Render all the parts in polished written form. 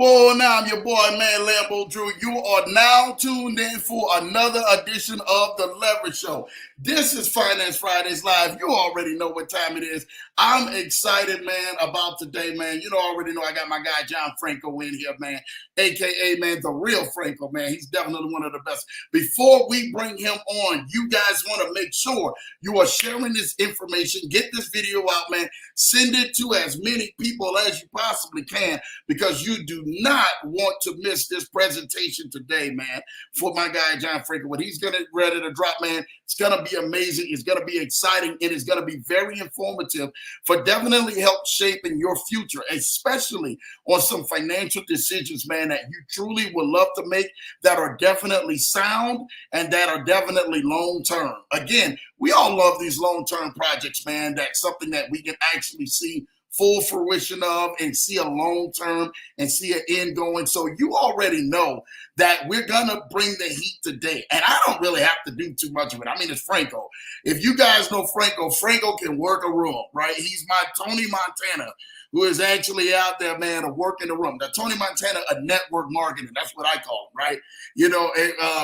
Whoa, now I'm your boy, man, Lambo Drew. You are now tuned in for another edition of The Leverage Show. This is Finance Fridays Live. You already know what time it is. I'm excited, man, about today, man. You already know I got my guy, John Franco, in here, man, a.k.a., man, the real Franco, man. He's definitely one of the best. Before we bring him on, you guys want to make sure you are sharing this information. Get this video out, man. Send it to as many people as you possibly can, because you do not want to miss this presentation today, man, for my guy, John Franco. What he's ready to drop, man, it's going to be amazing. It's going to be exciting. It is going to be very informative for definitely help shaping your future, especially on some financial decisions, man, that you truly would love to make, that are definitely sound and that are definitely long-term. Again, we all love these long-term projects, man. That's something that we can actually see full fruition of and see a long term and see an end going. So you already know that we're going to bring the heat today. And I don't really have to do too much of it. I mean, it's Franco. If you guys know Franco, Franco can work a room, right? He's my Tony Montana, who is actually out there, man, to work in the room. Now, Tony Montana, a network marketing, that's what I call him, right? You know,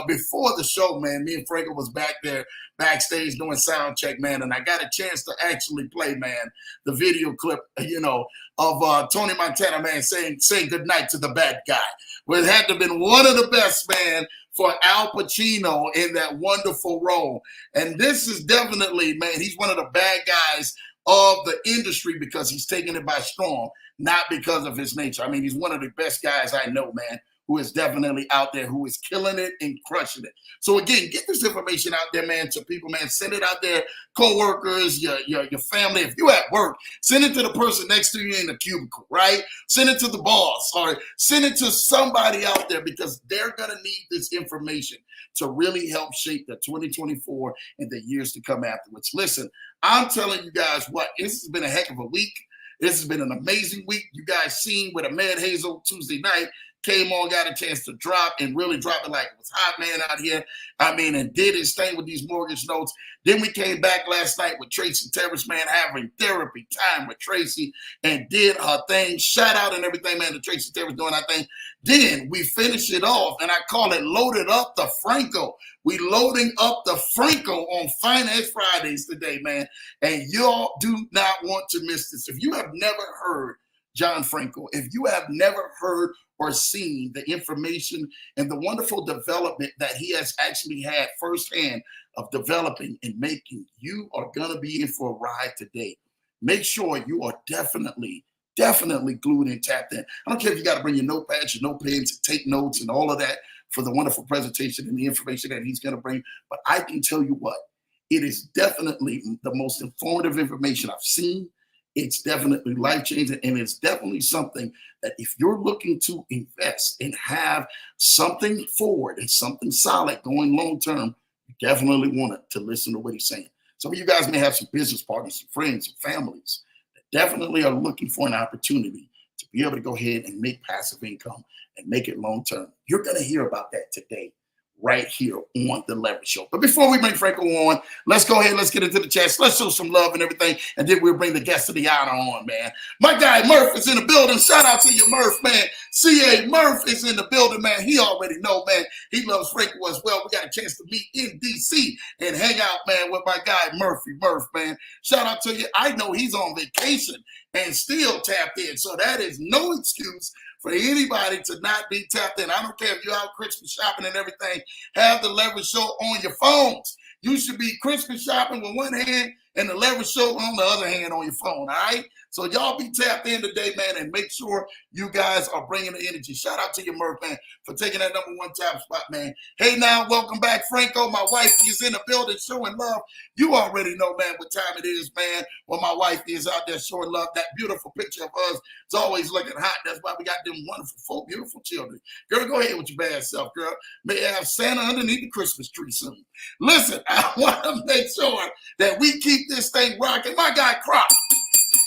before the show, man, me and Franco was back there backstage doing sound check, man, and I got a chance to actually play, man, the video clip, you know, of Tony Montana, man, saying goodnight to the bad guy. Well, it had to have been one of the best, man, for Al Pacino in that wonderful role. And this is definitely, man, he's one of the bad guys of the industry because he's taking it by storm, not because of his nature. I mean, he's one of the best guys I know, man, who is definitely out there, who is killing it and crushing it. So again, get this information out there, man, to people, man. Send it out there, co-workers, your family. If you're at work, send it to the person next to you in the cubicle, right? Send it to the boss, or send it to somebody out there, because they're going to need this information to really help shape the 2024 and the years to come afterwards. Listen, I'm telling you guys what, this has been a heck of a week. This has been an amazing week. You guys seen with Ahmed Hazel Tuesday night, came on, got a chance to drop and really drop it like it was hot, man, out here. I mean, and did his thing with these mortgage notes. Then we came back last night with Tracy Terrace, man, having therapy time with Tracy, and did her thing. Shout out and everything, man, to Tracy Terrace doing her thing. Then we finish it off, and I call it Loaded Up the Franco. We loading up the Franco on Finance Fridays today, man. And y'all do not want to miss this. If you have never heard John Franco, if you have never heard or seen the information and the wonderful development that he has actually had firsthand of developing and making, you are going to be in for a ride today. Make sure you are definitely glued and tapped in. I don't care if you got to bring your notepads, your notepens, and take notes and all of that for the wonderful presentation and the information that he's going to bring. But I can tell you what, it is definitely the most informative information I've seen. It's definitely life-changing, and it's definitely something that if you're looking to invest and have something forward and something solid going long-term, you definitely want to listen to what he's saying. Some of you guys may have some business partners, some friends, some families that definitely are looking for an opportunity to be able to go ahead and make passive income and make it long-term. You're going to hear about that today, right here on The Leverage Show. But before we bring Franco on, let's go ahead, let's get into the chat. Let's show some love and everything, and then we'll bring the guest of the honor on, man. My guy Murph is in the building. Shout out to you, Murph, man. C.A. Murph is in the building, man. He already know, man. He loves Franco as well. We got a chance to meet in D.C. and hang out, man, with my guy Murph, man. Shout out to you. I know he's on vacation and still tapped in, so that is no excuse for anybody to not be tapped in. I don't care if you're out Christmas shopping and everything. Have the Leverage Show on your phones. You should be Christmas shopping with one hand and the Leverage Show on the other hand on your phone, all right? So y'all be tapped in today, man, and make sure you guys are bringing the energy. Shout out to you, Murph, man, for taking that #1 tap spot, man. Hey, now, welcome back, Franco. My wife is in the building showing love. You already know, man, what time it is, man, when my wife is out there showing love. That beautiful picture of us is always looking hot. That's why we got them wonderful, four beautiful children. Girl, go ahead with your bad self, girl. May have Santa underneath the Christmas tree soon. Listen, I want to make sure that we keep this thing rocking. My guy, Croc,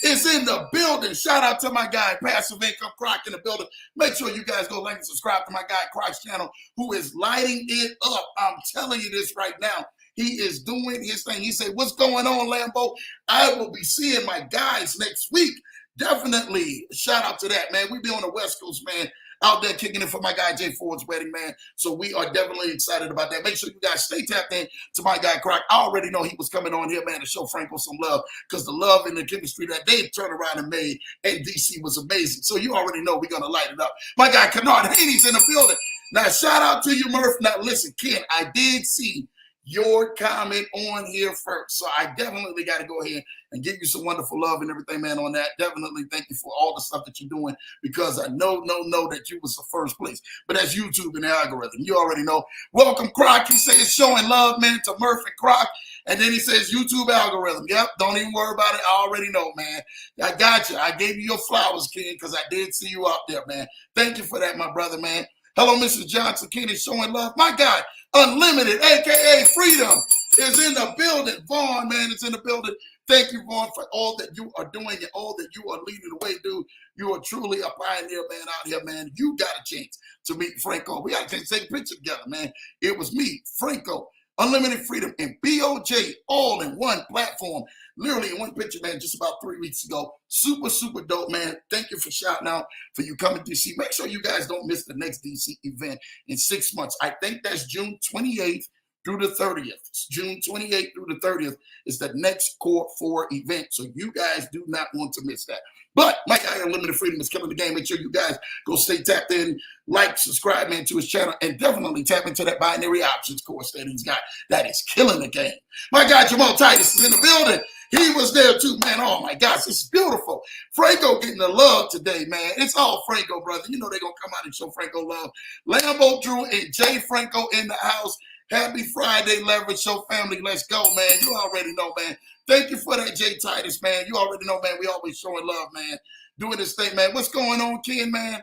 is in the building. Shout out to my guy, Passive Income Croc, in the building. Make sure you guys go like and subscribe to my guy, Croc's channel, who is lighting it up. I'm telling you this right now. He is doing his thing. He said, what's going on, Lambo? I will be seeing my guys next week. Definitely shout out to that, man. We be on the West Coast, man. out there kicking it for my guy Jay Ford's wedding, man. So we are definitely excited about that. Make sure you guys stay tapped in to my guy Croc. I already know he was coming on here, man, to show Franco some love, because the love and the chemistry that they turned around and made at DC was amazing. So you already know we're going to light it up. My guy Kennard Haney's in the building. Now, shout out to you, Murph. Now, listen, Ken, I did see your comment on here first. So I definitely got to go ahead and give you some wonderful love and everything, man, on that. Definitely thank you for all the stuff that you're doing, because I know that you was the first place. But that's YouTube and the algorithm. You already know. Welcome, Croc. He says showing love, man, to Murph and Croc. And then he says YouTube algorithm. Yep, don't even worry about it. I already know, man. I got you. I gave you your flowers, Ken, because I did see you out there, man. Thank you for that, my brother, man. Hello, Mrs. Johnson. Ken is showing love. My God, Unlimited, a.k.a. Freedom, is in the building. Vaughn, man, is in the building. Thank you, Vaughn, for all that you are doing and all that you are leading the way, dude. You are truly a pioneer, man, out here, man. You got a chance to meet Franco. We got a chance to take a picture together, man. It was me, Franco, Unlimited Freedom, and BOJ all in one platform. Literally in one picture, man, just about 3 weeks ago. Super, super dope, man. Thank you for shouting out, for you coming to DC. Make sure you guys don't miss the next DC event in 6 months. I think that's June 28th through the 30th. It's June 28th through the 30th is the next Core 4 event. So you guys do not want to miss that. But my guy Unlimited Freedom is killing the game. Make sure you guys go stay tapped in, like, subscribe, man, to his channel, and definitely tap into that binary options course that he's got. That is killing the game. My guy Jamal Titus is in the building. He was there too, man. Oh my gosh, it's beautiful. Franco getting the love today, man. It's all Franco, brother. You know they're gonna come out and show Franco love. Lambo Drew and Jay Franco in the house. Happy Friday, Leverage Show family. Let's go, man. You already know, man. Thank you for that, Jay Titus, man. You already know, man. We always showing love, man. Doing this thing, man. What's going on, Ken, man?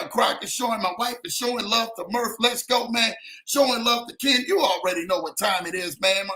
Croc is showing, my wife is showing love to Murph. Let's go, man. Showing love to Ken. You already know what time it is, man.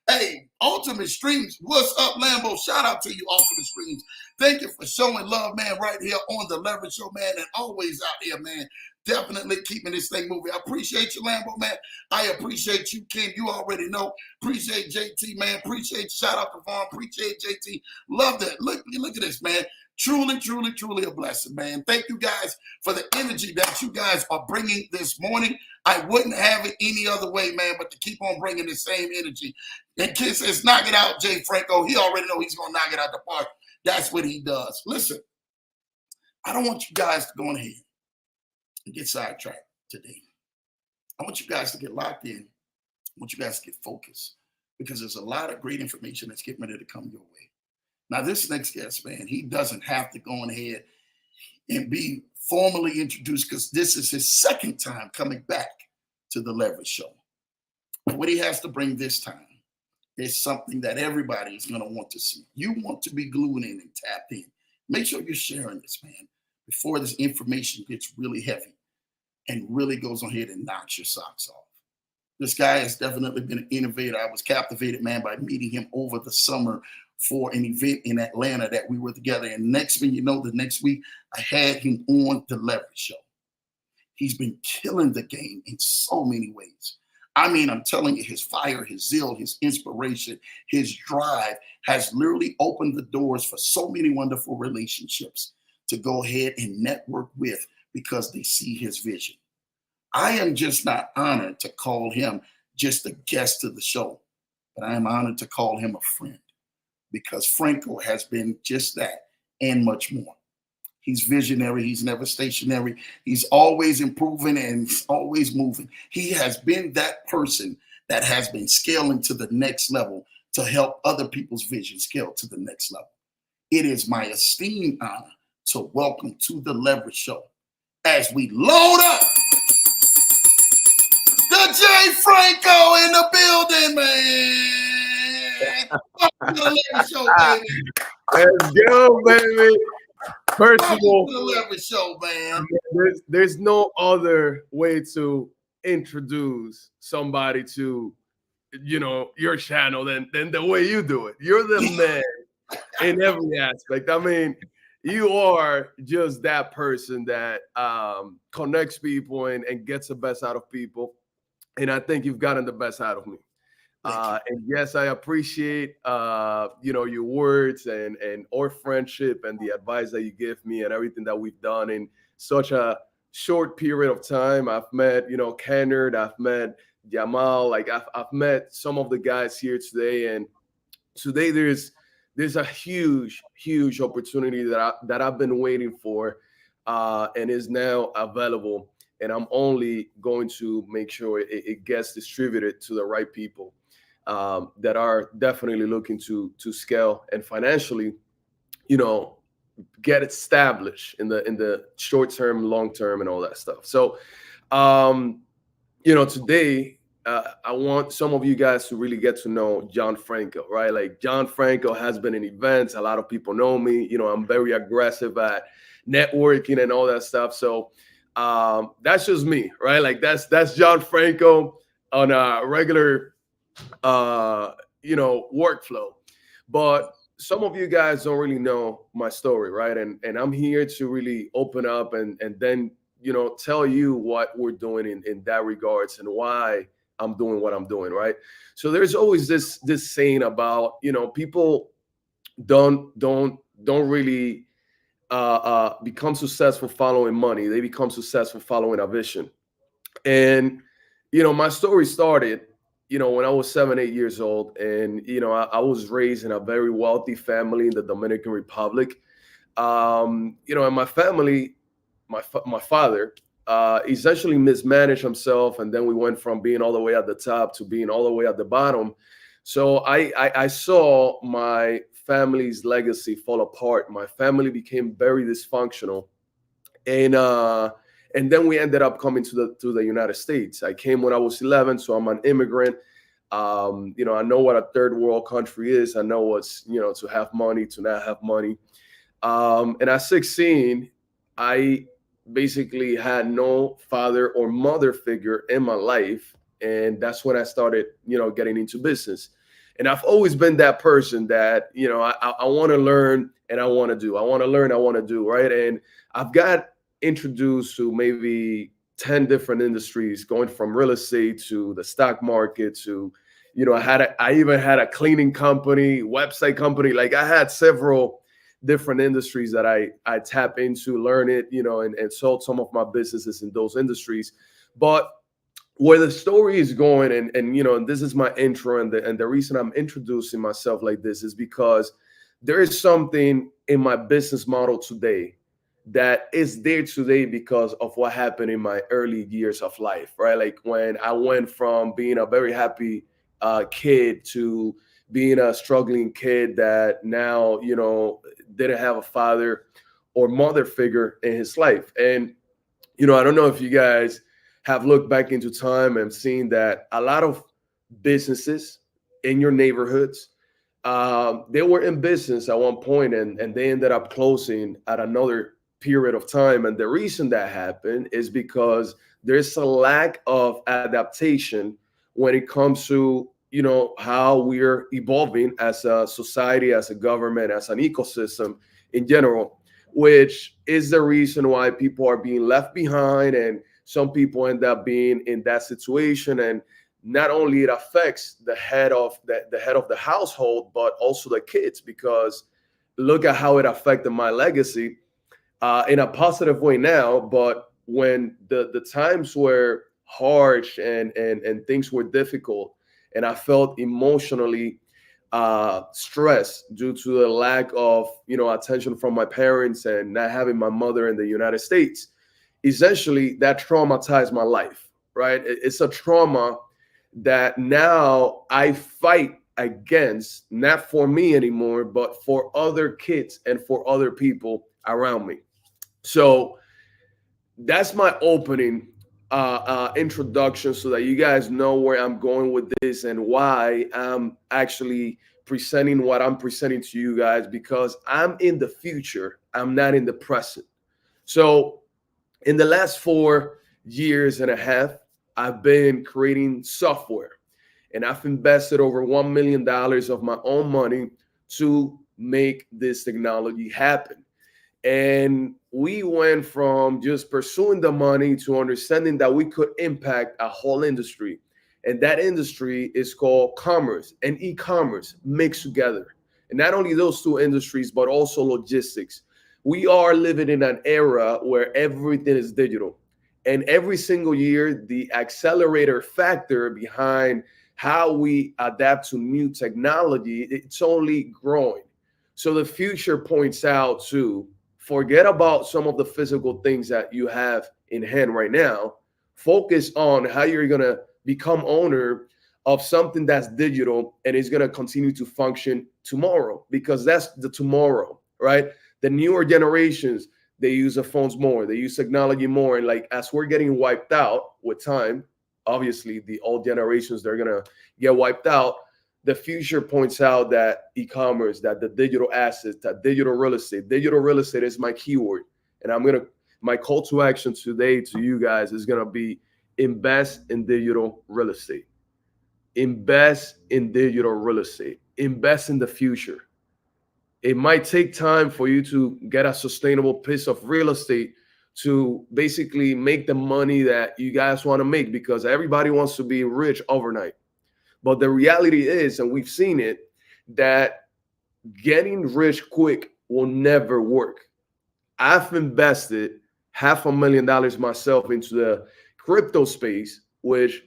Hey, Ultimate Streams. What's up, Lambo? Shout out to you, Ultimate Streams. Thank you for showing love, man, right here on the Leverage Show, man, and always out here, man. Definitely keeping this thing moving. I appreciate you, Lambo, man. I appreciate you, Ken. You already know. Appreciate JT, man. Appreciate you. Shout out to Vaughn. Appreciate JT. Love that. Look at this, man. Truly, truly, truly a blessing, man. Thank you guys for the energy that you guys are bringing this morning. I wouldn't have it any other way, man, but to keep on bringing the same energy. And Ken says, knock it out, Jay Franco. He already know he's going to knock it out the park. That's what he does. Listen, I don't want you guys to go ahead and get sidetracked today. I want you guys to get locked in. I want you guys to get focused, because there's a lot of great information that's getting ready to come your way. Now, this next guest, man, he doesn't have to go on ahead and be formally introduced, because this is his second time coming back to the Leverage Show. But what he has to bring this time is something that everybody is going to want to see. You want to be glued in and tapped in. Make sure you're sharing this, man, before this information gets really heavy and really goes on ahead and knocks your socks off. This guy has definitely been an innovator. I was captivated, man, by meeting him over the summer for an event in Atlanta that we were together. And next thing you know, the next week, I had him on the Leverage Show. He's been killing the game in so many ways. I mean, I'm telling you, his fire, his zeal, his inspiration, his drive has literally opened the doors for so many wonderful relationships to go ahead and network with, because they see his vision. I am just not honored to call him just a guest to the show, but I am honored to call him a friend, because Franco has been just that and much more. He's visionary. He's never stationary. He's always improving and he's always moving. He has been that person that has been scaling to the next level to help other people's vision scale to the next level. It is my esteemed honor to welcome to the Leverage Show, as we load up, the Jay Franco in the building, man. Welcome to the Leverage Show, baby. Let's go, baby. First of all, the Leverage Show, man. There's no other way to introduce somebody to, your channel than the way you do it. You're the man in every aspect. I mean, you are just that person that connects people and gets the best out of people. And I think you've gotten the best out of me. And yes, I appreciate your words and our friendship and the advice that you give me and everything that we've done in such a short period of time. I've met, Kennard, I've met Jamal, like I've met some of the guys here today, and today there's a huge opportunity that I've been waiting for, and is now available, and I'm only going to make sure it gets distributed to the right people, that are definitely looking to scale and financially, you know, get established in the short term, long term, and all that stuff. So, um, today, I want some of you guys to really get to know John Franco, right? Like John Franco has been in events. A lot of people know me. I'm very aggressive at networking and all that stuff. So, that's just me, right? Like that's John Franco on a regular, workflow. But some of you guys don't really know my story, right? And I'm here to really open up and then tell you what we're doing in that regards and why I'm doing what I'm doing, right? So there's always this saying about people don't really become successful following money. They become successful following a vision. And my story started when I was 7 8 years old, and I was raised in a very wealthy family in the Dominican Republic. And my family, my father, essentially mismanaged himself, and then we went from being all the way at the top to being all the way at the bottom. So I saw my family's legacy fall apart. My family became very dysfunctional, and then we ended up coming to the United States. I came when I was 11, so I'm an immigrant. I know what a third world country is. I know what's to have money, to not have money. And at 16, I basically had no father or mother figure in my life, and that's when I started getting into business. And I've always been that person that I want to learn and I want to do. I want to learn, I want to do, right? And I've got introduced to maybe 10 different industries, going from real estate to the stock market to I even had a cleaning company, website company. Like I had several different industries that I tap into, learn it, and sold some of my businesses in those industries. But where the story is going, and this is my intro, and the reason I'm introducing myself like this is because there is something in my business model today that is there today because of what happened in my early years of life, right? Like when I went from being a very happy kid to being a struggling kid that now didn't have a father or mother figure in his life. And I don't know if you guys have looked back into time and seen that a lot of businesses in your neighborhoods, they were in business at one point, and they ended up closing at another period of time. And the reason that happened is because there's a lack of adaptation when it comes to how we're evolving as a society, as a government, as an ecosystem in general, which is the reason why people are being left behind, and some people end up being in that situation. And not only it affects the head of the household, but also the kids, because look at how it affected my legacy, in a positive way now. But when the times were harsh and things were difficult, and I felt emotionally stressed due to the lack of attention from my parents and not having my mother in the United States, essentially that traumatized my life, right? It's a trauma that now I fight against, not for me anymore, but for other kids and for other people around me. So that's my opening introduction, so that you guys know where I'm going with this and why I'm actually presenting what I'm presenting to you guys, because I'm in the future, I'm not in the present. So in the last 4 years and a half, I've been creating software, and I've invested over $1 million of my own money to make this technology happen. And we went from just pursuing the money to understanding that we could impact a whole industry. And that industry is called commerce and e-commerce mixed together. And not only those two industries, but also logistics. We are living in an era where everything is digital. And every single year, the accelerator factor behind how we adapt to new technology, it's only growing. So the future points out to forget about some of the physical things that you have in hand right now. Focus on how you're going to become owner of something that's digital and is going to continue to function tomorrow, because that's the tomorrow, right? The newer generations, they use the phones more, they use technology more, and like as we're getting wiped out with time, obviously the old generations, they're gonna get wiped out. The future points out that e-commerce, that the digital assets, that digital real estate is my keyword. And my call to action today to you guys is gonna be invest in digital real estate. Invest in digital real estate. Invest in the future. It might take time for you to get a sustainable piece of real estate to basically make the money that you guys want to make, because everybody wants to be rich overnight. But the reality is, and we've seen it, that getting rich quick will never work. I've invested $500,000 myself into the crypto space, which,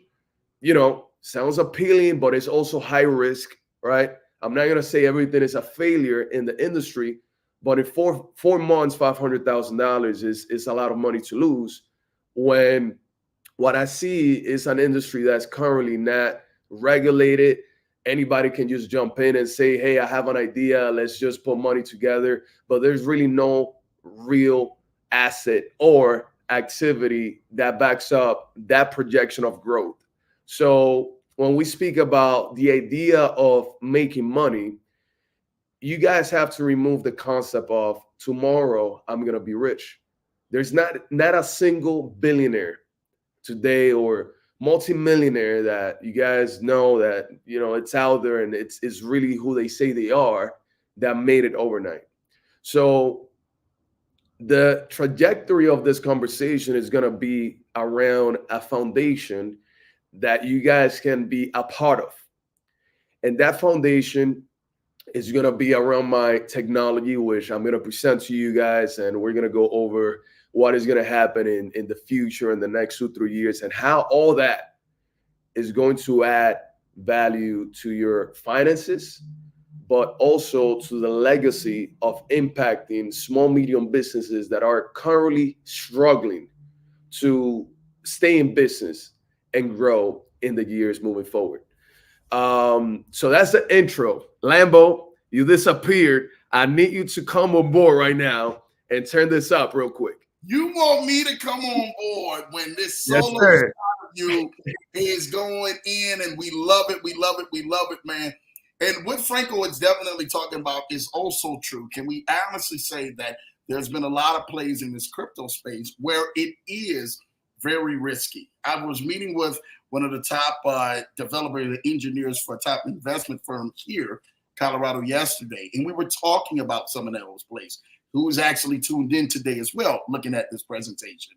sounds appealing, but it's also high risk, right? I'm not gonna say everything is a failure in the industry, but in four months, $500,000 is a lot of money to lose. When what I see is an industry that's currently not regulated. Anybody can just jump in and say, "Hey, I have an idea. Let's just put money together." But there's really no real asset or activity that backs up that projection of growth. So when we speak about the idea of making money, you guys have to remove the concept of tomorrow I'm going to be rich. There's not a single billionaire today or multimillionaire that you guys know that it's out there and it's really who they say they are, that made it overnight. So the trajectory of this conversation is going to be around a foundation that you guys can be a part of. And that foundation is going to be around my technology, which I'm going to present to you guys. And we're going to go over what is going to happen in the future in the next 2-3 years, and how all that is going to add value to your finances, but also to the legacy of impacting small, medium businesses that are currently struggling to stay in business and grow in the years moving forward. So that's the intro. Lambo, you disappeared. I need you to come on board right now and turn this up real quick. You want me to come on board when this Yes, solo sir. you is going in, and we love it, we love it, we love it, man. And what Franco is definitely talking about is also true. Can we honestly say that there's been a lot of plays in this crypto space where it is very risky? I was meeting with one of the top developer engineers for a top investment firm here, Colorado, yesterday, and we were talking about some of those plays. Who is actually tuned in today as well, looking at this presentation.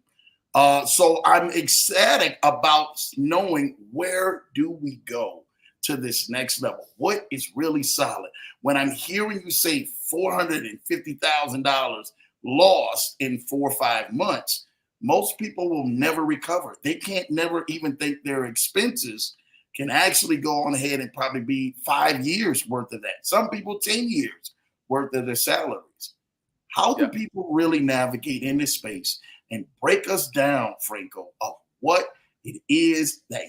So I'm ecstatic about knowing, where do we go to this next level? What is really solid? When I'm hearing you say $450,000 lost in 4 or 5 months, most people will never recover. They can't never even think their expenses can actually go on ahead and probably be 5 years worth of that. Some people 10 years worth of their salaries. How do Yeah. people really navigate in this space, and break us down, Franco, of what it is that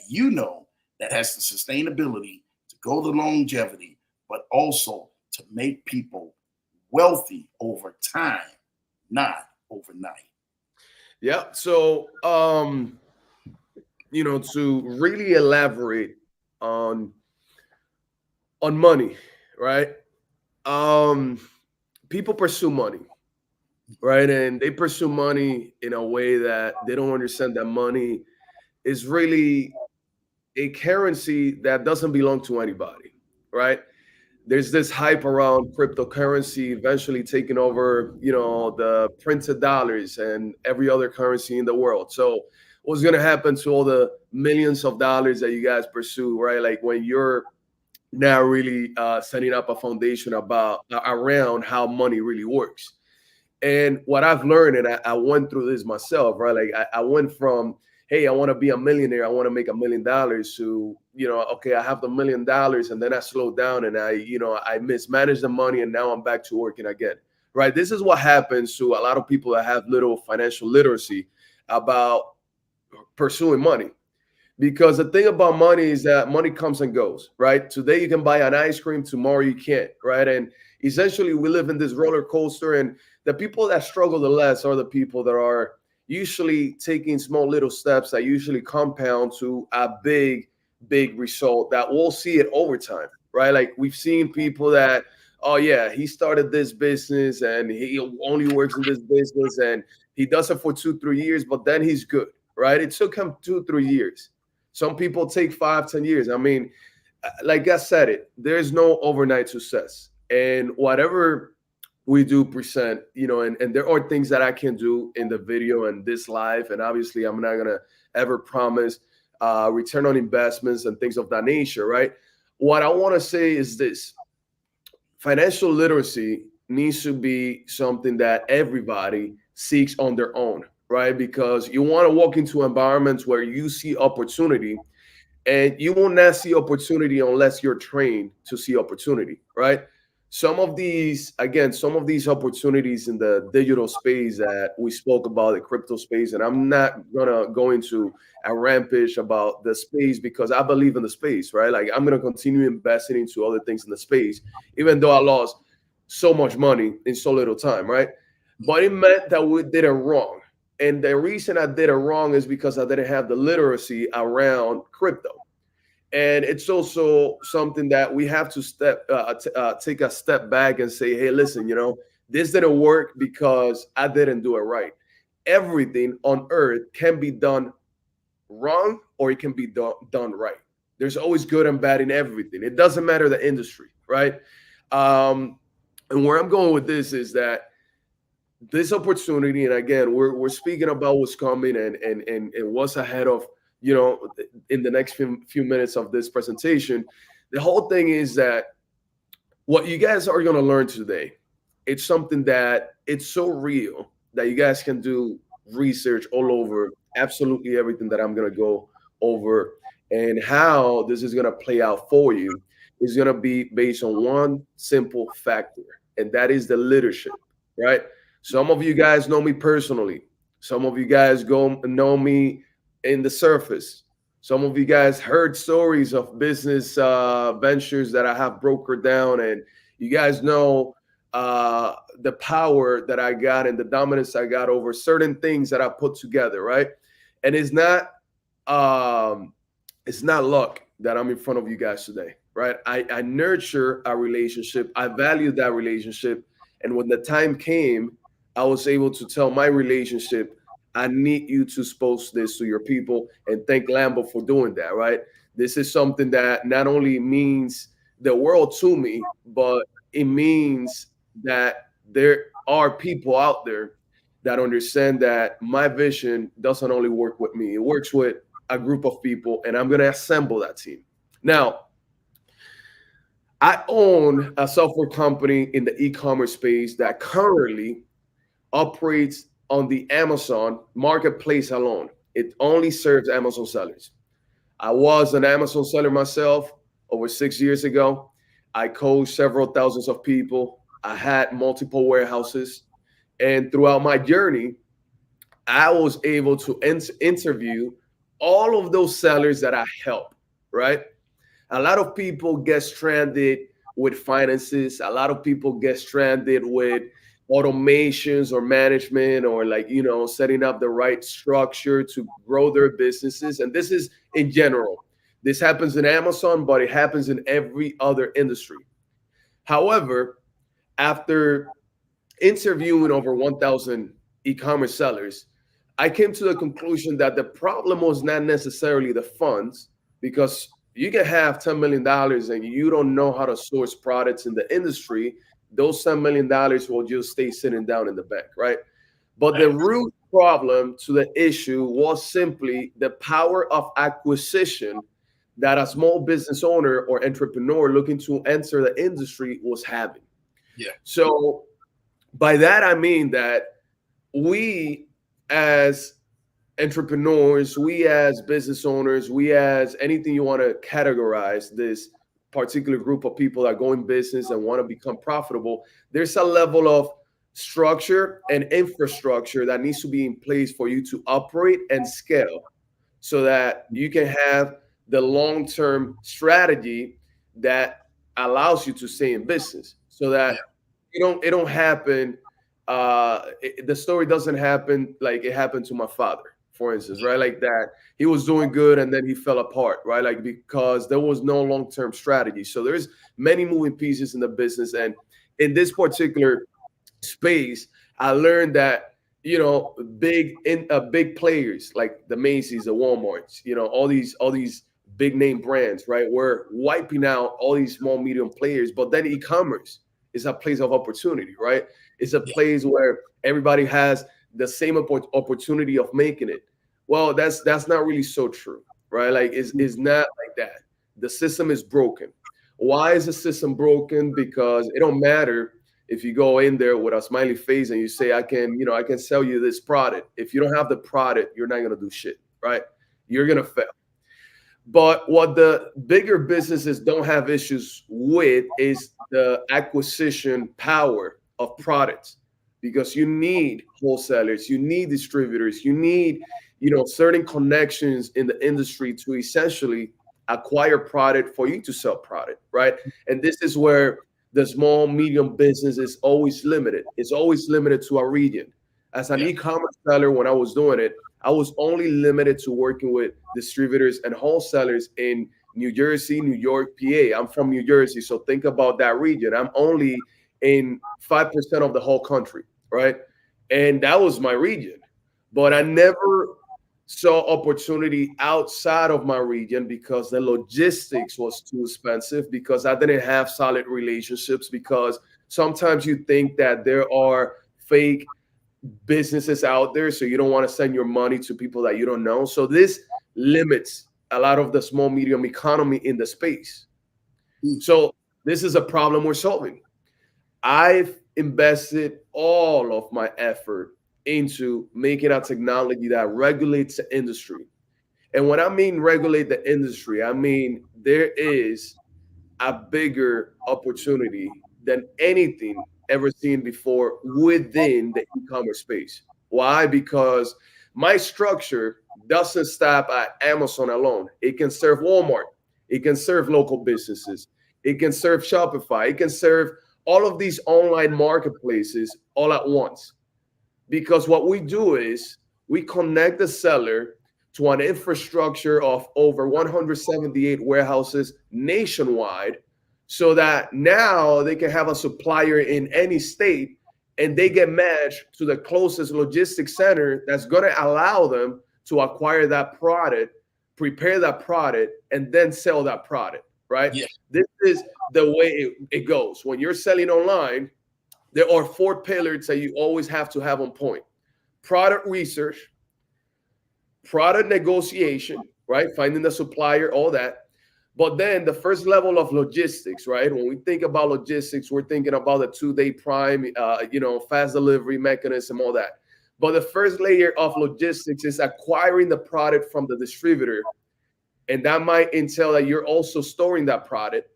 that has the sustainability to go the longevity, but also to make people wealthy over time, not overnight? Yeah. So, to really elaborate on money, right? Um, People pursue money, right? And they pursue money in a way that they don't understand that money is really a currency that doesn't belong to anybody, right? There's this hype around cryptocurrency eventually taking over, the printed dollars and every other currency in the world. So what's going to happen to all the millions of dollars that you guys pursue, right? Like when you're now really setting up a foundation around how money really works. And what I've learned, and I went through this myself, right? Like I went from, hey, I want to be a millionaire, I want to make $1 million, to, okay, I have the $1 million, and then I slowed down and I mismanaged the money, and now I'm back to working again. Right. This is what happens to a lot of people that have little financial literacy about pursuing money. Because the thing about money is that money comes and goes, right? Today you can buy an ice cream, tomorrow you can't, right? And essentially we live in this roller coaster, and the people that struggle the less are the people that are usually taking small little steps that usually compound to a big result that we'll see it over time, right? Like we've seen people that, oh yeah, he started this business and he only works in this business and he does it for 2 3 years, but then he's good, right? It took him 2 3 years. Some people take 5 10 years. I mean, like I said, there's no overnight success. And whatever we do present, and there are things that I can do in the video and this live. And obviously, I'm not going to ever promise return on investments and things of that nature, right? What I want to say is this: financial literacy needs to be something that everybody seeks on their own, right? Because you want to walk into environments where you see opportunity, and you will not see opportunity unless you're trained to see opportunity, right? Some of these opportunities in the digital space that we spoke about, the crypto space, and I'm not gonna go into a rampage about the space because I believe in the space, right? Like I'm gonna continue investing into other things in the space, even though I lost so much money in so little time, right? But it meant that we did it wrong. And the reason I did it wrong is because I didn't have the literacy around crypto. And it's also something that we have to take a step back and say, hey, listen, this didn't work because I didn't do it right. Everything on earth can be done wrong or it can be done right. There's always good and bad in everything. It doesn't matter the industry, right? And where I'm going with this is that this opportunity, and again, we're speaking about what's coming and what's ahead of, in the next few minutes of this presentation. The whole thing is that what you guys are going to learn today, it's something that it's so real that you guys can do research all over absolutely everything that I'm going to go over, and how this is going to play out for you is going to be based on one simple factor, and that is the leadership, right? Some of you guys know me personally. Some of you guys know me in the surface. Some of you guys heard stories of business ventures that I have brokered down, and you guys know the power that I got and the dominance I got over certain things that I put together, right? And it's not luck that I'm in front of you guys today, right? I nurture a relationship. I value that relationship, and when the time came, I was able to tell my relationship, I need you to expose this to your people, and thank Lambo for doing that, right? This is something that not only means the world to me, but it means that there are people out there that understand that my vision doesn't only work with me, it works with a group of people, and I'm going to assemble that team. Now, I own a software company in the e-commerce space that currently operates on the Amazon marketplace alone. It only serves Amazon sellers. I was an Amazon seller myself over 6 years ago. I coached several thousands of people. I had multiple warehouses. And throughout my journey, I was able to interview all of those sellers that I help, right? A lot of people get stranded with finances. A lot of people get stranded with automations or management, or setting up the right structure to grow their businesses. And this is in general. This happens in Amazon, but it happens in every other industry. However, after interviewing over 1,000 e-commerce sellers, I came to the conclusion that the problem was not necessarily the funds, because you can have $10 million and you don't know how to source products in the industry. Those $10 million will just stay sitting down in the bank, right? But the root problem to the issue was simply the power of acquisition that a small business owner or entrepreneur looking to enter the industry was having. Yeah. So By that, I mean that we as entrepreneurs, we as business owners, we as anything you want to categorize this particular group of people that go in business and want to become profitable, there's a level of structure and infrastructure that needs to be in place for you to operate and scale so that you can have the long-term strategy that allows you to stay in business so Yeah. that it don't happen the story doesn't happen like it happened to my father, for instance, right? Like that he was doing good and then he fell apart, right? Like because there was no long-term strategy. So there's many moving pieces in the business, and in this particular space, I learned that big players like the Macy's, the Walmarts, all these big name brands, right? We're wiping out all these small medium players, but then e-commerce is a place of opportunity, right? It's a Yeah. place where everybody has the same opportunity of making it. Well, that's not really so true, right? Like it's not like that. The system is broken. Why is the system broken? Because it don't matter if you go in there with a smiley face and you say, I can sell you this product. If you don't have the product, you're not gonna do shit, right? You're gonna fail. But what the bigger businesses don't have issues with is the acquisition power of products, because you need wholesalers, you need distributors, you need, certain connections in the industry to essentially acquire product for you to sell product, right? And this is where the small, medium business is always limited. It's always limited to a region. As an Yeah. e-commerce seller, when I was doing it, I was only limited to working with distributors and wholesalers in New Jersey, New York, PA. I'm from New Jersey, so think about that region. I'm only in 5% of the whole country, right? And that was my region. But I never saw opportunity outside of my region because the logistics was too expensive, because I didn't have solid relationships, because sometimes you think that there are fake businesses out there, so you don't want to send your money to people that you don't know. So this limits a lot of the small medium economy in the space. Mm. So this is a problem we're solving. I've invested all of my effort into making a technology that regulates the industry. And when I mean regulate the industry, I mean there is a bigger opportunity than anything ever seen before within the e-commerce space. Why? Because my structure doesn't stop at Amazon alone. It can serve Walmart. It can serve local businesses. It can serve Shopify. It can serve all of these online marketplaces all at once. Because what we do is we connect the seller to an infrastructure of over 178 warehouses nationwide, so that now they can have a supplier in any state and they get matched to the closest logistics center that's going to allow them to acquire that product, prepare that product, and then sell that product, right? Yeah. This is the way it goes. When you're selling online, there are four pillars that you always have to have on point: product research, product negotiation, right? Finding the supplier, all that. But then the first level of logistics, right? When we think about logistics, we're thinking about the 2-day prime, fast delivery mechanism, all that. But the first layer of logistics is acquiring the product from the distributor. And that might entail that you're also storing that product,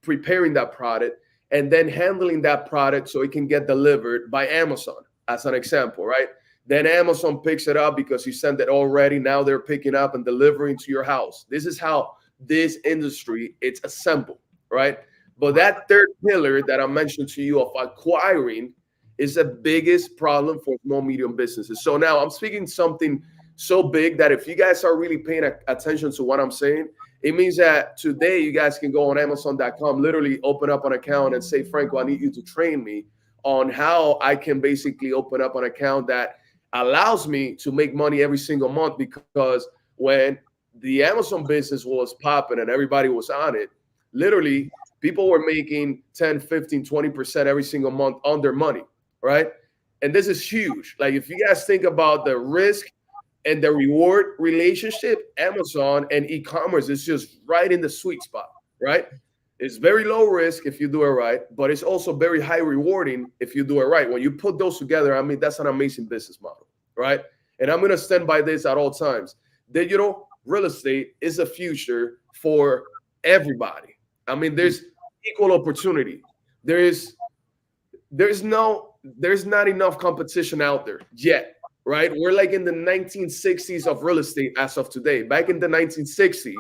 preparing that product, and then handling that product so it can get delivered by Amazon, as an example, right? Then Amazon picks it up because you sent it already. Now they're picking up and delivering to your house. This is how this industry it's assembled, right? But that third pillar that I mentioned to you of acquiring is the biggest problem for small medium businesses. So now I'm speaking something so big that if you guys are really paying attention to what I'm saying, it means that today you guys can go on Amazon.com, literally open up an account and say, Franco, I need you to train me on how I can basically open up an account that allows me to make money every single month. Because when the Amazon business was popping and everybody was on it, literally people were making 10, 15, 20% every single month on their money, right? And this is huge. Like if you guys think about the risk and the reward relationship, Amazon and e-commerce is just right in the sweet spot, right? It's very low risk if you do it right, but it's also very high rewarding if you do it right. When you put those together, I mean, that's an amazing business model, right? And I'm going to stand by this at all times. Digital real estate is a future for everybody. I mean, there's equal opportunity. There is there's not enough competition out there yet, right? We're like in the 1960s of real estate as of today. Back in the 1960s,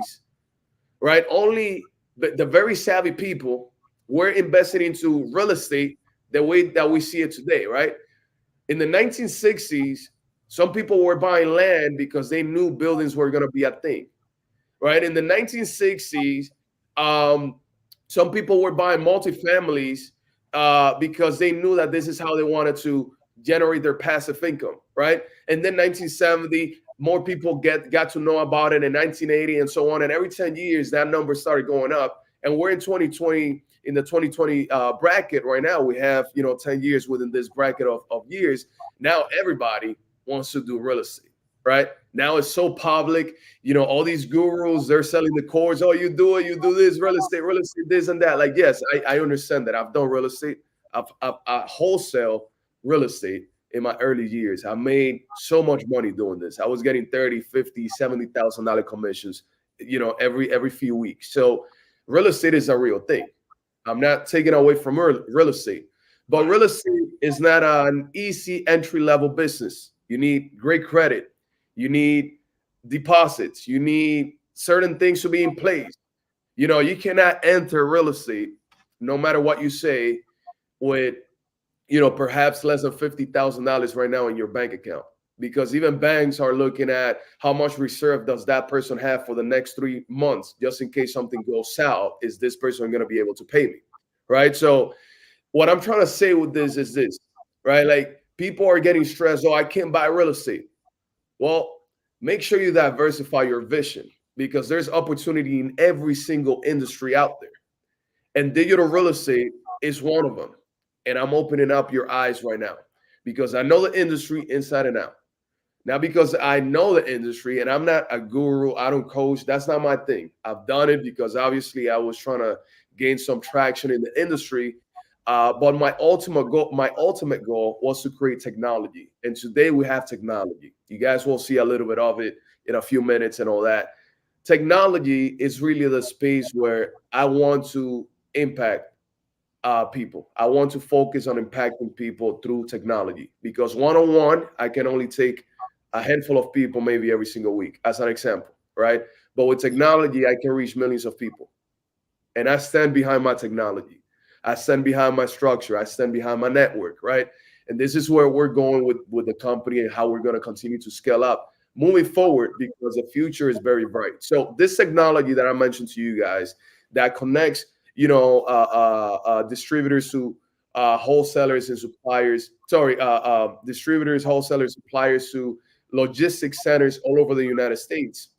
right? Only the very savvy people were investing into real estate the way that we see it today, right? In the 1960s, some people were buying land because they knew buildings were going to be a thing, right? In the 1960s, um, some people were buying multifamilies because they knew that this is how they wanted to generate their passive income, right? And then 1970, more people got to know about it in 1980 and so on. And every 10 years, that number started going up. And we're in 2020, in the 2020 bracket right now. We have, 10 years within this bracket of years. Now everybody wants to do real estate, right? Now it's so public. All these gurus, they're selling the course. Oh, you do this, real estate, this and that. Like, yes, I understand that. I've done real estate. I wholesale real estate in my early years. I made so much money doing this. I was getting 30, 50, $70,000 commissions, every few weeks. So real estate is a real thing. I'm not taking away from real estate, but real estate is not an easy entry level business. You need great credit. You need deposits. You need certain things to be in place. You cannot enter real estate, no matter what you say, with perhaps less than $50,000 right now in your bank account, because even banks are looking at how much reserve does that person have for the next 3 months, just in case something goes south. Is this person going to be able to pay me? Right. So what I'm trying to say with this is this, right? Like, people are getting stressed. Oh, I can't buy real estate. Well, make sure you diversify your vision, because there's opportunity in every single industry out there. And digital real estate is one of them. And I'm opening up your eyes right now, because I know the industry inside and out. Now, because I know the industry and I'm not a guru, I don't coach. That's not my thing. I've done it because obviously I was trying to gain some traction in the industry. But my ultimate goal was to create technology. And today we have technology. You guys will see a little bit of it in a few minutes and all that. Technology is really the space where I want to impact people. I want to focus on impacting people through technology, because one on one, I can only take a handful of people maybe every single week, as an example, right? But with technology, I can reach millions of people. And I stand behind my technology. I stand behind my structure. I stand behind my network, right? And this is where we're going with the company, and how we're going to continue to scale up moving forward, because the future is very bright. So this technology that I mentioned to you guys, that connects, distributors to wholesalers and suppliers. Sorry, distributors, wholesalers, suppliers to logistics centers all over the United States.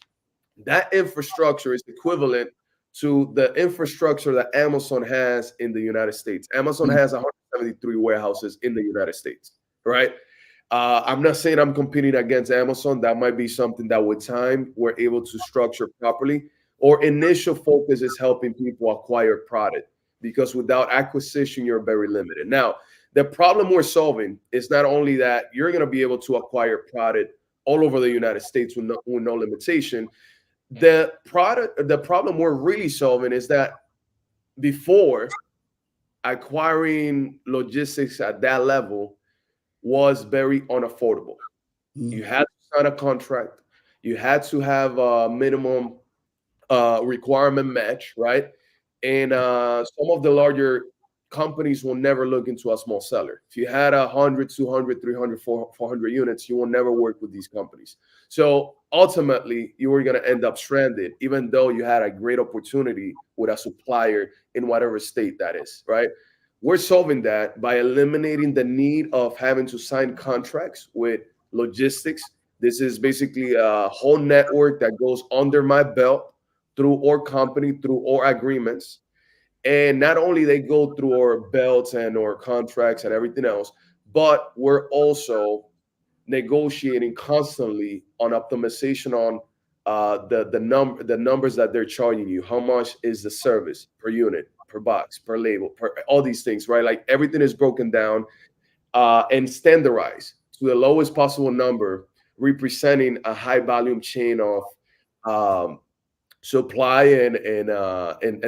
That infrastructure is equivalent to the infrastructure that Amazon has in the United States. Amazon has 173 warehouses in the United States, right? I'm not saying I'm competing against Amazon. That might be something that with time we're able to structure properly. Or initial focus is helping people acquire product, because without acquisition, you're very limited. Now, the problem we're solving is not only that you're going to be able to acquire product all over the United States with no limitation. The problem we're really solving is that before, acquiring logistics at that level was very unaffordable. You had to sign a contract. You had to have a minimum requirement match, right? And some of the larger companies will never look into a small seller. If you had 100, 200, 300, 400 units, you will never work with these companies. So ultimately, you were going to end up stranded, even though you had a great opportunity with a supplier in whatever state that is, right? We're solving that by eliminating the need of having to sign contracts with logistics. This is basically a whole network that goes under my belt through our company, through our agreements. And not only they go through our belts and our contracts and everything else, but we're also negotiating constantly on optimization on the numbers that they're charging you. How much is the service per unit, per box, per label, per all these things, right? Like everything is broken down and standardized to the lowest possible number, representing a high volume chain of um, supply and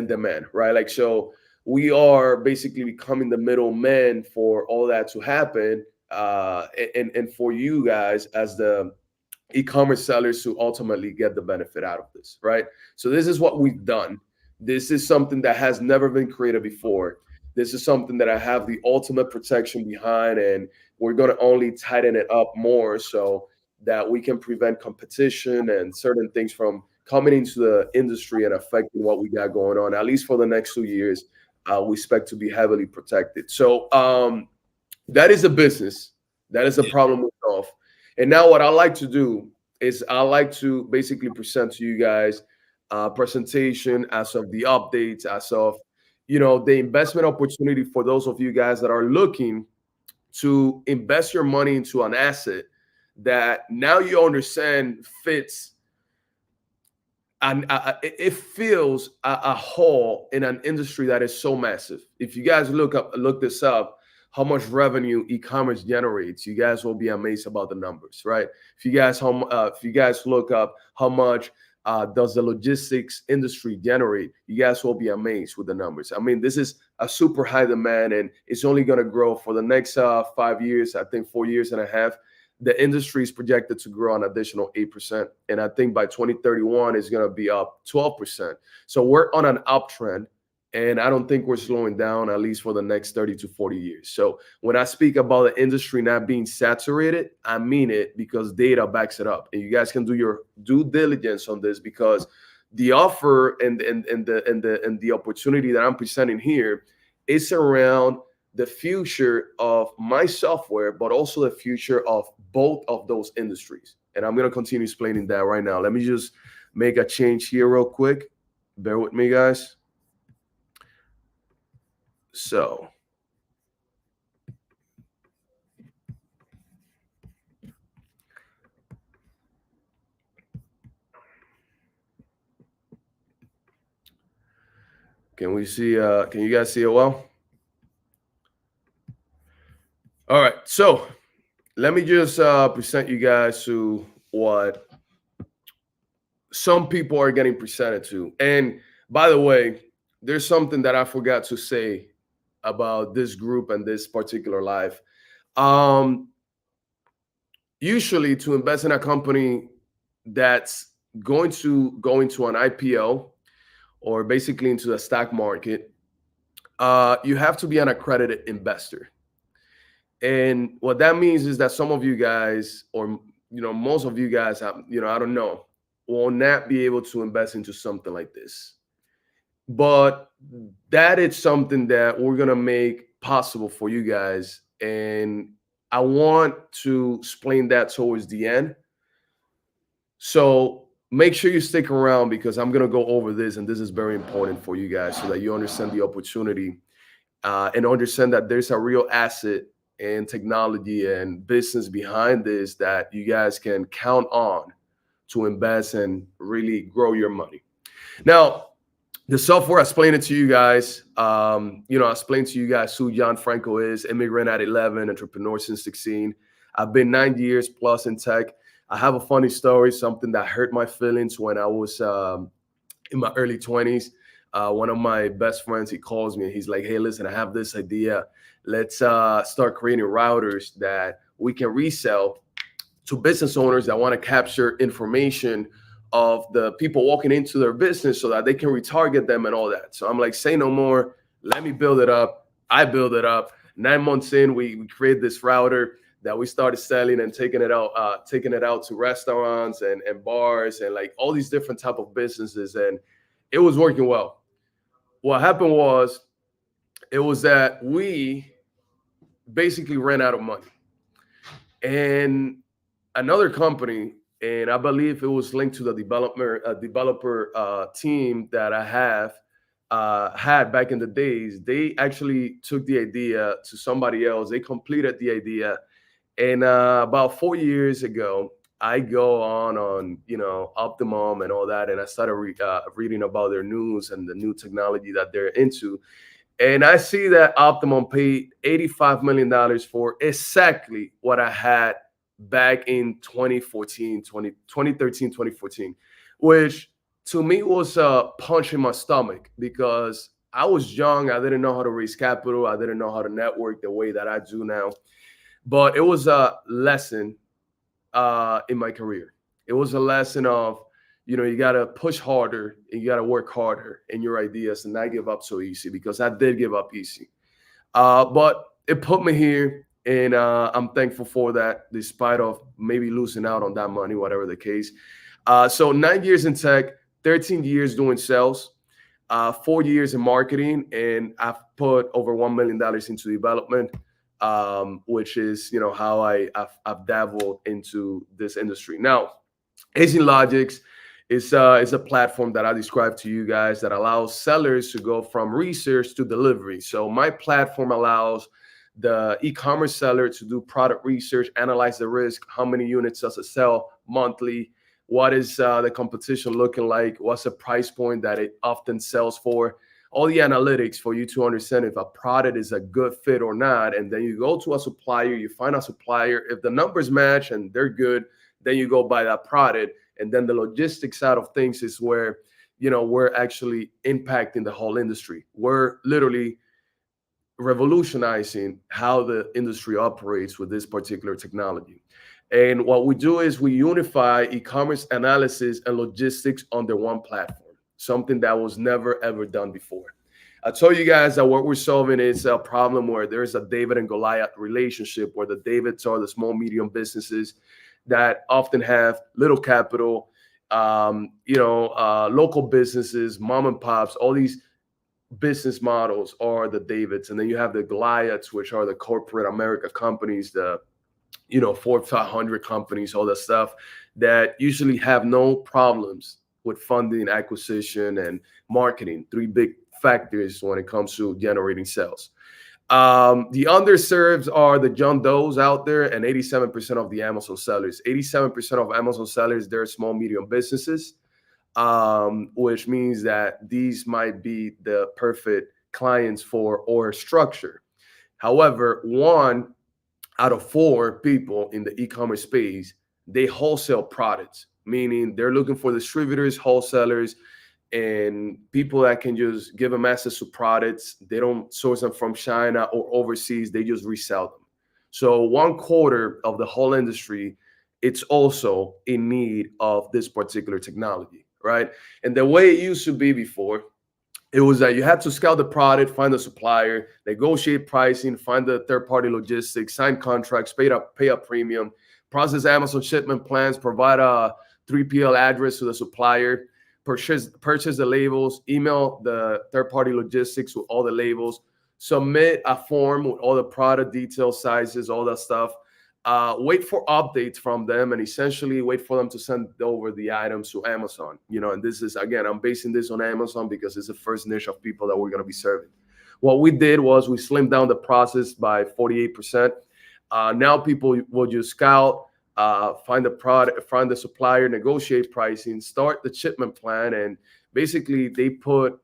demand, right? Like so, we are basically becoming the middleman for all that to happen, and for you guys as the e-commerce sellers to ultimately get the benefit out of this, right? So this is what we've done. This is something that has never been created before. This is something that I have the ultimate protection behind, and we're going to only tighten it up more so that we can prevent competition and certain things from coming into the industry and affecting what we got going on. At least for the next 2 years, we expect to be heavily protected. So that is a business. That is a Yeah. problem we solve. And now what I like to do is I like to basically present to you guys a presentation as of the updates, as of the investment opportunity for those of you guys that are looking to invest your money into an asset that now you understand fits and it fills a hole in an industry that is so massive. If you guys look this up, how much revenue e-commerce generates, you guys will be amazed about the numbers, right? If you guys look up how much does the logistics industry generate, you guys will be amazed with the numbers. I mean, this is a super high demand, and it's only going to grow for the next 5 years. I think 4 years and a half the industry is projected to grow an additional 8%. And I think by 2031, it's going to be up 12%. So we're on an uptrend. And I don't think we're slowing down, at least for the next 30 to 40 years. So when I speak about the industry not being saturated, I mean it because data backs it up. And you guys can do your due diligence on this because the offer and the opportunity that I'm presenting here is around the future of my software, but also the future of both of those industries. And I'm going to continue explaining that right now. Let me just make a change here real quick. Bear with me, guys. So, can we see, can you guys see it well? All right. So let me just present you guys to what some people are getting presented to. And by the way, there's something that I forgot to say about this group and this particular live. Um, Usually, to invest in a company that's going to go into an IPO or basically into the stock market, you have to be an accredited investor. And what that means is that some of you guys, or most of you guys, have, I don't know, will not be able to invest into something like this. But that is something that we're gonna make possible for you guys, and I want to explain that towards the end. So make sure you stick around because I'm gonna go over this, and this is very important for you guys so that you understand the opportunity and understand that there's a real asset and technology and business behind this that you guys can count on to invest and really grow your money. Now, the software, I explained it to you guys. I explained to you guys who John Franco is, immigrant at 11, entrepreneur since 16. I've been 9 years plus in tech. I have a funny story, something that hurt my feelings when I was in my early 20s. One of my best friends, he calls me and he's like, hey, listen, I have this idea. Let's start creating routers that we can resell to business owners that want to capture information of the people walking into their business so that they can retarget them and all that. So I'm like, say no more. Let me build it up. I build it up. 9 months in, we create this router that we started selling and taking it out to restaurants and bars and like all these different type of businesses. And it was working well. What happened was, it was that we basically ran out of money. And another company, and I believe it was linked to the developer team that I have had back in the days. They actually took the idea to somebody else. They completed the idea, and about 4 years ago, I go on Optimum and all that, and I started reading about their news and the new technology that they're into. And I see that Optimum paid $85 million for exactly what I had back in 2014, which to me was a punch in my stomach because I was young. I didn't know how to raise capital. I didn't know how to network the way that I do now. But it was a lesson in my career. It was a lesson of, you got to push harder and you got to work harder in your ideas and not give up so easy, because I did give up easy. But it put me here, and I'm thankful for that, despite of maybe losing out on that money, whatever the case. So 9 years in tech, 13 years doing sales, 4 years in marketing, and I've put over $1 million into development, which is how I've dabbled into this industry. Now, unielogics is a platform that I described to you guys that allows sellers to go from research to delivery. So my platform allows the e-commerce seller to do product research, analyze the risk, how many units does it sell monthly, what is the competition looking like, what's the price point that it often sells for, all the analytics for you to understand if a product is a good fit or not. And then you go to a supplier, you find a supplier. If the numbers match and they're good, then you go buy that product. And then the logistics side of things is where, we're actually impacting the whole industry. We're literally revolutionizing how the industry operates with this particular technology. And what we do is we unify e-commerce analysis and logistics under one platform, something that was never ever done before. I told you guys that what we're solving is a problem where there's a David and Goliath relationship, where the Davids are the small, medium businesses that often have little capital, local businesses, mom and pops, all these business models are the Davids. And then you have the Goliaths, which are the corporate America companies, the Forbes 500 companies, all that stuff that usually have no problems with funding, acquisition, and marketing. Three big factors when it comes to generating sales. The underserved are the John Does out there, and 87% of the Amazon sellers. 87% of Amazon sellers, they're small, medium businesses, which means that these might be the perfect clients for or structure. However, 1 out of 4 people in the e-commerce space, they wholesale products, meaning they're looking for distributors, wholesalers, and people that can just give them access to products. They don't source them from China or overseas. They just resell them. So 1/4 of the whole industry, it's also in need of this particular technology, right? And the way it used to be before, it was that you had to scout the product, find the supplier, negotiate pricing, find the third-party logistics, sign contracts, pay a premium, process Amazon shipment plans, provide a 3PL address to the supplier, purchase the labels, email the third-party logistics with all the labels, submit a form with all the product details, sizes, all that stuff, wait for updates from them, and essentially wait for them to send over the items to Amazon. And this is, again, I'm basing this on Amazon because it's the first niche of people that we're going to be serving. What we did was we slimmed down the process by 48%. Now people will just scout, find the product, find the supplier, negotiate pricing, start the shipment plan, and basically they put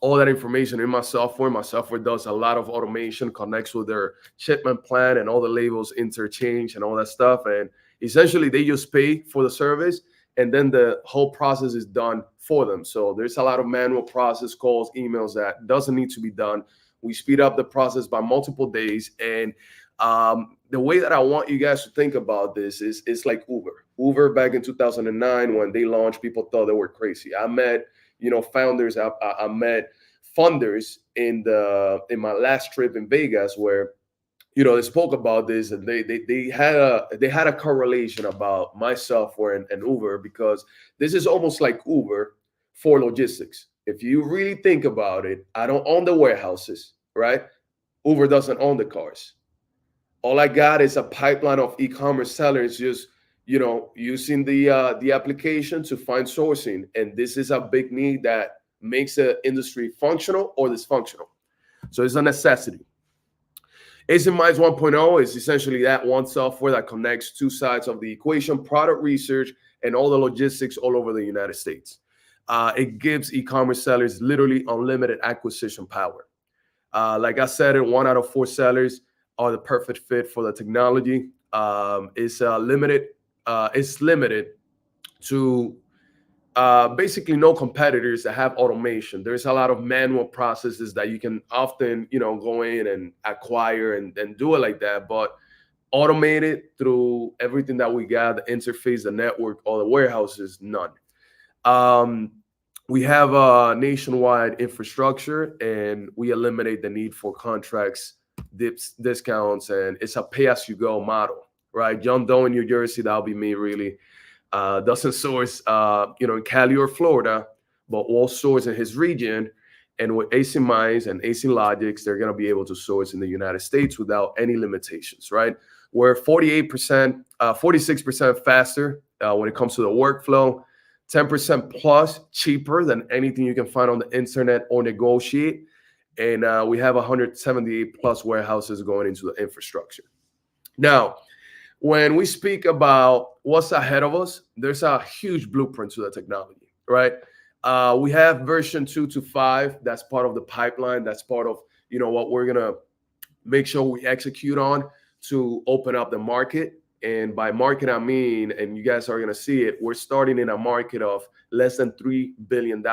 all that information in my software. My software does a lot of automation, connects with their shipment plan, and all the labels interchange and all that stuff. And essentially they just pay for the service, and then the whole process is done for them. So there's a lot of manual process, calls, emails that doesn't need to be done. We speed up the process by multiple days. And the way that I want you guys to think about this is it's like Uber. Uber back in 2009, when they launched, people thought they were crazy. I met founders. I met funders in my last trip in Vegas, where they spoke about this, and they had a correlation about my software and Uber, because this is almost like Uber for logistics. If you really think about it, I don't own the warehouses, right? Uber doesn't own the cars. All I got is a pipeline of e-commerce sellers just using the application to find sourcing. And this is a big need that makes the industry functional or dysfunctional. So it's a necessity. ASINMINDS 1.0 is essentially that one software that connects two sides of the equation, product research and all the logistics all over the United States. It gives e-commerce sellers literally unlimited acquisition power. Like I said, one out of four sellers are the perfect fit for the technology. It's limited to basically no competitors that have automation. There's a lot of manual processes that you can often, go in and acquire and do it like that. But automated through everything that we got, the interface, the network, all the warehouses, none. Um, we have a nationwide infrastructure and we eliminate the need for contracts, discounts, and it's a pay as you go model, right? John Doe in New Jersey, that'll be me really. Doesn't source, in Cali or Florida, but will source in his region. And with ASINMINDS and unielogics, they're going to be able to source in the United States without any limitations, right? We're 48%, 46% faster when it comes to the workflow, 10% plus cheaper than anything you can find on the internet or negotiate. And we have 178 plus warehouses going into the infrastructure. Now, when we speak about what's ahead of us, there's a huge blueprint to the technology, right? We have version 2 to 5. That's part of the pipeline. That's part of what we're gonna make sure we execute on to open up the market. And by market, I mean, and you guys are gonna see it, we're starting in a market of less than $3 billion.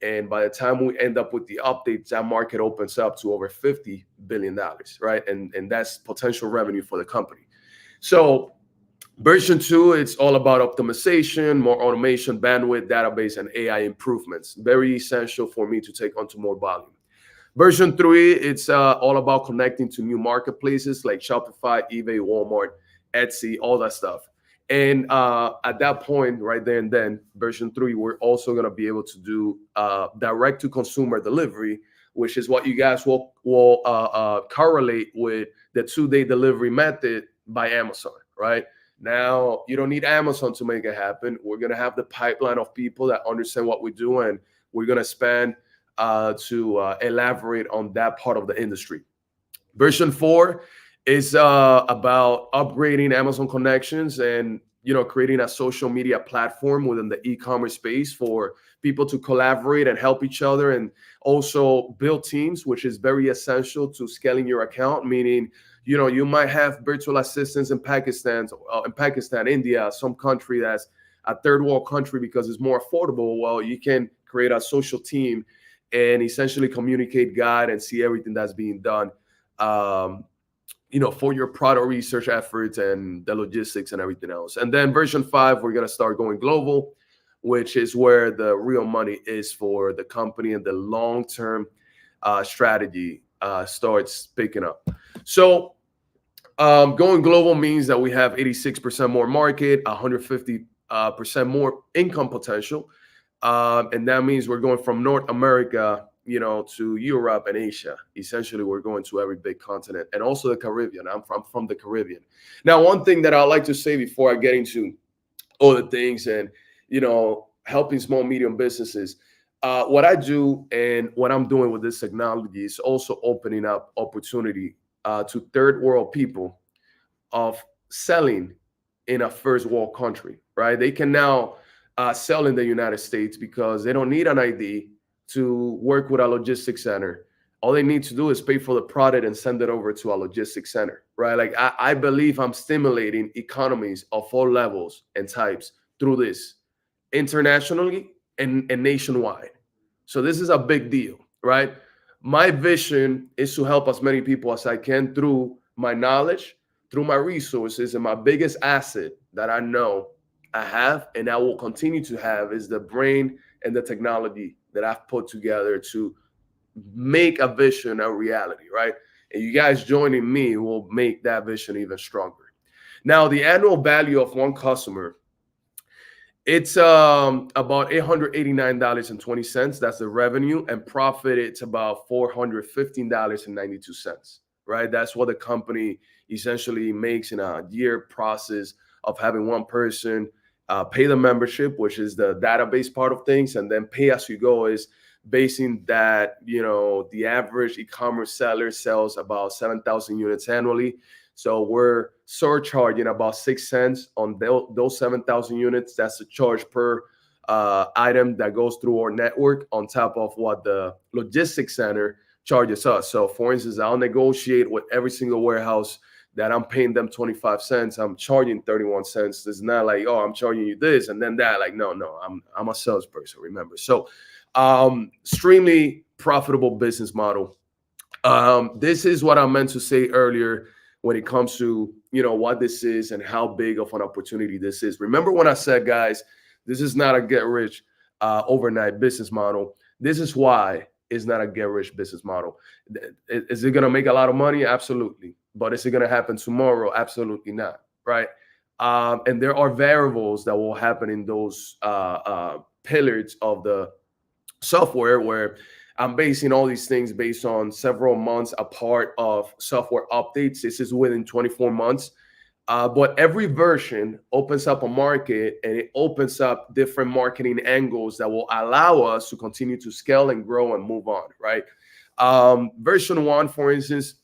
And by the time we end up with the updates, that market opens up to over $50 billion, right? And that's potential revenue for the company. So version 2, it's all about optimization, more automation, bandwidth, database, and AI improvements. Very essential for me to take onto more volume. Version 3, it's all about connecting to new marketplaces like Shopify, eBay, Walmart, Etsy, all that stuff. And at that point, right there and then, version 3, we're also going to be able to do direct-to-consumer delivery, which is what you guys will correlate with the 2-day delivery method by Amazon, right? Now, you don't need Amazon to make it happen. We're going to have the pipeline of people that understand what we do, and we're going to spend to elaborate on that part of the industry. Version 4 is about upgrading Amazon connections and creating a social media platform within the e-commerce space for people to collaborate and help each other, and also build teams, which is very essential to scaling your account. Meaning, you might have virtual assistants in Pakistan, India, some country that's a third world country because it's more affordable. Well, you can create a social team and essentially communicate, guide, and see everything that's being done. For your product research efforts and the logistics and everything else. And then version 5, we're going to start going global, which is where the real money is for the company, and the long-term strategy starts picking up. So going global means that we have 86% more market, 150% more income potential. And that means we're going from North America to Europe and Asia. Essentially, we're going to every big continent, and also the Caribbean. I'm from the Caribbean. Now, one thing that I'd like to say before I get into all the things and, helping small, medium businesses, what I do and what I'm doing with this technology is also opening up opportunity to third world people of selling in a first world country, right? They can now sell in the United States because they don't need an ID to work with a logistics center. All they need to do is pay for the product and send it over to a logistics center, right? Like I believe I'm stimulating economies of all levels and types through this internationally and nationwide. So this is a big deal, right? My vision is to help as many people as I can through my knowledge, through my resources, and my biggest asset that I know I have and I will continue to have is the brain and the technology that I've put together to make a vision a reality, right? And you guys joining me will make that vision even stronger. Now, the annual value of one customer, it's about $889.20. That's the revenue, and profit, it's about $415.92, right? That's what the company essentially makes in a year process of having one person pay the membership, which is the database part of things, and then pay as you go is basing that, the average e-commerce seller sells about 7,000 units annually. So we're surcharging about 6 cents on those 7,000 units. That's the charge per item that goes through our network on top of what the logistics center charges us. So for instance, I'll negotiate with every single warehouse that I'm paying them 25 cents. I'm charging 31 cents. It's not like, oh, I'm charging you this and then that. Like, no, I'm a salesperson, remember. So extremely profitable business model. This is what I meant to say earlier when it comes to, what this is and how big of an opportunity this is. Remember when I said, guys, this is not a get rich overnight business model. This is why it's not a get rich business model. Is it going to make a lot of money? Absolutely. But is it going to happen tomorrow? Absolutely not. Right. And there are variables that will happen in those pillars of the software where I'm basing all these things based on several months apart of software updates. This is within 24 months. But every version opens up a market and it opens up different marketing angles that will allow us to continue to scale and grow and move on, right? Version 1, for instance,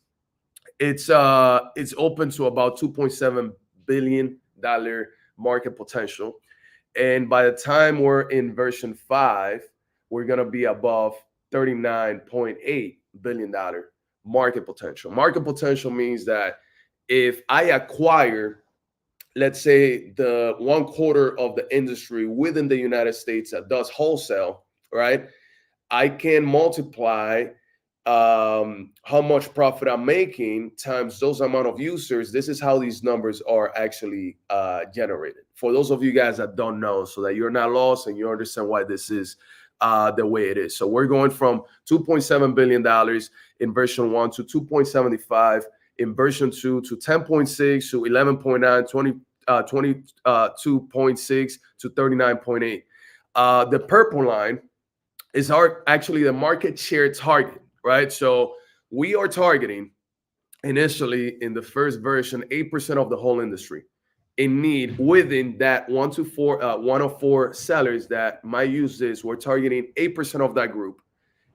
it's open to about $2.7 billion market potential. And by the time we're in version 5, we're going to be above $39.8 billion market potential. Market potential means that if I acquire, let's say, the 1/4 of the industry within the United States that does wholesale, right? I can multiply how much profit I'm making times those amount of users. This is how these numbers are actually generated. For those of you guys that don't know, so that you're not lost and you understand why this is the way it is. So we're going from $2.7 billion in version 1 to 2.75 in version 2 to 10.6 to 11.9, 22.6 to 39.8. The purple line is actually the market share target, right? So we are targeting initially in the first version 8% of the whole industry in need within that 1 of 4 sellers that might use this. We're targeting 8% of that group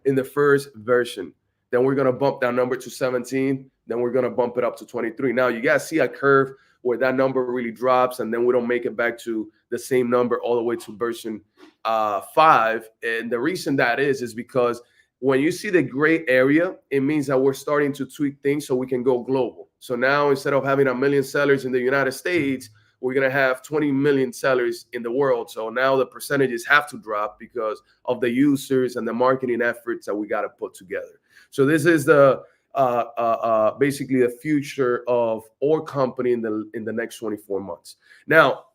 in the first version. Then we're going to bump that number to 17. Then we're going to bump it up to 23. Now you guys see a curve where that number really drops and then we don't make it back to the same number all the way to version 5. And the reason that is because when you see the gray area, it means that we're starting to tweak things so we can go global. So now instead of having 1 million sellers in the United States, we're going to have 20 million sellers in the world. So now the percentages have to drop because of the users and the marketing efforts that we got to put together. So this is the basically the future of our company in the next 24 months. Now,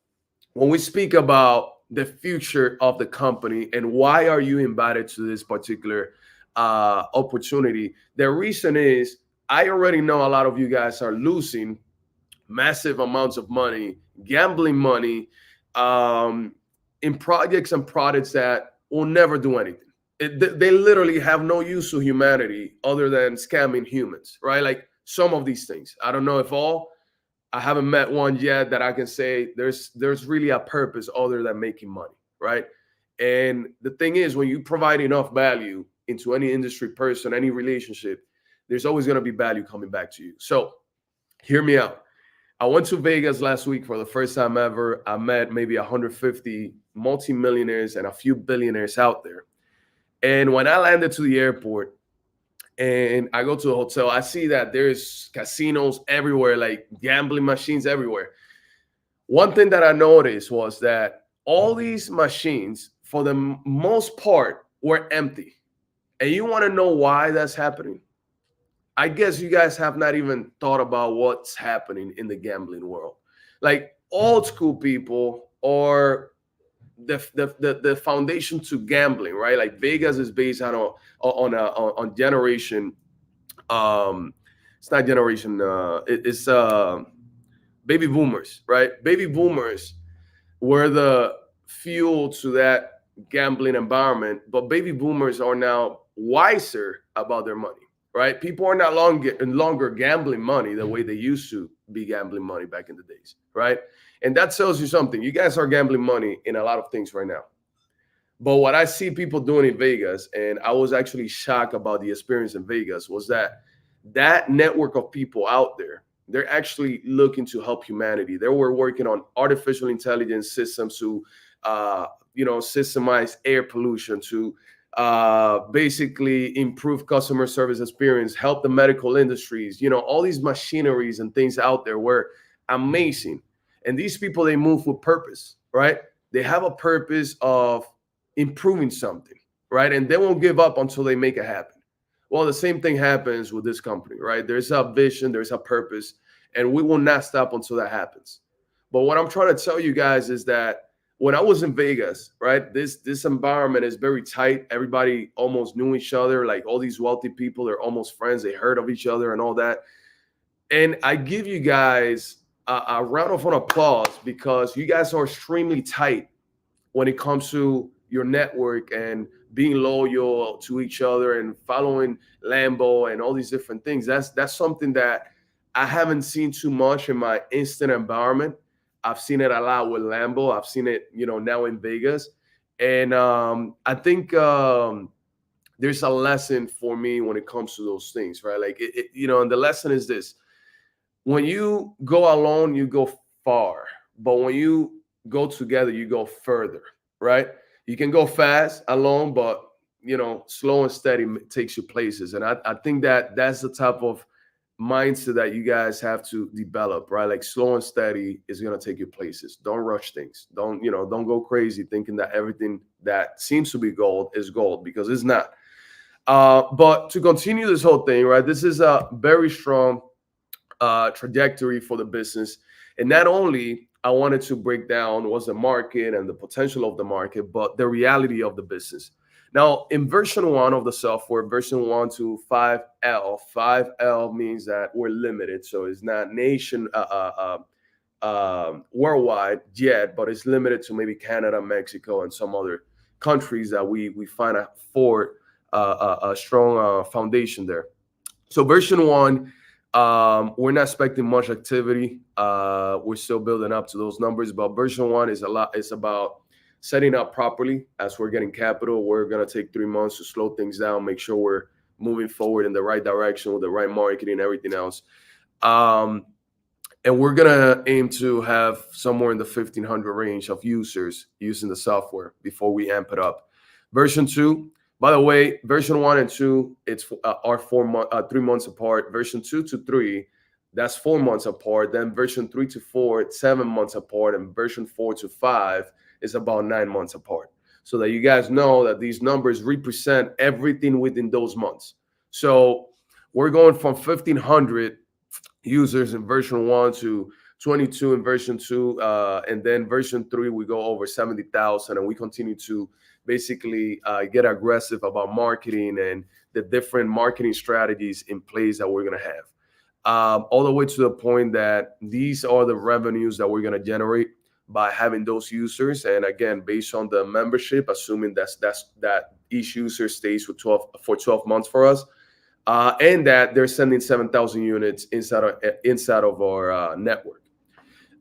when we speak about the future of the company and why are you invited to this particular opportunity, the reason is I already know a lot of you guys are losing massive amounts of money, gambling money, in projects and products that will never do anything. They literally have no use to humanity other than scamming humans, right? Like some of these things. I don't know if all. I haven't met one yet that I can say there's really a purpose other than making money, right? And the thing is, when you provide enough value into any industry person, any relationship, there's always going to be value coming back to you. So hear me out. I went to Vegas last week for the first time ever. I met maybe 150 multimillionaires and a few billionaires out there. And when I landed to the airport and I go to a hotel, I see that there's casinos everywhere, like gambling machines everywhere. One thing that I noticed was that all these machines, for the most part, were empty. And you want to know why that's happening? I guess you guys have not even thought about what's happening in the gambling world. Like old school people or the foundation to gambling, right? Like Vegas is based on generation. It's not generation. It's baby boomers, right? Baby boomers were the fuel to that gambling environment, but baby boomers are now wiser about their money, right? People are not longer gambling money the way they used to be gambling money back in the days, right? And that tells you something. You guys are gambling money in a lot of things right now. But what I see people doing in Vegas, and I was actually shocked about the experience in Vegas, was that that network of people out there, they're actually looking to help humanity. They were working on artificial intelligence systems to, systemize air pollution, to basically improve customer service experience, help the medical industries. All these machineries and things out there were amazing. And these people, they move with purpose, right? They have a purpose of improving something, right? And they won't give up until they make it happen. Well, the same thing happens with this company, right? There's a vision, there's a purpose, and we will not stop until that happens. But what I'm trying to tell you guys is that when I was in Vegas, right, this environment is very tight. Everybody almost knew each other. Like all these wealthy people, they're almost friends. They heard of each other and all that. And I give you guys a round of applause because you guys are extremely tight when it comes to your network and being loyal to each other and following Lambo and all these different things. That's something that I haven't seen too much in my instant environment. I've seen it a lot with Lambo. I've seen it, now in Vegas, and I think there's a lesson for me when it comes to those things, right? Like and the lesson is this: when you go alone, you go far, but when you go together, you go further, right? You can go fast alone, but slow and steady takes you places. And I think that that's the type of mindset that you guys have to develop, right? Like slow and steady is going to take you places. Don't rush things. Don't go crazy thinking that everything that seems to be gold is gold, because it's not. But to continue this whole thing, right? This is a very strong trajectory for the business. And not only I wanted to break down what's the market and the potential of the market, but the reality of the business. Now, in version 1 of the software, version 1 to 5L, 5L means that we're limited. So it's not worldwide yet, but it's limited to maybe Canada, Mexico, and some other countries that we find a strong foundation there. So version 1, we're not expecting much activity. We're still building up to those numbers, but version 1 is it's about setting up properly. As we're getting capital, we're going to take 3 months to slow things down, make sure we're moving forward in the right direction with the right marketing and everything else. And we're going to aim to have somewhere in the 1,500 range of users using the software before we amp it up. Version 2, by the way, version 1 and 2, it's are 3 months apart. Version 2 to 3, that's 4 months apart. Then version 3 to 4, it's 7 months apart. And version 4 to 5 is about 9 months apart. So that you guys know that these numbers represent everything within those months. So we're going from 1,500 users in version 1 to 22 in version 2. And then version 3, we go over 70,000, and we continue to basically get aggressive about marketing and the different marketing strategies in place that we're going to have. All the way to the point that these are the revenues that we're going to generate by having those users. And again, based on the membership, assuming that each user stays for 12 months for us, and that they're sending 7,000 units inside of our network.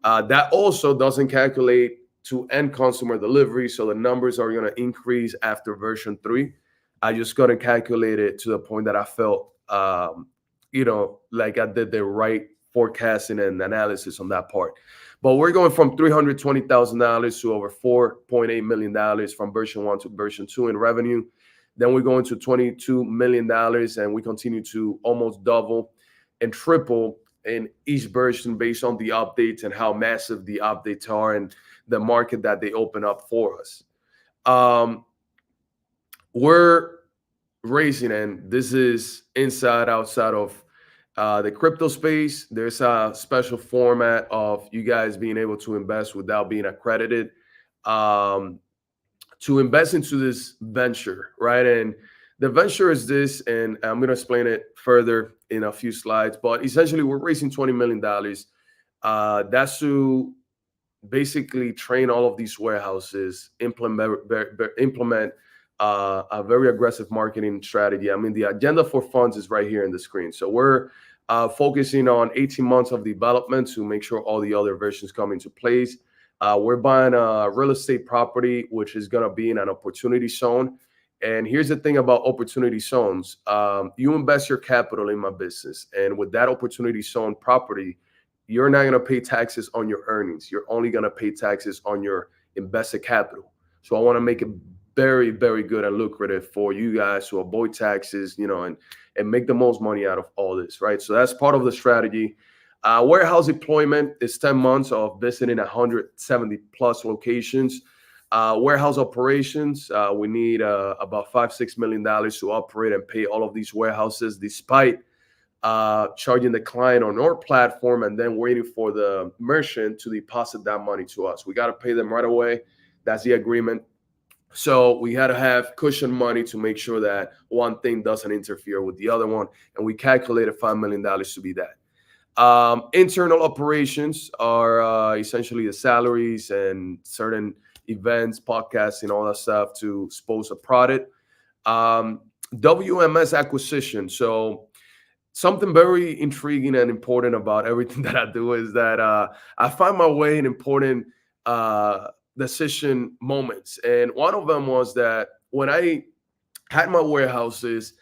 That also doesn't calculate to end consumer delivery. So the numbers are going to increase after version 3. I just got to calculate it to the point that I felt, like I did the right forecasting and analysis on that part. But we're going from $320,000 to over $4.8 million from version 1 to version 2 in revenue. Then we're going to $22 million, and we continue to almost double and triple in each version based on the updates and how massive the updates are and the market that they open up for us. We're raising, and this is outside of the crypto space. There's a special format of you guys being able to invest without being accredited, to invest into this venture, right? And the venture is this, and I'm going to explain it further in a few slides, but essentially we're raising $20 million. That's to basically train all of these warehouses, implement a very aggressive marketing strategy. I mean, the agenda for funds is right here in the screen. So we're focusing on 18 months of development to make sure all the other versions come into place. We're buying a real estate property, which is going to be in an opportunity zone. And here's the thing about opportunity zones. You invest your capital in my business, and with that opportunity zone property, you're not going to pay taxes on your earnings. You're only going to pay taxes on your invested capital. So I want to make it very, very good and lucrative for you guys to avoid taxes, and make the most money out of all this, right? So that's part of the strategy. Warehouse deployment is 10 months of visiting 170 plus locations. Warehouse operations, we need about $5-6 million to operate and pay all of these warehouses, despite charging the client on our platform and then waiting for the merchant to deposit that money to us. We got to pay them right away. That's the agreement. So we had to have cushion money to make sure that one thing doesn't interfere with the other one. And we calculated $5 million to be that. Internal operations are essentially the salaries and certain events, podcasts, and all that stuff to expose a product. WMS acquisition. So something very intriguing and important about everything that I do is that I find my way in important decision moments. And one of them was that when I had my warehouses,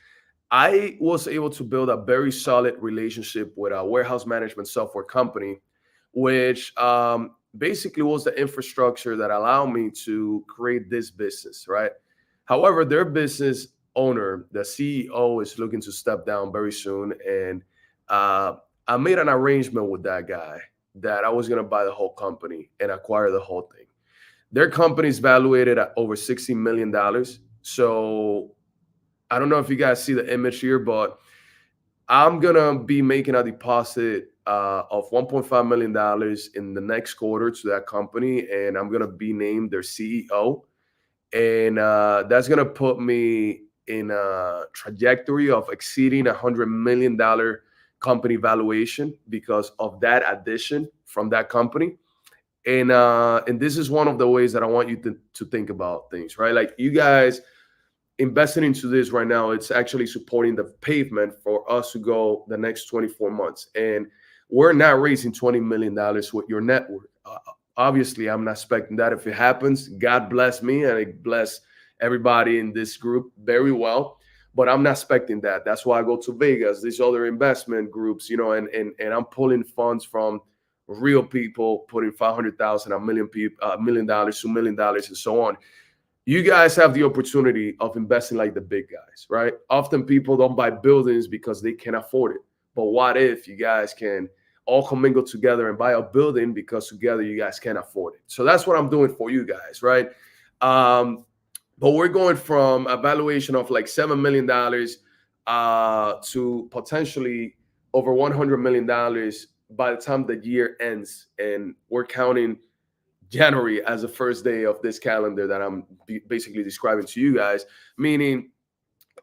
I was able to build a very solid relationship with a warehouse management software company, which basically was the infrastructure that allowed me to create this business, right? However, their business owner, the CEO, is looking to step down very soon. And I made an arrangement with that guy that I was going to buy the whole company and acquire the whole thing. Their company is valuated at over $60 million. So I don't know if you guys see the image here, but I'm going to be making a deposit of $1.5 million in the next quarter to that company. And I'm going to be named their CEO. And that's going to put me in a trajectory of exceeding $100 million company valuation because of that addition from that company. And this is one of the ways that I want you to think about things, right? Like, you guys investing into this right now, it's actually supporting the pavement for us to go the next 24 months. And we're not raising $20 million with your network. Obviously, I'm not expecting that. If it happens, God bless me and it bless everybody in this group very well. But I'm not expecting that. That's why I go to Vegas, these other investment groups, and I'm pulling funds from real people, putting 500,000, $1 million, $2 million, and so on. You guys have the opportunity of investing like the big guys, right? Often people don't buy buildings because they can afford it. But what if you guys can all commingle together and buy a building because together you guys can afford it? So that's what I'm doing for you guys, right? But we're going from a valuation of like $7 million to potentially over $100 million by the time the year ends. And we're counting January as the first day of this calendar that I'm basically describing to you guys, meaning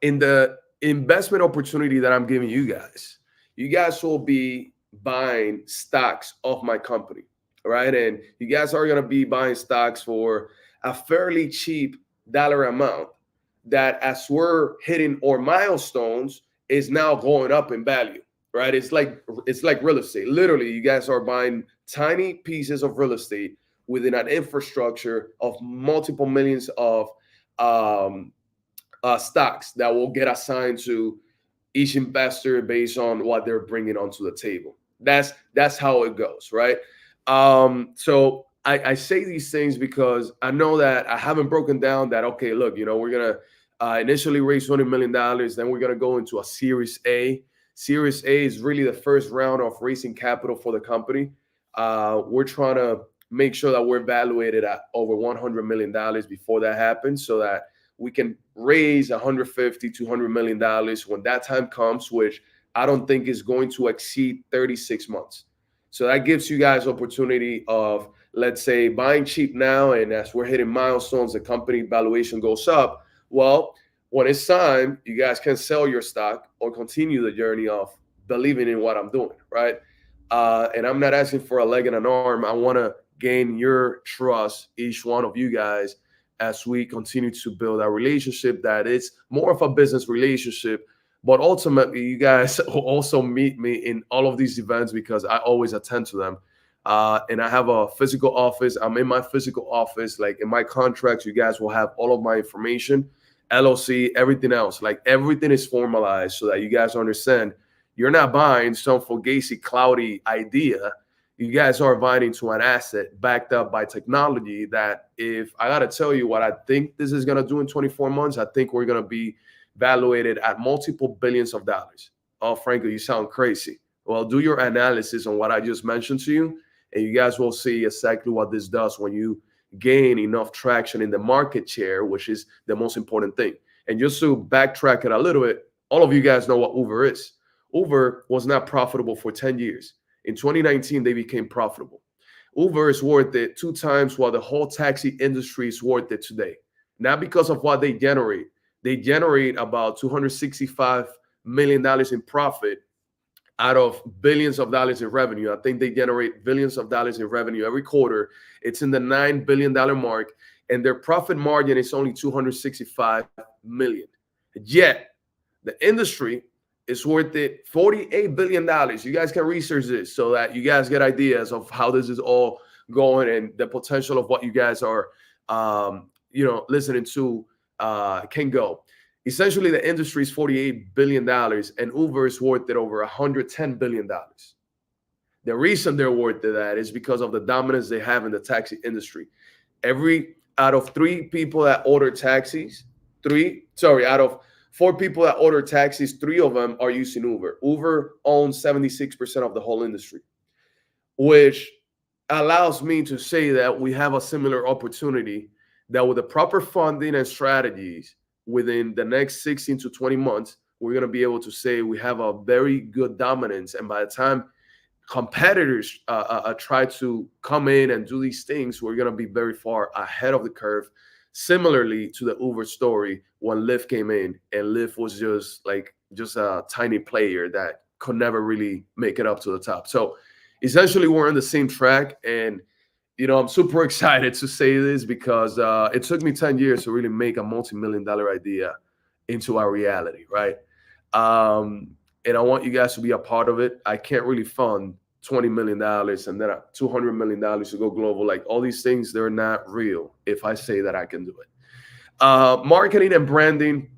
in the investment opportunity that I'm giving you guys will be buying stocks of my company, right? And you guys are going to be buying stocks for a fairly cheap dollar amount that, as we're hitting our milestones, is now going up in value, right? It's like real estate. Literally, you guys are buying tiny pieces of real estate within an infrastructure of multiple millions of stocks that will get assigned to each investor based on what they're bringing onto the table. That's how it goes, right? So I say these things because I know that I haven't broken down that, okay, look, we're going to initially raise $20 million. Then we're going to go into a Series A. Series A is really the first round of raising capital for the company. We're trying to make sure that we're evaluated at over $100 million before that happens, so that we can raise $150, $200 million when that time comes, which I don't think is going to exceed 36 months. So that gives you guys opportunity of, let's say, buying cheap now, and as we're hitting milestones, the company valuation goes up. Well, when it's time, you guys can sell your stock or continue the journey of believing in what I'm doing, right? And I'm not asking for a leg and an arm. I want to gain your trust, each one of you guys, as we continue to build a relationship that is more of a business relationship. But ultimately, you guys will also meet me in all of these events because I always attend to them. And I have a physical office. I'm in my physical office. Like in my contracts, you guys will have all of my information, LLC, everything else. Like everything is formalized so that you guys understand you're not buying some fugazi, cloudy idea. You guys are buying into an asset backed up by technology that, if I got to tell you what I think this is going to do in 24 months, I think we're going to be valuated at multiple billions of dollars. Oh, Franco, you sound crazy. Well, do your analysis on what I just mentioned to you, and you guys will see exactly what this does when you gain enough traction in the market share, which is the most important thing. And just to backtrack it a little bit, all of you guys know what Uber is. Uber was not profitable for 10 years. In 2019, they became profitable. Uber is worth it 2 times what the whole taxi industry is worth it today. Not because of what they generate. They generate about $265 million in profit out of billions of dollars in revenue. I think they generate billions of dollars in revenue every quarter. It's in the $9 billion mark, and their profit margin is only 265 million. Yet the industry is worth it $48 billion. You guys can research this so that you guys get ideas of how this is all going and the potential of what you guys are listening to can go. Essentially, the industry is $48 billion and Uber is worth it over $110 billion. The reason they're worth it that is because of the dominance they have in the taxi industry. Every out of 3 people that order taxis, out of 4 people that order taxis, 3 of them are using Uber. Uber owns 76% of the whole industry, which allows me to say that we have a similar opportunity that with the proper funding and strategies within the next 16 to 20 months, we're going to be able to say we have a very good dominance. And by the time competitors try to come in and do these things, we're going to be very far ahead of the curve. Similarly to the Uber story when Lyft came in, and Lyft was just a tiny player that could never really make it up to the top. So essentially we're on the same track, and I'm super excited to say this because it took me 10 years to really make a multi-million-dollar idea into our reality, right? And I want you guys to be a part of it. I can't really fund $20 million and then $200 million to go global. Like all these things, they're not real if I say that I can do it. Marketing and branding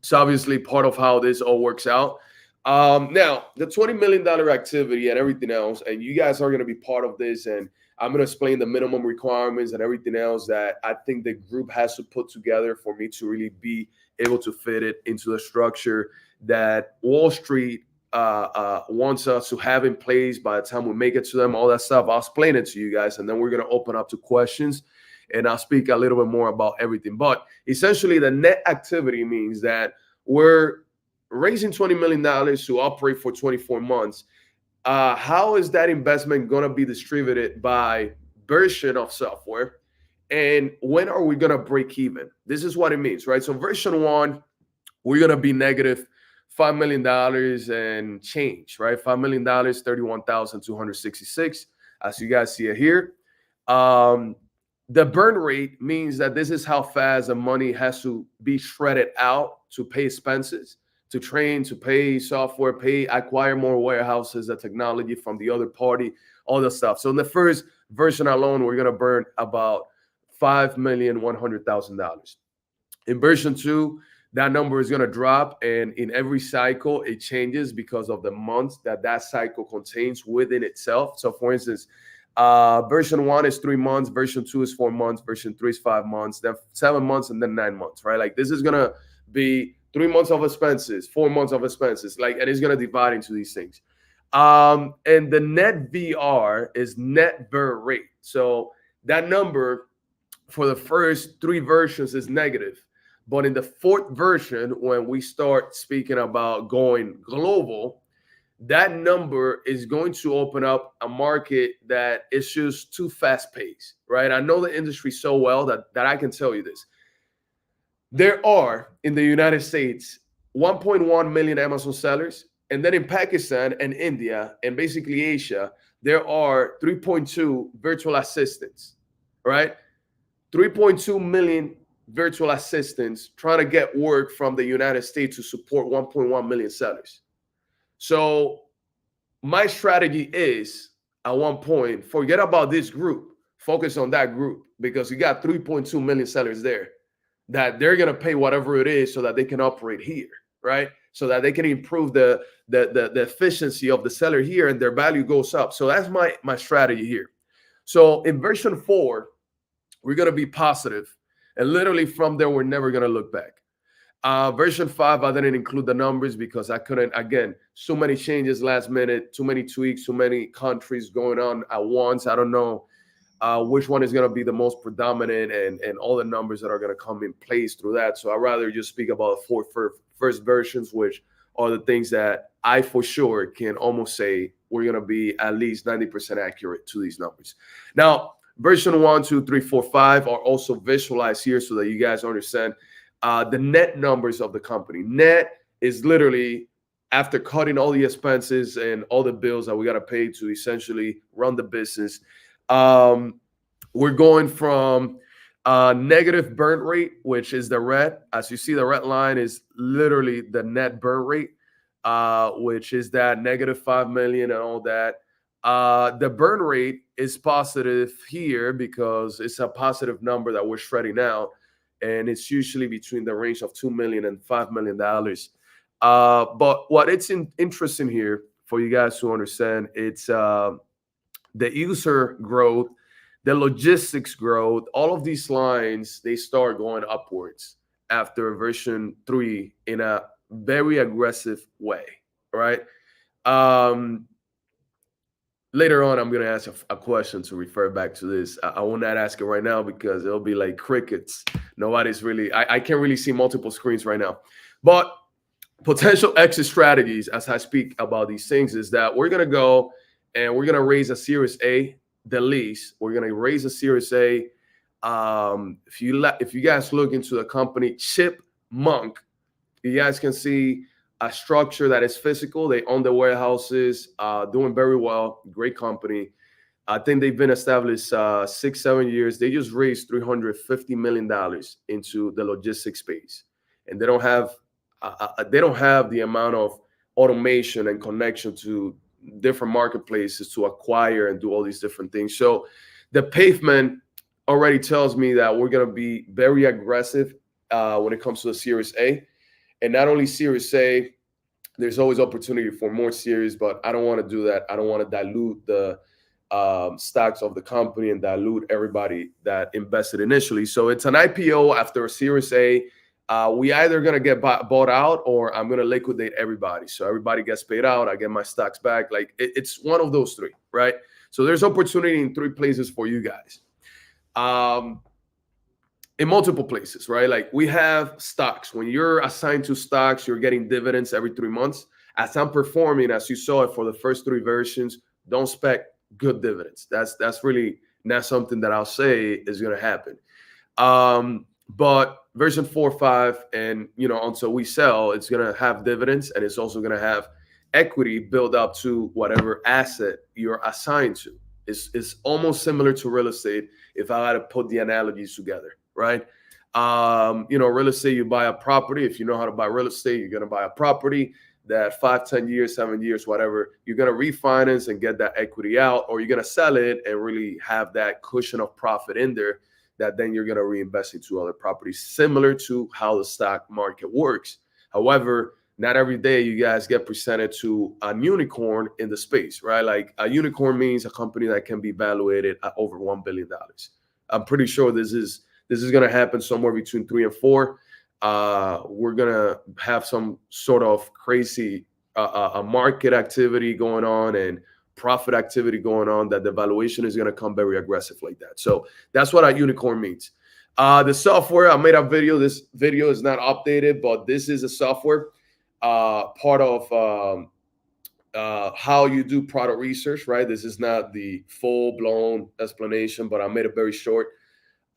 is obviously part of how this all works out. Now, the $20 million activity and everything else, and you guys are going to be part of this, and I'm going to explain the minimum requirements and everything else that I think the group has to put together for me to really be able to fit it into the structure that Wall Street wants us to have in place by the time we make it to them, all that stuff. I'll explain it to you guys, and then we're going to open up to questions, and I'll speak a little bit more about everything. But essentially, the net activity means that we're raising $20 million to operate for 24 months. How is that investment going to be distributed by version of software? And when are we going to break even? This is what it means, right? So version 1, we're going to be negative $5 million and change, right? $5 million, 31,266, as you guys see it here. The burn rate means that this is how fast the money has to be shredded out to pay expenses, to train, to pay software, acquire more warehouses, the technology from the other party, all the stuff. So in the first version alone, we're going to burn about $5,100,000. In version 2, that number is going to drop, and in every cycle, it changes because of the months that cycle contains within itself. So for instance, version 1 is 3 months, version 2 is 4 months, version 3 is 5 months, then 7 months, and then 9 months, right? Like this is going to be 3 months of expenses, 4 months of expenses, and it's going to divide into these things. And the net VR is net burn rate. So that number for the first 3 versions is negative. But in the 4th version, when we start speaking about going global, that number is going to open up a market that is just too fast paced, right? I know the industry so well that I can tell you this. There are in the United States 1.1 million Amazon sellers. And then in Pakistan and India and basically Asia, there are 3.2 virtual assistants, right? 3.2 million virtual assistants trying to get work from the United States to support 1.1 million sellers. So my strategy is at one point, forget about this group, focus on that group, because you got 3.2 million sellers there that they're going to pay whatever it is so that they can operate here, right? So that they can improve the efficiency of the seller here and their value goes up. So that's my strategy here. So in version 4, we're going to be positive, and literally from there, we're never going to look back. Version 5, I didn't include the numbers because I couldn't, again, so many changes last minute, too many tweaks, too many countries going on at once. I don't know which one is going to be the most predominant and all the numbers that are going to come in place through that. So I'd rather just speak about the first versions, which are the things that I for sure can almost say we're going to be at least 90% accurate to these numbers. Now, version 1, 2, 3, 4, 5 are also visualized here so that you guys understand the net numbers of the company. Net is literally after cutting all the expenses and all the bills that we got to pay to essentially run the business. We're going from negative burn rate, which is the red. As you see, the red line is literally the net burn rate, which is that negative 5 million and all that. The burn rate is positive here because it's a positive number that we're shredding out, and it's usually between the range of $2 million and $5 million. But what it's interesting here for you guys to understand, it's the user growth, the logistics growth, all of these lines, they start going upwards after version 3 in a very aggressive way, right? Later on, I'm going to ask a question to refer back to this. I will not ask it right now because it'll be like crickets. Nobody's really, I can't really see multiple screens right now. But potential exit strategies, as I speak about these things, is that we're going to go and we're going to raise a Series A, the least. We're going to raise a Series A. If you guys look into the company Chipmunk, you guys can see a structure that is physical. They own the warehouses, doing very well. Great company. I think they've been established 6-7 years. They just raised $350 million into the logistics space, and they don't have the amount of automation and connection to different marketplaces to acquire and do all these different things. So the pavement already tells me that we're going to be very aggressive when it comes to the Series A. And not only Series A, there's always opportunity for more series, but I don't want to do that. I don't want to dilute the stocks of the company and dilute everybody that invested initially. So it's an IPO after a Series A. We either going to get bought out or I'm going to liquidate everybody. So everybody gets paid out. I get my stocks back. Like it's one of those three, right? So there's opportunity in 3 places for you guys. In multiple places, right? Like we have stocks. When you're assigned to stocks, you're getting dividends every 3 months. As I'm performing, as you saw it for the first 3 versions, don't expect good dividends. That's really not something that I'll say is going to happen. But version 4, 5, and until we sell, it's going to have dividends, and it's also going to have equity build up to whatever asset you're assigned to. It's almost similar to real estate if I had to put the analogies together, right? Real estate, you buy a property. If you know how to buy real estate, you're going to buy a property that 5, 10 years, 7 years, whatever, you're going to refinance and get that equity out, or you're going to sell it and really have that cushion of profit in there that then you're going to reinvest into other properties, similar to how the stock market works. However, not every day you guys get presented to a unicorn in the space, right? Like a unicorn means a company that can be valuated at over $1 billion. I'm pretty sure this is going to happen somewhere between 3 and 4. We're going to have some sort of crazy a market activity going on and profit activity going on that the valuation is going to come very aggressive like that. So that's what a unicorn means. The software, I made a video. This video is not updated, but this is a software part of how you do product research, right? This is not the full-blown explanation, but I made it very short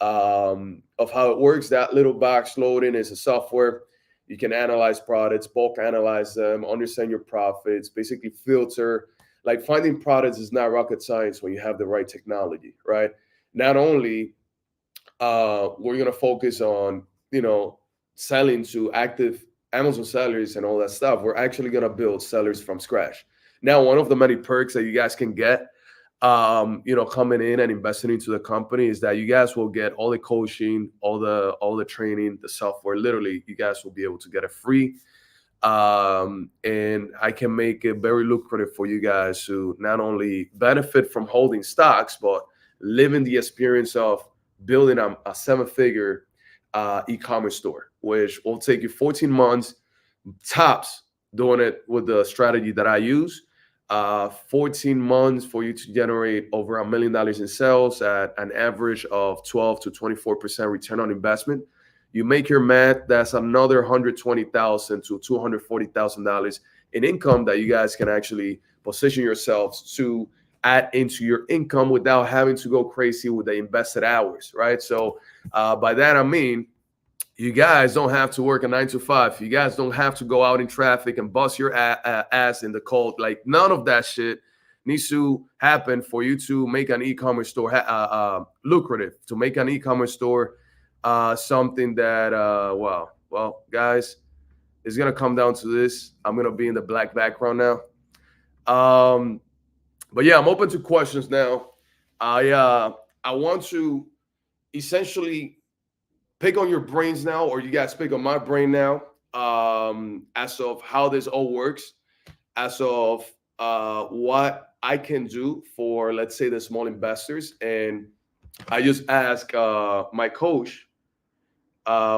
of how it works. That little box loading is a software. You can analyze products, bulk analyze them, understand your profits, basically filter. Like finding products is not rocket science when you have the right technology, right? Not only we're going to focus on, selling to active Amazon sellers and all that stuff. We're actually going to build sellers from scratch. Now, one of the many perks that you guys can get coming in and investing into the company, is that you guys will get all the coaching, all the training, the software. Literally, you guys will be able to get it free. And I can make it very lucrative for you guys to not only benefit from holding stocks, but living the experience of building a seven-figure e-commerce store, which will take you 14 months tops doing it with the strategy that I use. 14 months for you to generate over $1 million in sales at an average of 12 to 24% return on investment. You make your math, that's another $120,000 to $240,000 in income that you guys can actually position yourselves to add into your income without having to go crazy with the invested hours, right? So by that I mean, you guys don't have to work a 9 to 5. You guys don't have to go out in traffic and bust your ass in the cold. Like, none of that shit needs to happen for you to make an e-commerce store lucrative, to make an e-commerce store something that, well, guys, it's going to come down to this. I'm going to be in the black background now. But yeah, I'm open to questions now. I want to essentially pick on your brains now, or you guys pick on my brain now, as of how this all works, as of what I can do for, let's say, the small investors. And I just ask my coach,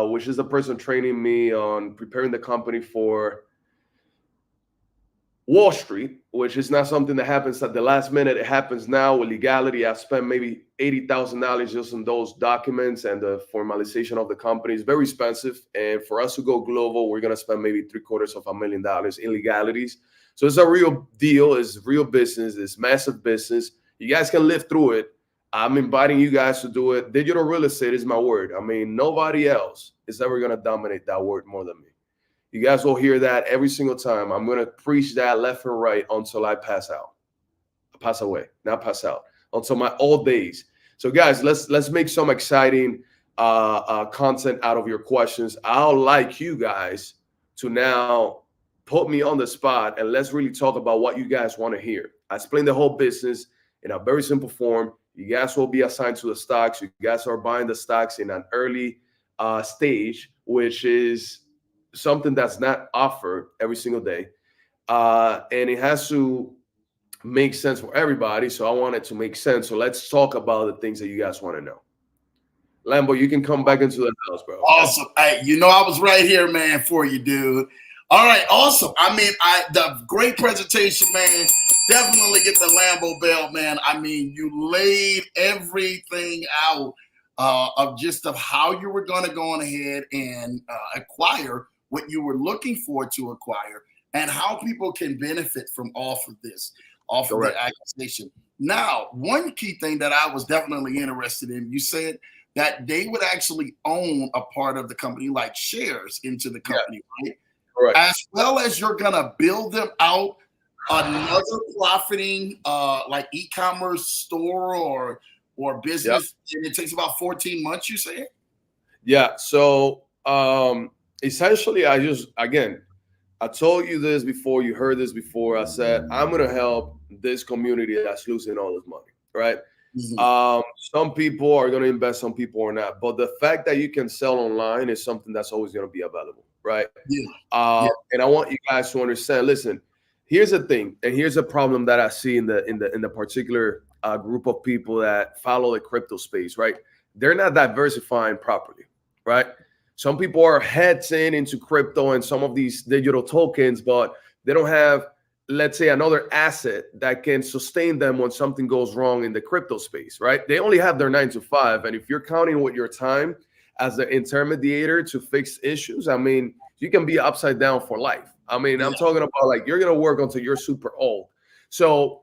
which is the person training me on preparing the company for Wall Street, which is not something that happens at the last minute. It happens now with legality. I've spent maybe $80,000 just on those documents and the formalization of the company. It's very expensive. And for us to go global, we're going to spend maybe $750,000 in legalities. So it's a real deal. It's real business. It's massive business. You guys can live through it. I'm inviting you guys to do it. Digital real estate is my word. I mean, nobody else is ever going to dominate that word more than me. You guys will hear that every single time. I'm going to preach that left and right until I pass out. Pass away, not pass out. Until my old days. So guys, let's make some exciting content out of your questions. I'll like you guys to now put me on the spot and let's really talk about what you guys want to hear. I explained the whole business in a very simple form. You guys will be assigned to the stocks. You guys are buying the stocks in an early stage, which is something that's not offered every single day. And it has to make sense for everybody. So I want it to make sense. So let's talk about the things that you guys want to know. Lambo, you can come back into the house, bro. Awesome. Hey, I was right here, man, for you, dude. All right, awesome. I mean, the great presentation, man. Definitely get the Lambo belt, man. I mean, you laid everything out of how you were going to go on ahead and acquire what you were looking for to acquire, and how people can benefit from off of the acquisition. Now, one key thing that I was definitely interested in, you said that they would actually own a part of the company, like shares into the company, right? Correct. As well as you're gonna build them out another profiting like e-commerce store or business, and it takes about 14 months, you said? Yeah. So essentially, I told you this before, you heard this before. I said, I'm going to help this community that's losing all this money, right? Mm-hmm. Some people are going to invest, some people are not. But the fact that you can sell online is something that's always going to be available, right? Yeah. And I want you guys to understand, listen, here's the thing, and here's a problem that I see in the particular group of people that follow the crypto space, right? They're not diversifying properly, right? Some people are heads into crypto and some of these digital tokens, but they don't have, let's say, another asset that can sustain them when something goes wrong in the crypto space, right? They only have their 9 to 5. And if you're counting with your time as the intermediator to fix issues, I mean, you can be upside down for life. I mean, I'm talking about like you're going to work until you're super old. So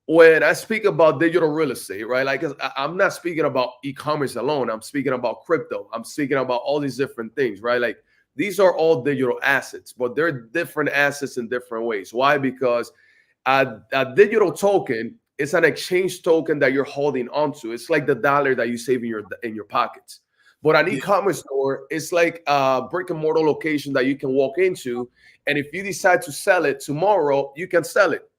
when I speak about digital real estate, right, like I'm not speaking about e-commerce alone. I'm speaking about crypto. I'm speaking about all these different things, right? Like these are all digital assets, but they're different assets in different ways. Why? Because a digital token is an exchange token that you're holding onto. It's like the dollar that you save in your pockets. But an e-commerce store is like a brick and mortar location that you can walk into. And if you decide to sell it tomorrow, you can sell it.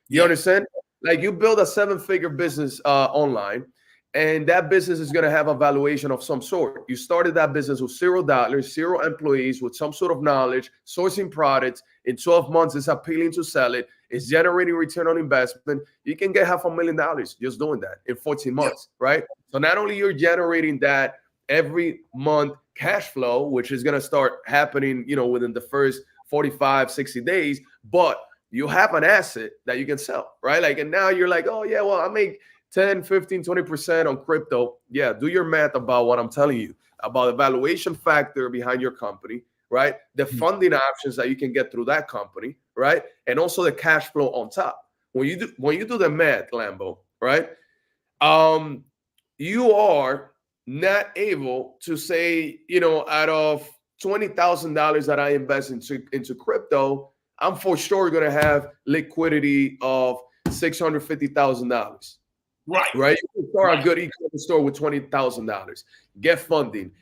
You understand? Like you build a seven-figure business online, and that business is going to have a valuation of some sort. You started that business with $0, zero employees, with some sort of knowledge, sourcing products. In 12 months, it's appealing to sell it. It's generating return on investment. You can get $500,000 just doing that in 14 Yeah. months, right? So not only you're generating that every month cash flow, which is going to start happening, within the first 45, 60 days, but you have an asset that you can sell, right? Like, and now you're like, oh yeah, well, I make 10, 15, 20% on crypto. Yeah, do your math about what I'm telling you about the valuation factor behind your company, right? The funding options that you can get through that company, right? And also the cash flow on top. When you do the math, Lambo, right? You are not able to say, out of $20,000 that I invest into crypto, I'm for sure going to have liquidity of $650,000. Right. Right? You can start a Right. good e-commerce store with $20,000. Get funding.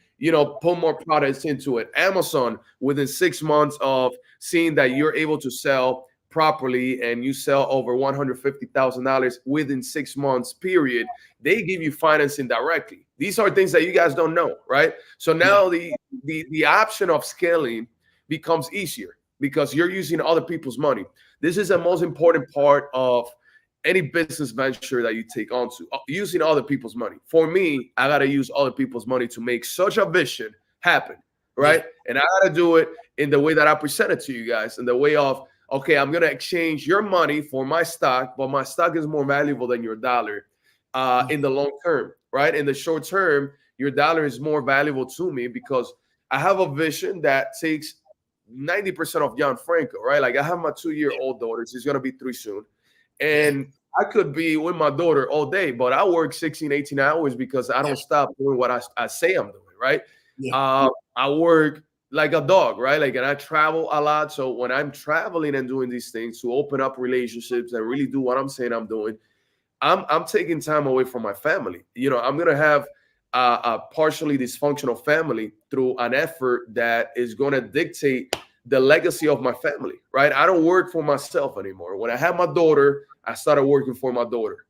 Put more products into it. Amazon, within 6 months of seeing that you're able to sell properly and you sell over $150,000 within 6 months period, they give you financing directly. These are things that you guys don't know, right? So Yeah. now the option of scaling becomes easier because you're using other people's money. This is the most important part of any business venture that you take onto, using other people's money. For me, I got to use other people's money to make such a vision happen, Yeah. right? And I got to do it in the way that I present it to you guys, in the way of, okay, I'm going to exchange your money for my stock, but my stock is more valuable than your dollar in the long term, right? In the short term, your dollar is more valuable to me because I have a vision that takes 90% of John Franco, right? Like I have my 2-year-old daughter. She's going to be 3 soon. And I could be with my daughter all day, but I work 16, 18 hours because I don't stop doing what I say I'm doing, right? Yeah. I work like a dog, right? Like, and I travel a lot. So when I'm traveling and doing these things to open up relationships and really do what I'm saying I'm doing, I'm taking time away from my family. I'm gonna have a partially dysfunctional family through an effort that is gonna dictate the legacy of my family, right? I don't work for myself anymore. When I had my daughter, I started working for my daughter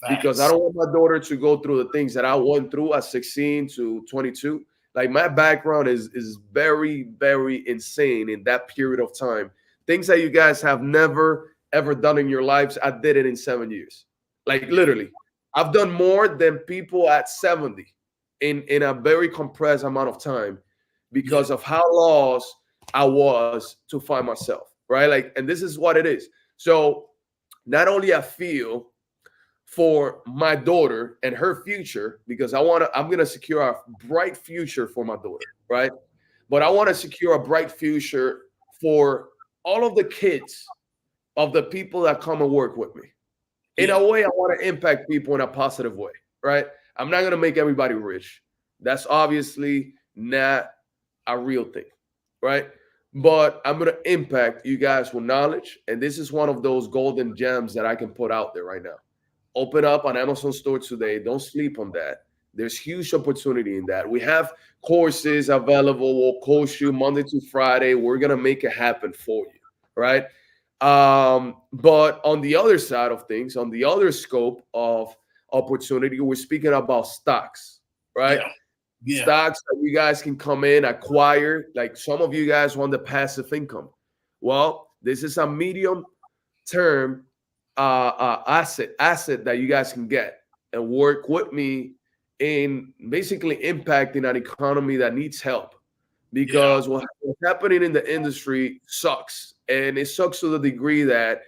because I Facts. don't want my daughter to go through the things that I went through at 16 to 22. Like my background is very, very insane in that period of time. Things that you guys have never ever done in your lives, I did it in 7 years. Like literally, I've done more than people at 70 in a very compressed amount of time Yeah. because of how lost I was to find myself, right? Like, and this is what it is. So not only I feel for my daughter and her future because I'm gonna secure a bright future for my daughter, right? But I want to secure a bright future for all of the kids of the people that come and work with me. In Yeah. a way, I want to impact people in a positive way, right? I'm not gonna make everybody rich. That's obviously not a real thing, right? But I'm gonna impact you guys with knowledge, and this is one of those golden gems that I can put out there right now. Open up an Amazon store today. Don't sleep on that. There's huge opportunity in that. We have courses available. We'll coach you Monday to Friday. We're gonna make it happen for you, right? But on the other side of things, on the other scope of opportunity, we're speaking about stocks, right? Yeah. Yeah. Stocks that you guys can come in, acquire. Like some of you guys want the passive income. Well, this is a medium term asset that you guys can get and work with me in basically impacting an economy that needs help Yeah. because what's happening in the industry sucks, and it sucks to the degree that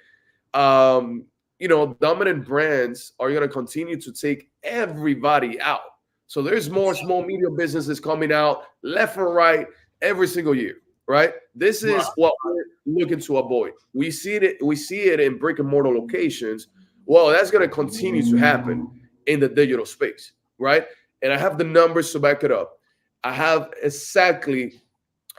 dominant brands are going to continue to take everybody out. So there's more small medium businesses coming out left and right every single year, right? This Right. is what we're looking to avoid. We see it in brick and mortar locations. Well, that's going to continue to happen in the digital space, right? And I have the numbers to back it up. I have exactly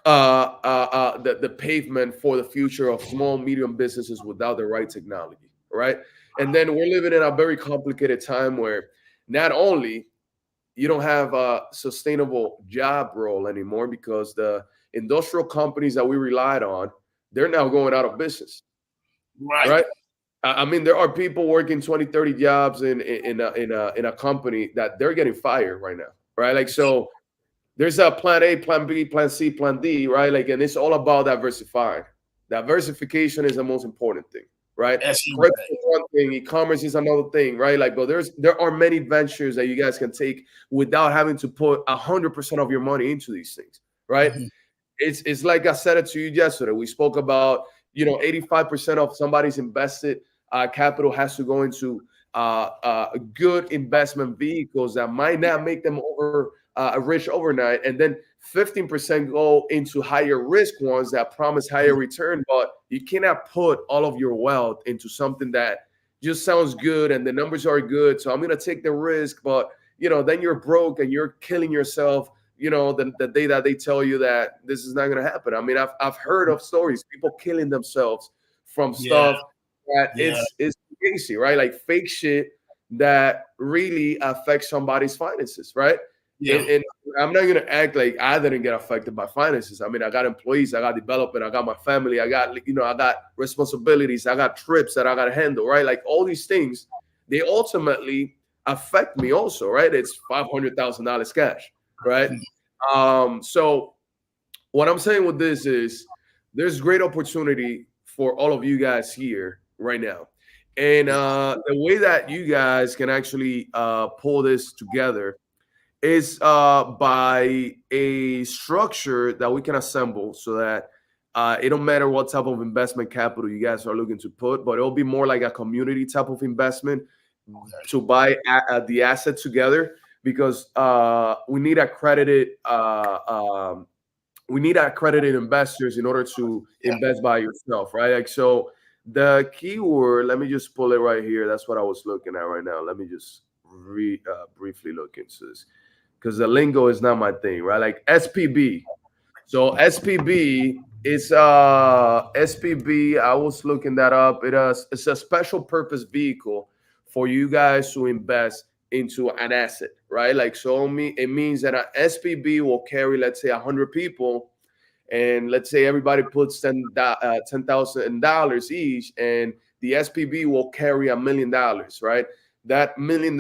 the pavement for the future of small medium businesses without the right technology, right? And then we're living in a very complicated time where not only you don't have a sustainable job role anymore because the industrial companies that we relied on, they're now going out of business, Right. right? I mean, there are people working 20, 30 jobs in a company that they're getting fired right now, right? Like, so there's a plan A, plan B, plan C, plan D, right? Like, and it's all about diversifying. Diversification is the most important thing, right? That's you, Crypto man. is one thing, e-commerce is another thing, right? Like, but there are many ventures that you guys can take without having to put 100% of your money into these things, right? Mhm. It's like I said it to you yesterday. We spoke about 85% of somebody's invested capital has to go into good investment vehicles that might not make them rich overnight, and then 15% go into higher risk ones that promise higher return. But you cannot put all of your wealth into something that just sounds good and the numbers are good. So I'm gonna take the risk, but then you're broke and you're killing yourself the day that they tell you that this is not going to happen. I mean, I've heard of stories, people killing themselves from Yeah, stuff that yeah, it's crazy, right? Like fake shit that really affects somebody's finances, right? yeah, And I'm not going to act like I didn't get affected by finances. I mean, I got employees, I got development, I got my family, I got responsibilities, I got trips that I got to handle, right? Like all these things, they ultimately affect me also, right? It's $500,000 cash, right? So what I'm saying with this is there's great opportunity for all of you guys here right now. And yeah, the way that you guys can actually pull this together is by a structure that we can assemble so that it don't matter what type of investment capital you guys are looking to put, but it'll be more like a community type of investment to buy the asset together because we need accredited investors in order to yeah. invest by yourself, right? Like so, the keyword. Let me just pull it right here. That's what I was looking at right now. Let me just briefly look into this because the lingo is not my thing, right? Like SPB. So SPB is SPB. I was looking that up. It's a special purpose vehicle for you guys to invest into an asset, right? Like so, it means that an SPB will carry, let's say, 100 people, and let's say everybody puts $10,000 each, and the SPB will carry $1 million, right? That $1 million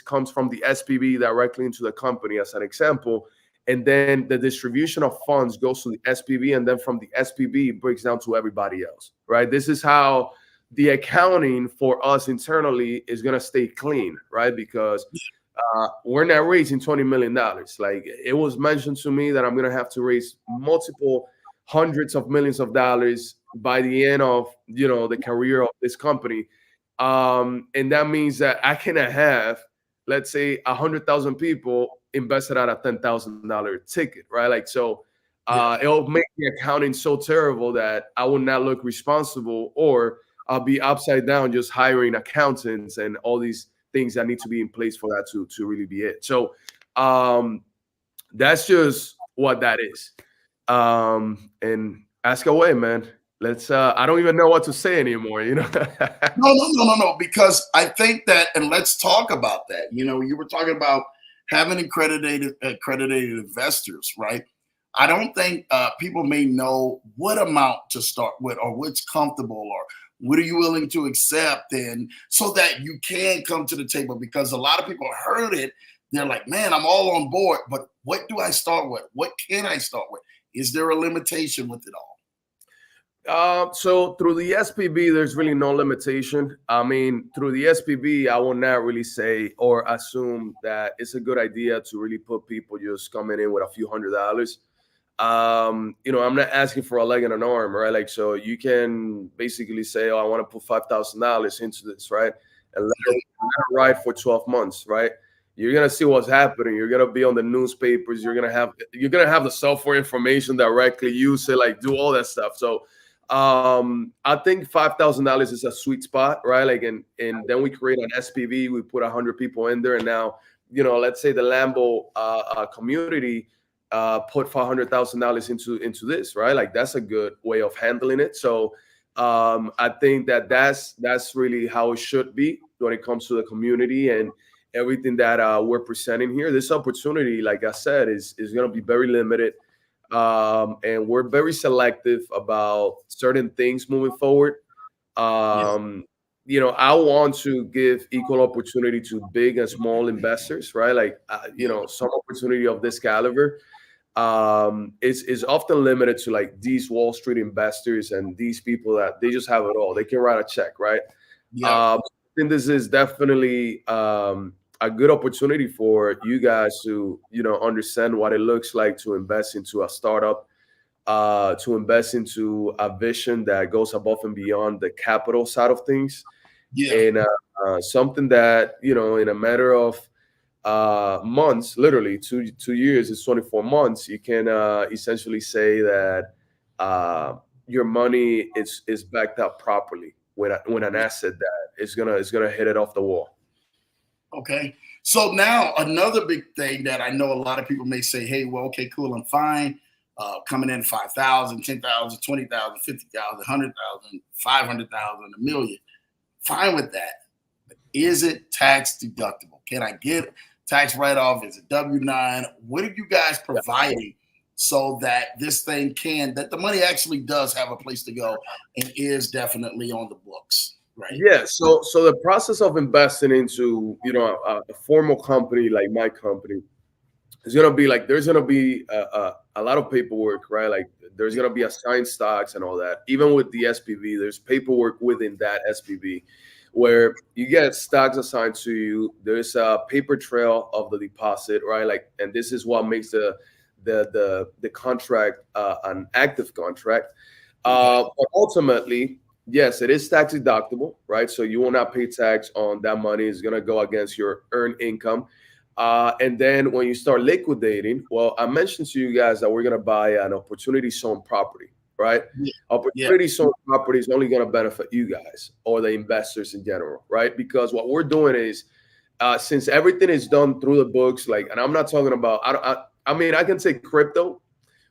comes from the SPB directly into the company, as an example, and then the distribution of funds goes to the SPB, and then from the SPB it breaks down to everybody else, right? This is how the accounting for us internally is going to stay clean, right? Because we're not raising $20 million. Like it was mentioned to me that I'm going to have to raise multiple hundreds of millions of dollars by the end of the career of this company, and that means that I cannot have, let's say, 100,000 people invested at a $10,000 ticket, right? Like so, Yeah. it'll make the accounting so terrible that I will not look responsible, or I'll be upside down just hiring accountants and all these things that need to be in place for that to really be it. So um, that's just what that is. And ask away, man. Let's. I don't even know what to say anymore. No, no, no, no, no. Because I think that, and let's talk about that. You were talking about having accredited investors, right? I don't think people may know what amount to start with, or what's comfortable, or what are you willing to accept, and so that you can come to the table. Because a lot of people heard it, they're like, "Man, I'm all on board, but what do I start with? What can I start with? Is there a limitation with it all?" So through the SPB, there's really no limitation. I mean, through the SPB, I will not really say or assume that it's a good idea to really put people just coming in with a few $100. I'm not asking for a leg and an arm, right? Like, so you can basically say, "Oh, I want to put $5,000 into this," right? And let it ride for 12 months, right? You're gonna see what's happening. You're gonna be on the newspapers. You're gonna have the software information directly. Use it, like do all that stuff. So I think $5,000 is a sweet spot, right? Like, and then we create an SPV, we put 100 people in there, and now, let's say the Lambo community put $500,000 into this, right? Like that's a good way of handling it. So I think that's really how it should be when it comes to the community and everything that we're presenting here. This opportunity, like I said, is going to be very limited, and we're very selective about certain things moving forward. Yeah. Um, I want to give equal opportunity to big and small investors, right? Like, Yeah. some opportunity of this caliber is often limited to like these Wall Street investors and these people that they just have it all. They can write a check, right? Yeah. I think this is definitely a good opportunity for you guys to, understand what it looks like to invest into a startup, to invest into a vision that goes above and beyond the capital side of things, Yeah. and something that, in a matter of months, literally 2 years is 24 months, you can essentially say that your money is backed up properly when an asset that is gonna hit it off the wall. Okay. So now another big thing that I know a lot of people may say, hey, well, okay, cool, I'm fine. Coming in 5,000, 10,000, 20,000, 50,000, 100,000, 500,000, a million. Fine with that. But is it tax deductible? Can I get tax write off? Is it W-9? What are you guys providing so that this thing that the money actually does have a place to go and is definitely on the books, right? Yeah, so the process of investing into, a formal company like my company is gonna be like there's gonna be a lot of paperwork, right? Like there's gonna be assigned stocks and all that. Even with the SPV, there's paperwork within that SPV where you get stocks assigned to you. There's a paper trail of the deposit, right? Like, and this is what makes the contract an active contract. Okay. But ultimately, yes, it is tax deductible, right? So you will not pay tax on that money. It's going to go against your earned income. And then when you start liquidating, well, I mentioned to you guys that we're going to buy an opportunity zone property, right? Yeah. Yeah. Opportunity zone property is only going to benefit you guys or the investors in general, right? Because what we're doing is, since everything is done through the books, like, and I'm not talking about, I mean, I can take crypto,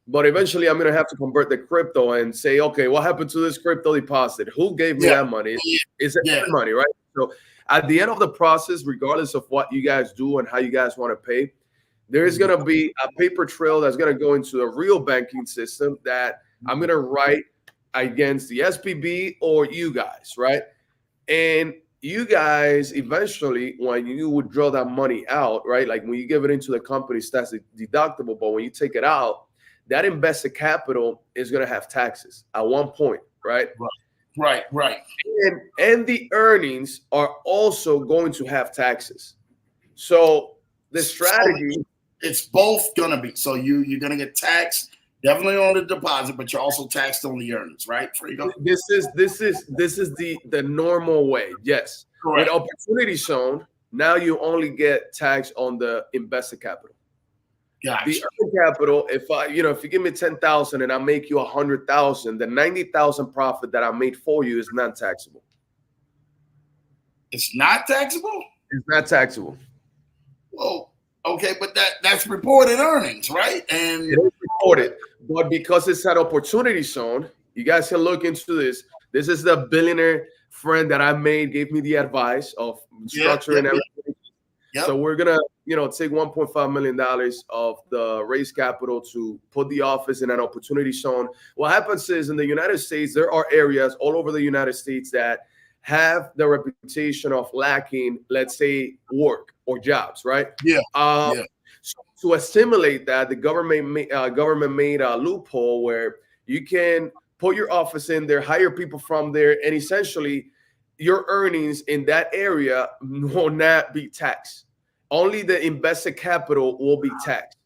but eventually I'm going to have to convert the crypto and say, okay, what happened to this crypto deposit? Who gave me Yeah. that money? Yeah. Is it Yeah. their money, right? So at the end of the process, regardless of what you guys do and how you guys want to pay, there is going to be a paper trail that's going to go into the real banking system that I'm going to write against the SPB or you guys, right? And you guys eventually, when you withdraw that money out, right? Like when you give it into the company, that's deductible. But when you take it out, that invested capital is going to have taxes at one point, right? Right. Right. And the earnings are also going to have taxes. So the So strategy, it's both gonna be. So you're gonna get taxed definitely on the deposit, but you're also taxed on the earnings, right, Frigo? this is the normal way. Yes. With Correct. opportunity zone, now you only get tax on the invested capital. The Gotcha. earned capital, if you give me 10,000 and I make you 100,000, the 90,000 profit that I made for you is not taxable. It's not taxable? It's not taxable. Well, okay, but that's reported earnings, right? It And is reported, but because it's an opportunity zone, you guys can look into this. This is the billionaire friend that I made, gave me the advice of yeah, structuring everything. yep. So we're gonna, take $1.5 million of the raise capital to put the office in an opportunity zone. What happens is in the United States, there are areas all over the United States that have the reputation of lacking, let's say, work or jobs, right? Yeah, Uh, yeah, so to assimilate that, the government made a loophole where you can put your office in there, hire people from there, and essentially your earnings in that area will not be taxed. Only the invested capital will be taxed.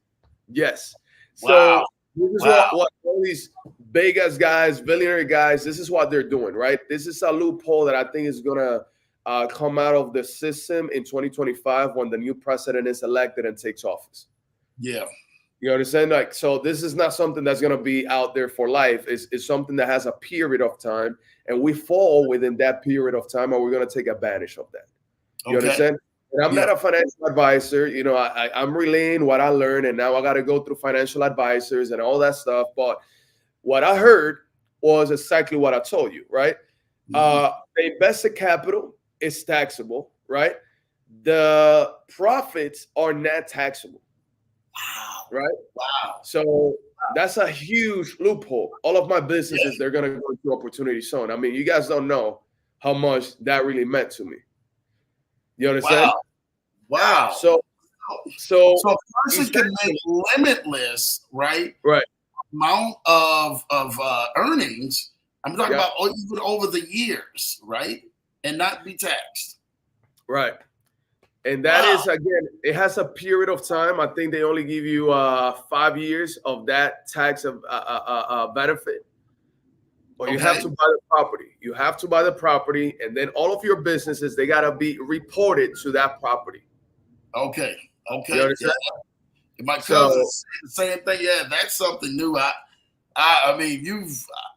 Yes. wow, So this is wow, what all these Vegas guys, billionaire guys, this is what they're doing, right? This is a loophole that I think is gonna come out of the system in 2025 when the new president is elected and takes office. yeah, You understand? Like, so this is not something that's gonna be out there for life. It's something that has a period of time, and we fall within that period of time, and we're gonna take advantage of that. You okay, understand? And I'm yeah, not a financial advisor. I'm relaying what I learned, and now I got to go through financial advisors and all that stuff. But what I heard was exactly what I told you, right? mhm. The invested capital is taxable, right? The profits are not taxable, Wow, right? wow, So that's a huge loophole. All of my yeah, businesses, they're gonna go to opportunity zone. I mean, you guys don't know, how much that really meant to me. You understand? Wow. Wow. So so So a person can make essentially, limitless, right, right, amount of earnings. I'm talking yeah, about even over the years, right, and not be taxed. right. And that Wow. is again, it has a period of time. I think they only give you 5 years of that tax of benefit. Or you have Okay. to buy the property. You have to buy the property, and then all of your businesses they gotta be reported to that property. Okay. You Okay. Yeah. understand? My So cousins say the same thing. Yeah, that's something new. I mean,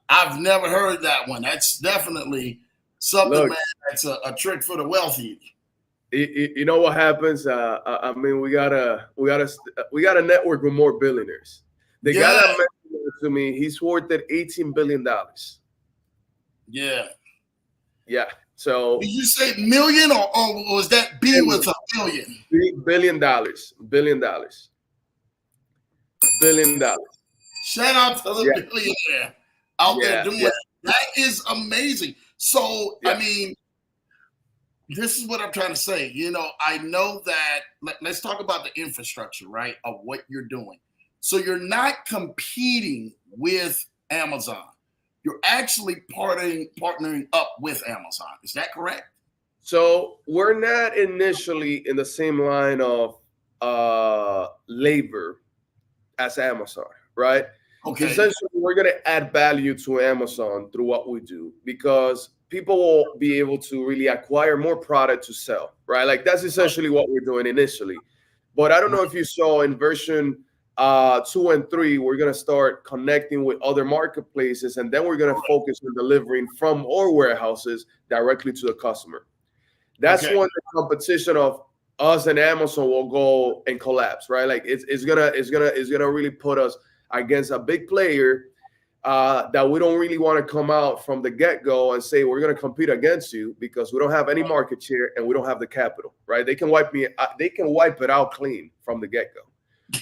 I've never heard that one. That's definitely something, look, man. That's a trick for the wealthy. you know what happens? I mean, we gotta network with more billionaires. The guy Yeah. that mentioned it to me, he's worth at $18 billion. Yeah. Yeah. Did So you say million or was that B billion, with a billion? $1 billion, $1 billion. Shout out to the Yeah, billionaire out there yeah, doing yeah, it. That is amazing. So, I yeah. mean, this is what I'm trying to say. I know that let's talk about the infrastructure, right, of what you're doing. So you're not competing with Amazon. You're actually partnering up with Amazon. Is that correct? So we're not initially in the same line of labor as Amazon, right? Okay. Essentially, we're going to add value to Amazon through what we do because people will be able to really acquire more product to sell, right? Like that's essentially what we're doing initially. But I don't know if you saw in version 2 and 3, we're going to start connecting with other marketplaces and then we're going to focus on delivering from our warehouses directly to the customer. That's Okay. when the competition of us and Amazon will go and collapse, right? Like it's gonna really put us against a big player that we don't really want to come out from the get go and say we're gonna compete against you because we don't have any market share and we don't have the capital, right? They can wipe it out clean from the get go.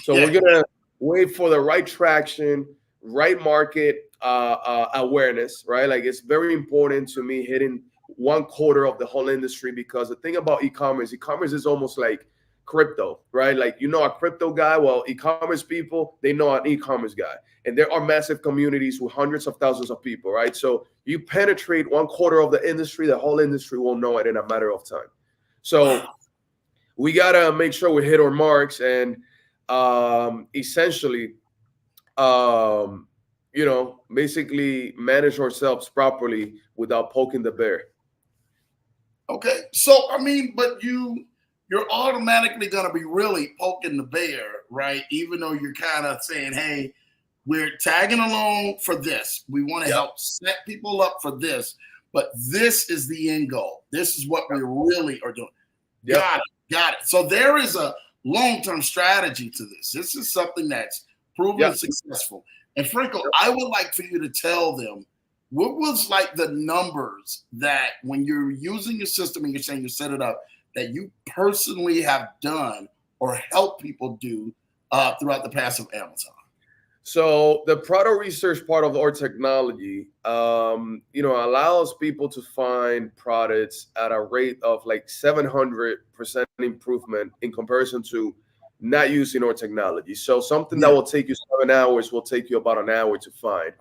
So Yeah. we're gonna wait for the right traction, right market awareness, right? Like it's very important to me hitting 1/4 of the whole industry because the thing about e-commerce is almost like crypto, right? Like a crypto guy, well, e-commerce people, they know an e-commerce guy. And there are massive communities with hundreds of thousands of people, right? So you penetrate 1/4 of the industry, the whole industry will know it in a matter of time. So Wow. we gotta make sure we hit our marks and essentially basically manage ourselves properly without poking the bear. Okay. So I mean, but you're automatically gonna be really poking the bear, right? Even though you're kind of saying, hey, we're tagging along for this. We want to Yep. help set people up for this, but this is the end goal. This is what we really are doing. Yep. Got it. Got it. So there is a long-term strategy to this. This is something that's proven Yep. successful. And Franco, Yep. I would like for you to tell them what was like the numbers that when you're using your system and you're saying you set it up, that you personally have done or helped people do throughout the past of Amazon. So the product research part of our technology, allows people to find products at a rate of like 700% improvement in comparison to not using our technology. So something that Yeah. will take you 7 hours will take you about an hour to find.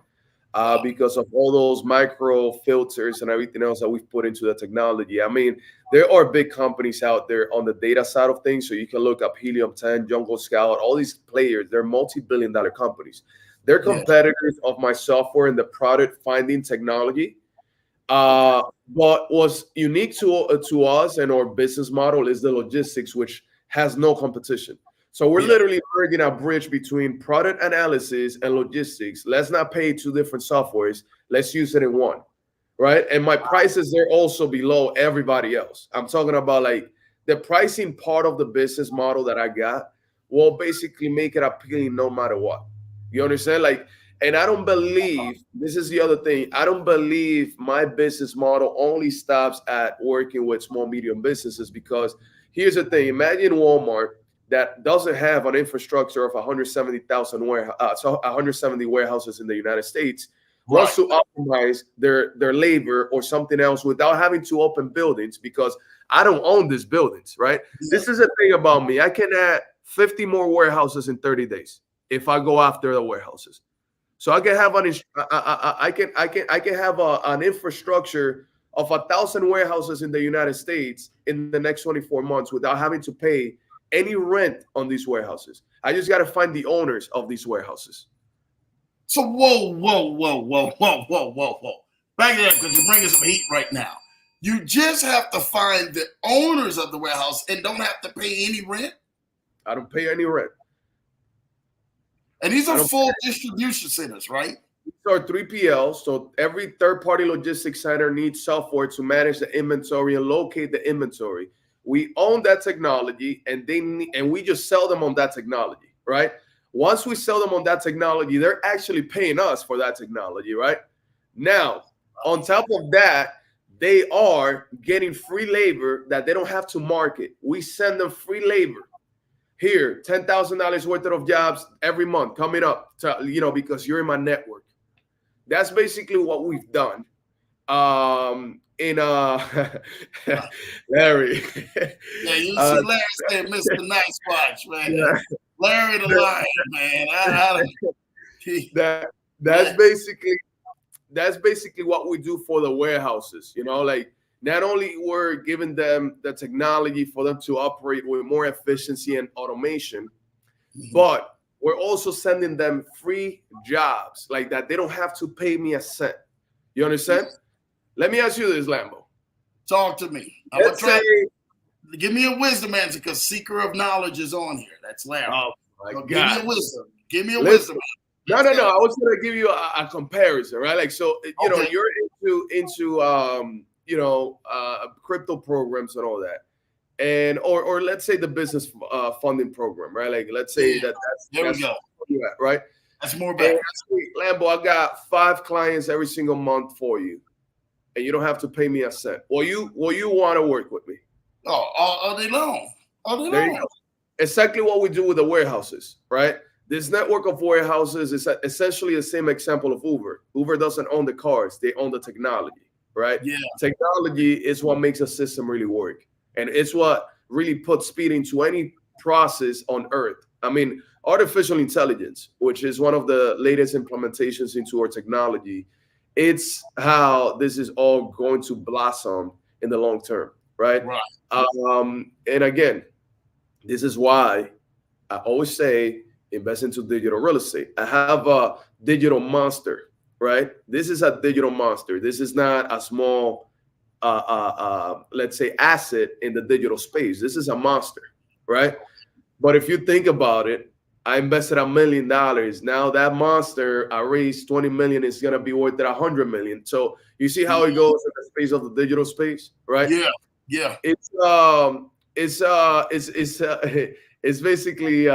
Wow. Because of all those micro filters and everything else that we've put into the technology. I mean, there are big companies out there on the data side of things. So you can look up Helium 10, Jungle Scout, all these players, they're multi-billion-dollar companies. They're Yeah. competitors of my software and the product finding technology. Okay. What was unique to us and our business model is the logistics, which has no competition. So we're Yeah. literally building a bridge between product analysis and logistics. Let's not pay two different softwares. Let's use it in one, right? And my prices are also below everybody else. I'm talking about like the pricing part of the business model that I got will basically make it appealing no matter what. You understand? Like, and I don't believe this is the other thing. I don't believe my business model only stops at working with small, medium businesses because here's the thing. Imagine Walmart that doesn't have an infrastructure of 170,000 so 170 warehouses in the United States. wants to optimize their labor or something else without having to open buildings, because I don't own these buildings, right? Yeah. This is the thing about me. I can add 50 more warehouses in 30 days if I go after the warehouses. So I can have an infrastructure of 1,000 warehouses in the United States in the next 24 months without having to pay any rent on these warehouses. I just got to find the owners of these warehouses. So whoa. Back it up, because you're bringing some heat right now. You just have to find the owners of the warehouse and don't have to pay any rent? I don't pay any rent. And these are full distribution centers, right? These are 3PLs. So every third-party logistics center needs software to manage the inventory and locate the inventory. We own that technology, and we just sell them on that technology, right? Once we sell them on that technology, they're actually paying us for that technology, right? Now, on top of that, they are getting free labor that they don't have to market. We send them free labor. Here, $10,000 worth of jobs every month coming up, because you're in my network. That's basically what we've done. Larry. Yeah, you see Larry say Mr. Nice Watch, man. Yeah. Larry the Lion, man. That's basically what we do for the warehouses. Like, not only we're giving them the technology for them to operate with more efficiency and automation, but we're also sending them free jobs like that. They don't have to pay me a cent. You understand? Let me ask you this, Lambo. Talk to me. Give me a wisdom answer, because Seeker of Knowledge is on here. That's Larry. Oh, my God. Give me a wisdom. Give me a wisdom. No. I was going to give you a comparison, right? Like, so, you're into crypto programs and all that. And or let's say the business funding program, right? Like, let's say that's we go. Right? That's more bad. Lambo, I got 5 clients every single month for you, and you don't have to pay me a cent. Will you want to work with me? Oh, all day long. There you go. Exactly what we do with the warehouses, right? This network of warehouses is essentially the same example of Uber. Uber doesn't own the cars; they own the technology, right? Yeah. Technology is what makes a system really work, and it's what really puts speed into any process on Earth. I mean, artificial intelligence, which is one of the latest implementations into our technology, it's how this is all going to blossom in the long term, right? And again, this is why I always say invest into digital real estate. I have a digital monster, right? This is a digital monster. This is not a small, let's say, asset in the digital space. This is a monster, right? But if you think about it, I invested $1 million. Now that monster, I raised 20 million, is gonna be worth $100 million. So you see how it goes in the space of the digital space, right? Yeah. It's basically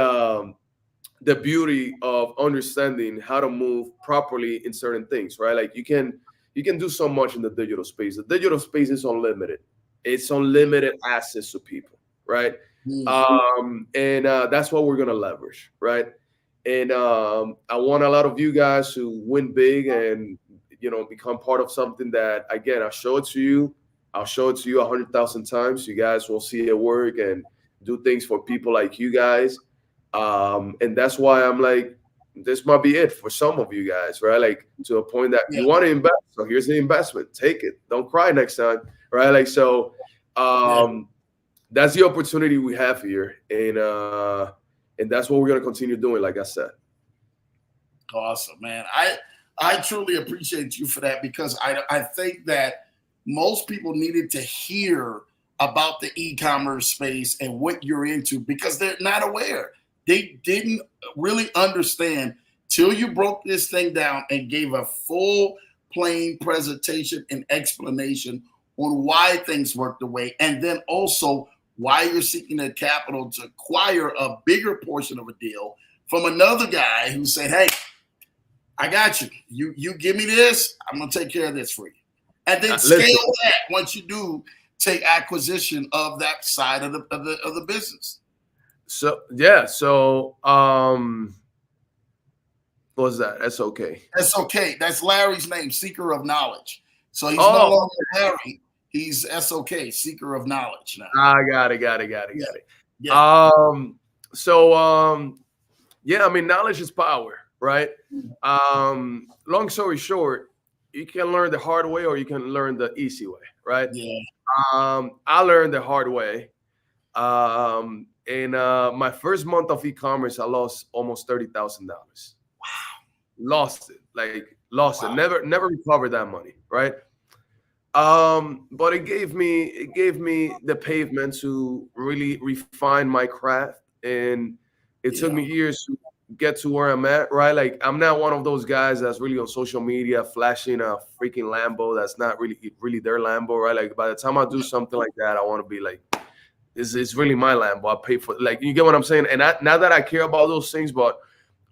the beauty of understanding how to move properly in certain things, right? Like you can do so much in the digital space. The digital space is unlimited. It's unlimited access to people, right? And that's what we're gonna leverage, right? And I want a lot of you guys to win big and become part of something that, again, I'll show it to you 100,000 times. You guys will see it work and do things for people like you guys. And that's why I'm like, this might be it for some of you guys, right? Like, to a point that you want to invest. So here's the investment. Take it. Don't cry next time, right? Like, so that's the opportunity we have here. And that's what we're going to continue doing, like I said. Awesome, man. I truly appreciate you for that, because I think that most people needed to hear about the e-commerce space and what you're into, because they're not aware. They didn't really understand till you broke this thing down and gave a full, plain presentation and explanation on why things work the way, and then also why you're seeking the capital to acquire a bigger portion of a deal from another guy who said, hey, I got you. You give me this, I'm going to take care of this for you. And then scale that once you do take acquisition of that side of the business. So yeah, so What's that? That's okay. That's okay. That's Larry's name, Seeker of Knowledge. So he's no Oh, longer Larry. He's SOK, Seeker of Knowledge now. I got it. Yeah. Got it. Yeah. Yeah, I mean, knowledge is power, right? Long story short, you can learn the hard way or you can learn the easy way, right? Yeah. I learned the hard way. In my first month of e-commerce, I lost almost $30,000. Wow. Lost it, lost it. Wow. Never recovered that money, right? But it gave me the pavement to really refine my craft, and it took me years to get to where I'm at, right? Like, I'm not one of those guys that's really on social media flashing a freaking Lambo that's not really their Lambo, right? Like, by the time I do something like that, I want to be like, it's really my Lambo. I pay for, like, you get what I'm saying? And not that I care about those things, but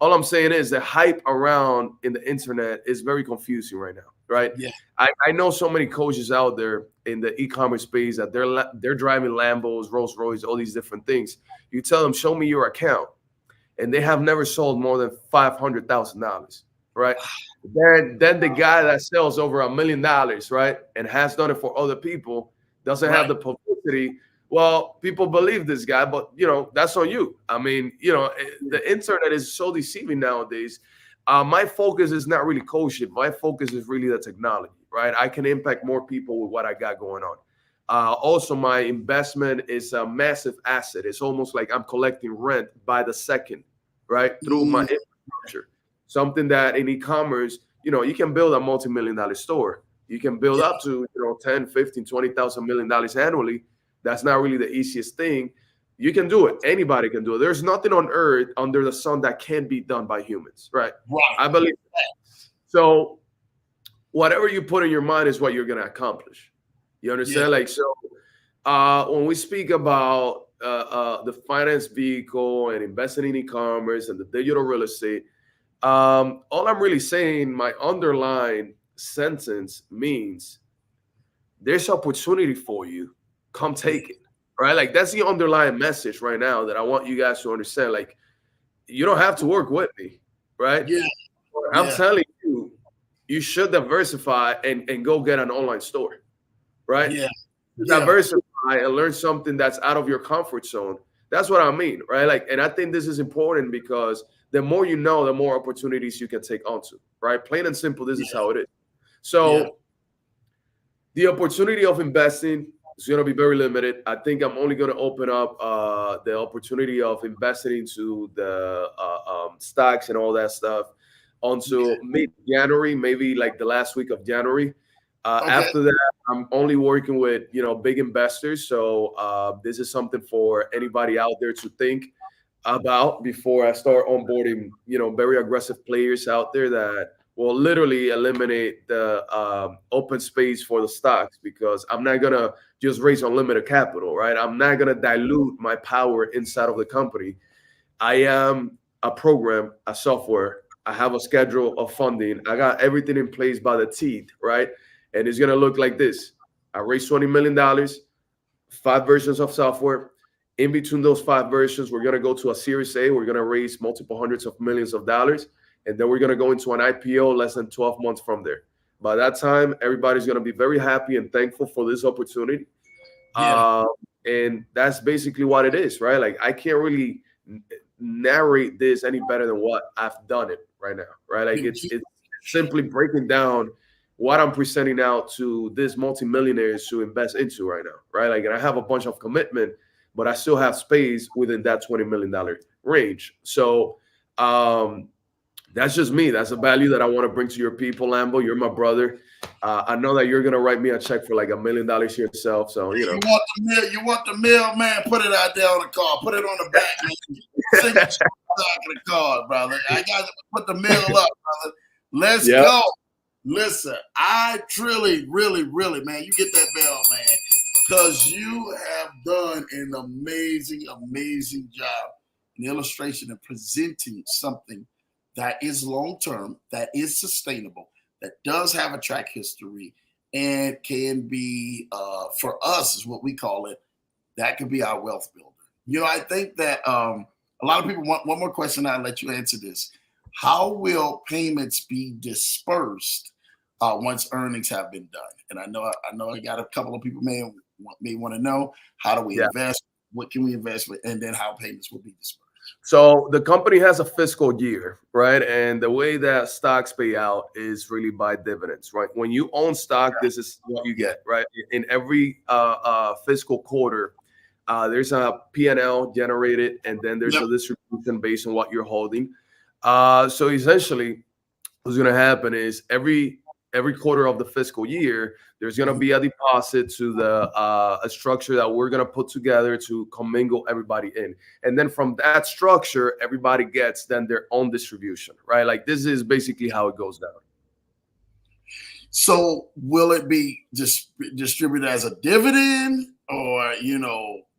all I'm saying is the hype around in the internet is very confusing right now, right? Yeah. I know so many coaches out there in the e-commerce space that they're driving Lambos, Rolls Royce, all these different things. You tell them, show me your account, and they have never sold more than $500,000, right? Then the guy that sells over $1 million, right, and has done it for other people doesn't have the publicity. Well, people believe this guy, but that's on you. I mean, the internet is so deceiving nowadays. My focus is not really coaching. My focus is really the technology, right? I can impact more people with what I got going on. Also, my investment is a massive asset. It's almost like I'm collecting rent by the second, right? Through my infrastructure. Something that in e-commerce, you can build a multi-million-dollar store. You can build up to, 10, 15, $20,000 million annually. That's not really the easiest thing. You can do it. Anybody can do it. There's nothing on earth under the sun that can be done by humans, right? I believe that. So whatever you put in your mind is what you're going to accomplish. You understand? Like, so when we speak about the finance vehicle and investing in e-commerce and the digital real estate, all I'm really saying, my underlying sentence means there's opportunity for you. Come take it, right? Like, that's the underlying message right now that I want you guys to understand. Like, you don't have to work with me, right? Yeah. I'm telling you, you should diversify and go get an online store, right? Yeah. Diversify and learn something that's out of your comfort zone. That's what I mean, right? Like, and I think this is important because the more you know, the more opportunities you can take onto, right? Plain and simple, this is how it is. So the opportunity of investing is going to be very limited. I think I'm only going to open up the opportunity of investing into the stocks and all that stuff until mid-January, maybe like the last week of January. After that, I'm only working with, big investors. So this is something for anybody out there to think about before I start onboarding, very aggressive players out there that will literally eliminate the open space for the stocks, because I'm not going to just raise unlimited capital, right? I'm not going to dilute my power inside of the company. I am a program, a software. I have a schedule of funding. I got everything in place by the teeth, right? And it's going to look like this. I raised $20 million, 5 versions of software. In between those 5 versions, we're going to go to a Series A. We're going to raise multiple hundreds of millions of dollars. And then we're going to go into an IPO less than 12 months from there. By that time, everybody's going to be very happy and thankful for this opportunity. And that's basically what it is, right? Like, I can't really narrate this any better than what I've done it right now, right? Like, it's simply breaking down what I'm presenting out to these multimillionaires to invest into right now, right? Like, and I have a bunch of commitment, but I still have space within that $20 million range. So that's just me. That's a value that I want to bring to your people, Lambo. You're my brother. I know that you're going to write me a check for like $1 million yourself. So, you want the mail, man, put it out there on the card. Put it on the back, man. Send it to the card, brother. I got to put the mail up, brother. Let's go. Listen, I truly, really, man, you get that bell, man, because you have done an amazing, amazing job in illustration and presenting something that is long-term, that is sustainable, that does have a track history, and can be, for us, is what we call it, that could be our wealth builder. I think that a lot of people want one more question. I'll let you answer this. how will payments be dispersed once earnings have been done? And I know I got a couple of people may want to know, how do we Yeah. invest? What can we invest with? And then how payments will be dispersed. So the company has a fiscal year, right? And the way that stocks pay out is really by dividends, right? When you own stock, this is what you get, right? In every fiscal quarter, there's a P&L generated, and then there's Yep. a distribution based on what you're holding. So essentially, what's going to happen is every quarter of the fiscal year, there's going to be a deposit to the a structure that we're going to put together to commingle everybody in, and then from that structure, everybody gets then their own distribution, right? Like this is basically how it goes down. So will it be just distributed as a dividend, or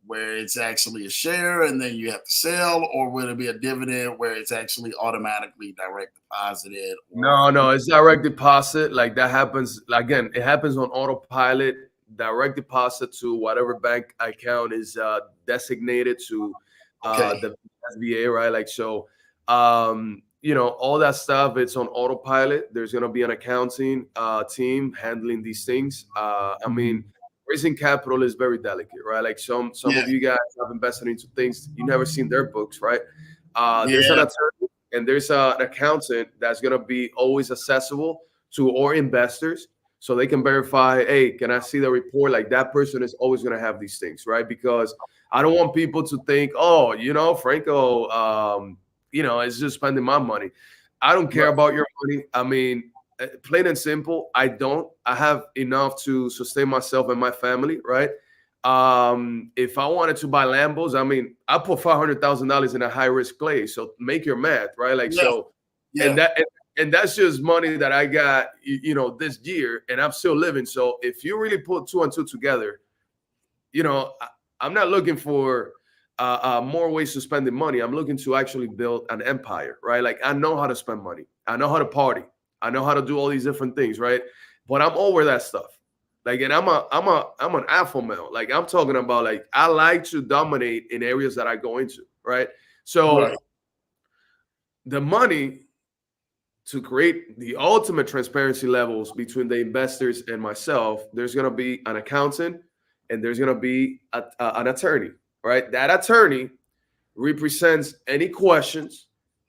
where it's actually a share and then you have to sell, or will it be a dividend where it's actually automatically direct deposited? No, it's direct deposit. Like that happens again. It happens on autopilot. Direct deposit to whatever bank account is designated to Okay. the SBA, right? Like so, all that stuff. It's on autopilot. There's gonna be an accounting team handling these things. I mean, raising capital is very delicate, right? Like some Yeah. of you guys have invested into things you never seen their books, right? There's an Yeah. attorney and there's an accountant that's going to be always accessible to our investors so they can verify, hey, can I see the report? Like that person is always going to have these things, right? Because I don't want people to think, oh, Franco, is just spending my money. I don't care Right. about your money. I mean, plain and simple, I don't. I have enough to sustain myself and my family, right? If I wanted to buy Lambos, I mean, I put $500,000 in a high risk play. So make your math, right? Like Yeah. so, Yeah. and that's just money that I got, this year, and I'm still living. So if you really put two and two together, I'm not looking for more ways to spend the money. I'm looking to actually build an empire, right? Like I know how to spend money. I know how to party. I know how to do all these different things, right? But I'm over that stuff. Like, and I'm an alpha male. Like I'm talking about, like I like to dominate in areas that I go into, right? So Right. the money to create the ultimate transparency levels between the investors and myself, there's going to be an accountant and there's going to be an attorney, right? That attorney represents any questions,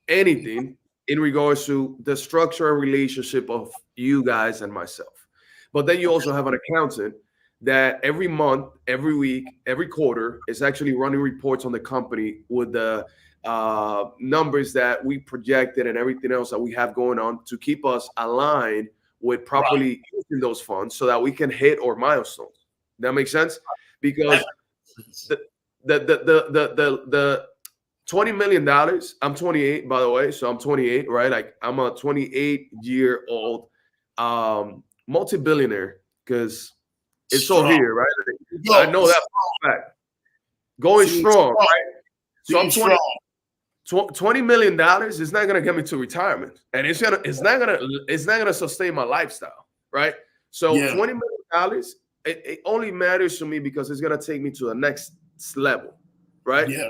anything in regards to the structure and relationship of you guys and myself. But then you also have an accountant that every month, every week, every quarter is actually running reports on the company with the numbers that we projected and everything else that we have going on to keep us aligned with Right. properly using those funds so that we can hit our milestones. That makes sense? Because the $20 million, I'm 28, by the way. So I'm 28, right? Like I'm a 28-year-old multi-billionaire because it's all Strong. here, right? I Yo, know that for a fact. Going team strong, strong. right? So Team I'm 20, strong. $20 million is not gonna get me to retirement, and it's not gonna sustain my lifestyle, right? So Yeah. $20 million, it only matters to me because it's gonna take me to the next level, right? Yeah.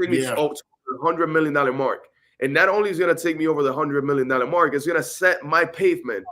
Take me to Yeah. the $100 million mark, and not only is gonna take me over the $100 million mark, it's gonna set my pavement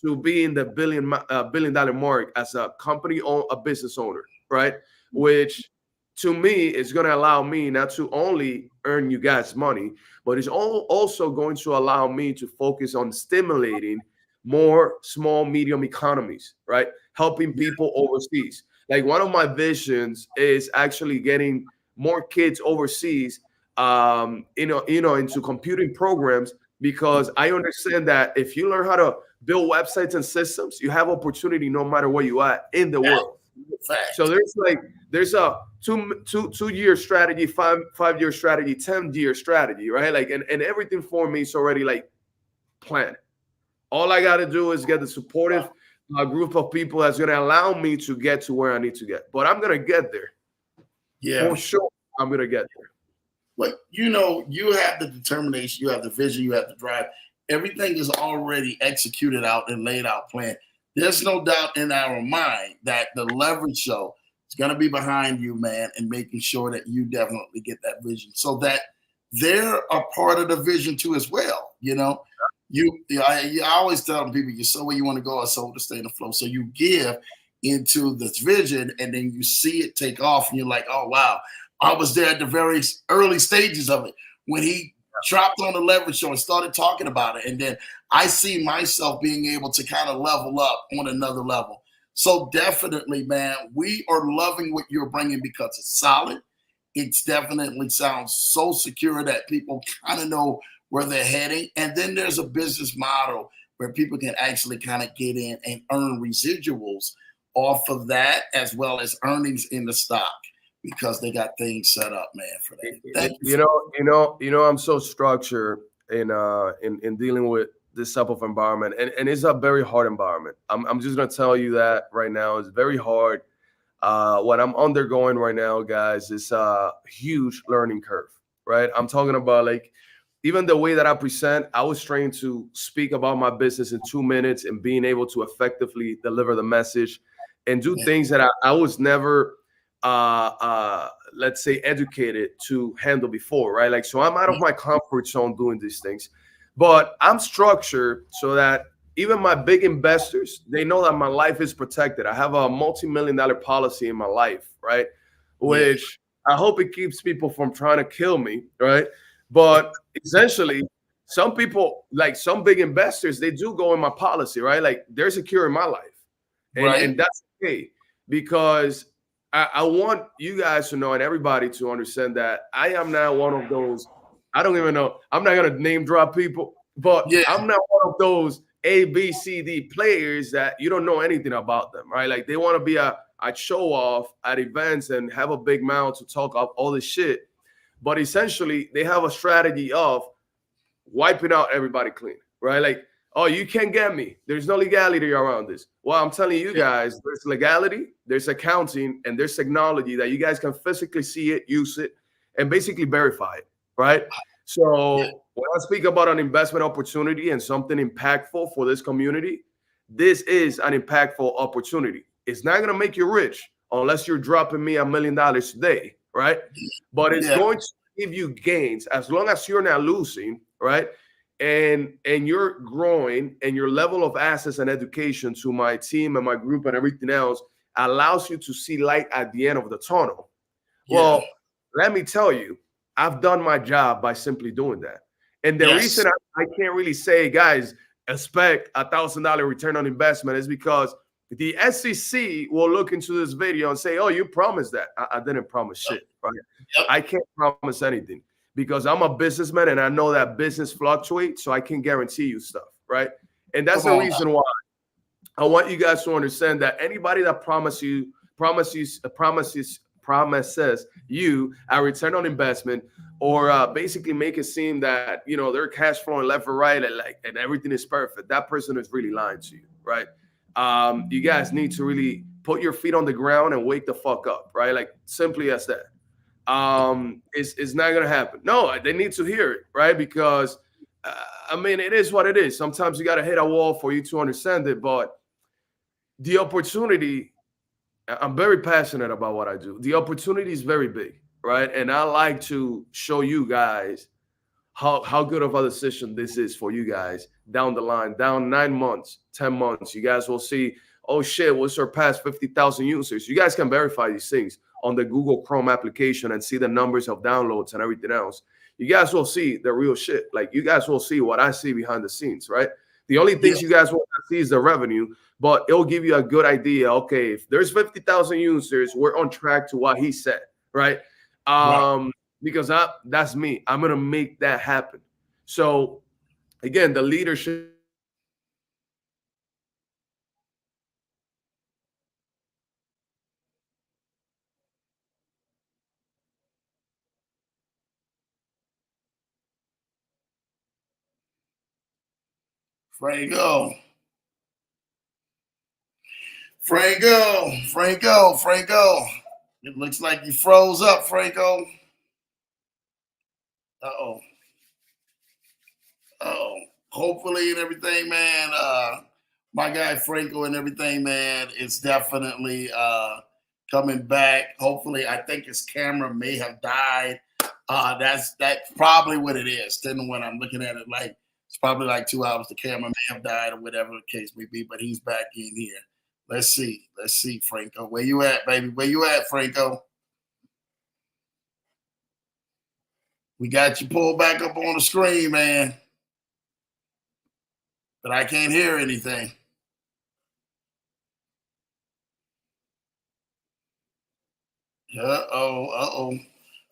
to be in the $1 billion mark as a company or a business owner, right? Which to me is going to allow me not to only earn you guys money, but it's also going to allow me to focus on stimulating more small, medium economies, right? Helping people overseas. Like one of my visions is actually getting more kids overseas, into computing programs because I understand that if you learn how to build websites and systems, you have opportunity no matter where you are in the world. Fact. So there's a two-year strategy, 5-year strategy, 10-year strategy, right? Like and everything for me is already like planned. All I got to do is get the supportive group of people that's going to allow me to get to where I need to get. But I'm going to get there. Yeah. For sure, I'm going to get there. But you have the determination, you have the vision, you have the drive. Everything is already executed out and laid out plan. There's no doubt in our mind that the Leverage Show is going to be behind you, man, and making sure that you definitely get that vision so that they're a part of the vision too as well. You know, I always tell people you sow where you want to go, or sow to stay in the flow. So you give into this vision, and then you see it take off, and you're like, oh wow, I was there at the very early stages of it when he dropped on the leverage show and started talking about it, and then I see myself being able to kind of level up on another level. So definitely, man, we are loving what you're bringing because it's solid. It's definitely sounds so secure that people kind of know where they're heading. And then there's a business model where people can actually kind of get in and earn residuals off of that, as well as earnings in the stock because they got things set up, man, for that. Thank you. I'm so structured in dealing with this type of environment, and it's a very hard environment. I'm just gonna tell you that right now. It's very hard. What I'm undergoing right now, guys, is a huge learning curve, right? I'm talking about like even the way that I present. I was trained to speak about my business in 2 minutes and being able to effectively deliver the message and do things that I was never, let's say, educated to handle before, right? Like, so I'm out of my comfort zone doing these things, but I'm structured so that even my big investors, they know that my life is protected. I have a multi-million-dollar policy in my life, right? Which I hope it keeps people from trying to kill me, right? But essentially, some people, like some big investors, they do go in my policy, right? Like they're secure in my life. And that's okay, because I want you guys to know and everybody to understand that I am not one of those. I don't even know. I'm not gonna name drop people, but I'm not one of those A, B, C, D players that you don't know anything about them, right? Like they want to be a show off at events and have a big mouth to talk up all this shit. But essentially, they have a strategy of wiping out everybody clean, right? Like, oh, you can't get me. There's no legality around this. Well, I'm telling you guys, there's legality, there's accounting, and there's technology that you guys can physically see it, use it, and basically verify it, right? So when I speak about an investment opportunity and something impactful for this community, this is an impactful opportunity. It's not going to make you rich unless you're dropping me $1 million today, right? But it's going to give you gains as long as you're not losing, right? And you're growing, and your level of access and education to my team and my group and everything else allows you to see light at the end of the tunnel. Well, let me tell you, I've done my job by simply doing that. And the reason I can't really say, guys, expect $1,000 return on investment is because the SEC will look into this video and say, oh, you promised that. I didn't promise shit, right? I can't promise anything because I'm a businessman and I know that business fluctuates, so I can guarantee you stuff, right? And that's the reason why I want you guys to understand that anybody that promises you a return on investment, or basically make it seem that they're cash flowing left or right and everything is perfect, that person is really lying to you, right? You guys need to really put your feet on the ground and wake the fuck up, right? Like simply as that. It's not gonna happen. No, they need to hear it, right? Because I mean, it is what it is. Sometimes you got to hit a wall for you to understand it, but the opportunity, I'm very passionate about what I do. The opportunity is very big, right? And I like to show you guys how good of a decision this is for you guys down the line, down 9 months, 10 months. You guys will see, oh shit, we'll surpass 50,000 users. You guys can verify these things on the Google Chrome application and see the numbers of downloads and everything else. You guys will see the real shit. Like you guys will see what I see behind the scenes, right? The only things you guys will see is the revenue, but it'll give you a good idea. Okay, if there's 50,000 users, we're on track to what he said, right? Because that's me. I'm gonna make that happen. So again, the leadership. Franco. It looks like you froze up, Franco. Uh-oh. Uh-oh. Hopefully and everything, man. My guy Franco and everything, man, is definitely coming back. Hopefully, I think his camera may have died. That's probably what it is. Then when I'm looking at it, like It's probably like 2 hours. The camera may have died or whatever the case may be, but he's back in here. Let's see. Let's see, Franco. Where you at, baby? Where you at, Franco? We got you pulled back up on the screen, man. But I can't hear anything. Uh-oh, uh-oh.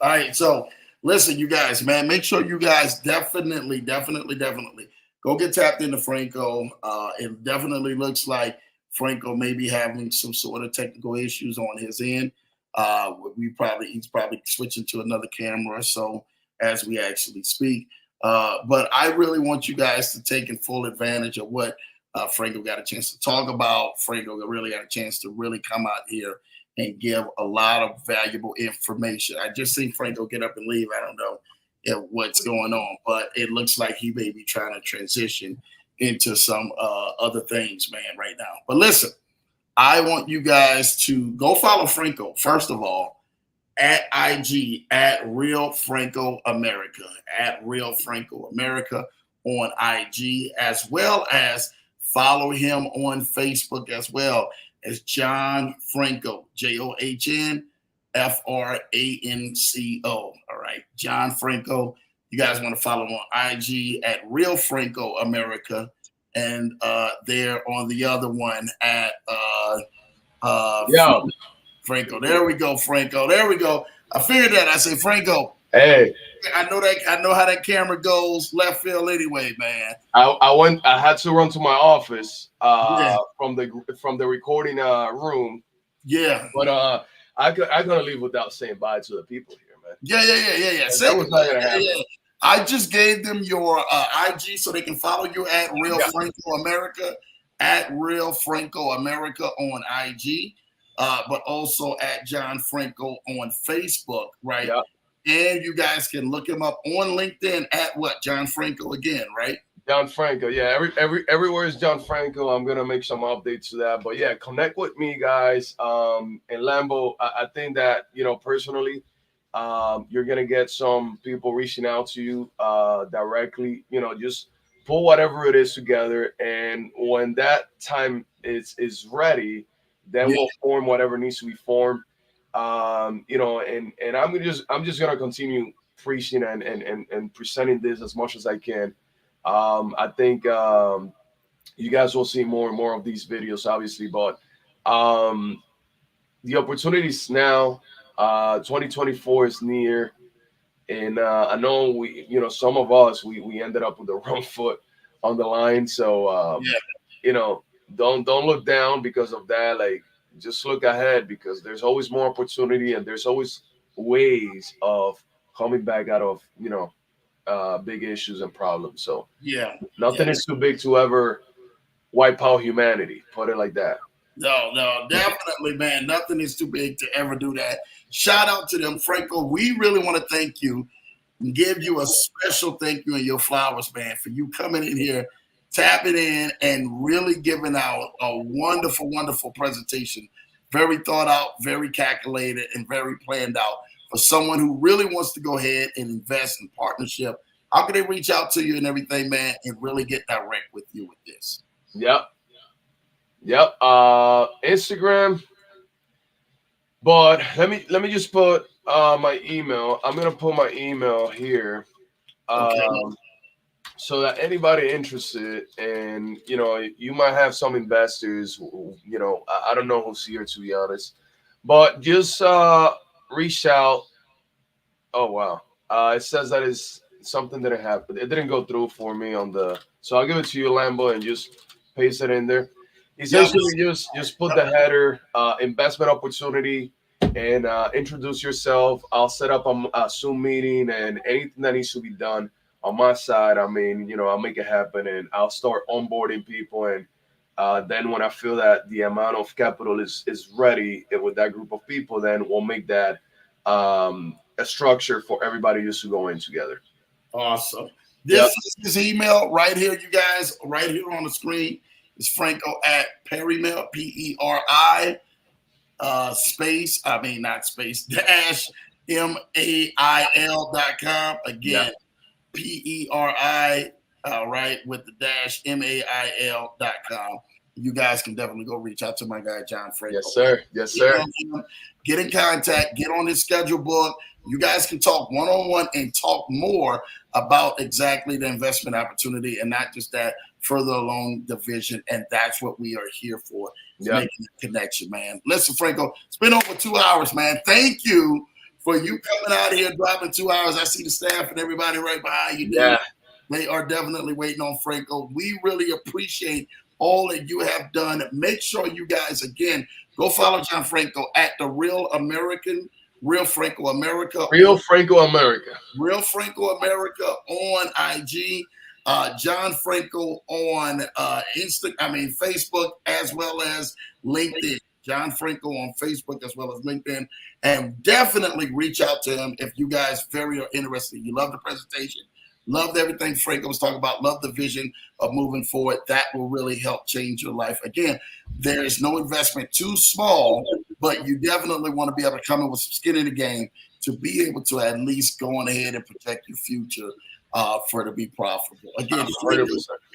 All right, so listen, you guys, man, make sure you guys definitely go get tapped into Franco. It definitely looks like Franco may be having some sort of technical issues on his end. He's probably switching to another camera or so as we actually speak. But I really want you guys to take full advantage of what Franco got a chance to talk about. Franco really got a chance to really come out here and give a lot of valuable information. I just seen Franco get up and leave. I don't know what's going on, but it looks like he may be trying to transition into some other things, man, right now. But listen, I want you guys to go follow Franco, first of all, at IG, at Real Franco America, at Real Franco America on IG, as well as follow him on Facebook as well as John Franco, JohnFranco. All right, John Franco. You guys want to follow him on IG at Real Franco America, and there on the other one at Franco. There we go, Franco. There we go. I figured that. I said, Franco. Hey, I know how that camera goes left field anyway, man. I had to run to my office from the recording room. Yeah. But I gonna leave without saying bye to the people here, man. Yeah. That was not gonna happen. Yeah. I just gave them your IG so they can follow you at Real Franco America, at Real Franco America on IG, but also at John Franco on Facebook, right? Yeah. And you guys can look him up on LinkedIn at what? John Franco again, right? John Franco, yeah. Everywhere is John Franco. I'm gonna make some updates to that, but yeah, connect with me, guys. And Lambo, I think that personally, you're gonna get some people reaching out to you directly. Just pull whatever it is together, and when that time is ready, then we'll form whatever needs to be formed. And I'm just gonna continue preaching and presenting this as much as I can. I think you guys will see more and more of these videos, obviously, but the opportunities now, 2024 is near, and I know some of us we ended up with the wrong foot on the line, so don't look down because of that. Like, just look ahead, because there's always more opportunity and there's always ways of coming back out of big issues and problems. So nothing is too big to ever wipe out humanity. Put it like that. No, definitely, man. Nothing is too big to ever do that. Shout out to them, Franco. We really want to thank you and give you a special thank you and your flowers, man, for you coming in here, tapping in, and really giving out a wonderful, wonderful presentation. Very thought out, very calculated, and very planned out for someone who really wants to go ahead and invest in partnership. How can they reach out to you and everything, man, and really get direct with you with this? Yep. Instagram. But let me just put my email. I'm gonna put my email here. So that anybody interested, and you might have some investors, I don't know who's here, to be honest, but just reach out. Oh wow, it says that is something didn't happen. It didn't go through for me so I'll give it to you, Lambo, and just paste it in there. Essentially, just put the header, investment opportunity, and introduce yourself. I'll set up a Zoom meeting, and anything that needs to be done on my side, I'll make it happen, and I'll start onboarding people. And then when I feel that the amount of capital is ready with that group of people, then we'll make that a structure for everybody just to go in together. Awesome. This is his email right here, you guys, right here on the screen. It's Franco at Perimail, PERI -mail.com. Again, PERI all right, with the dash mail.com. You guys can definitely go reach out to my guy, John Franco. Yes, sir. Yes, sir. Get in contact, get on his schedule book. You guys can talk one-on-one and talk more about exactly the investment opportunity and not just that, further along the vision. And that's what we are here for, making the connection, man. Listen, Franco, it's been over 2 hours, man. Thank you for you coming out here, dropping 2 hours. I see the staff and everybody right behind you. Yeah. They are definitely waiting on Franco. We really appreciate all that you have done. Make sure you guys, again, go follow John Franco at the Real Franco America. Real Franco America on IG. John Franco on Facebook as well as LinkedIn. John Franco on Facebook as well as LinkedIn. And definitely reach out to him if you guys are interested. You love the presentation. Loved everything Franco was talking about. Love the vision of moving forward. That will really help change your life. Again, there is no investment too small, but you definitely want to be able to come in with some skin in the game to be able to at least go on ahead and protect your future for it to be profitable. Again,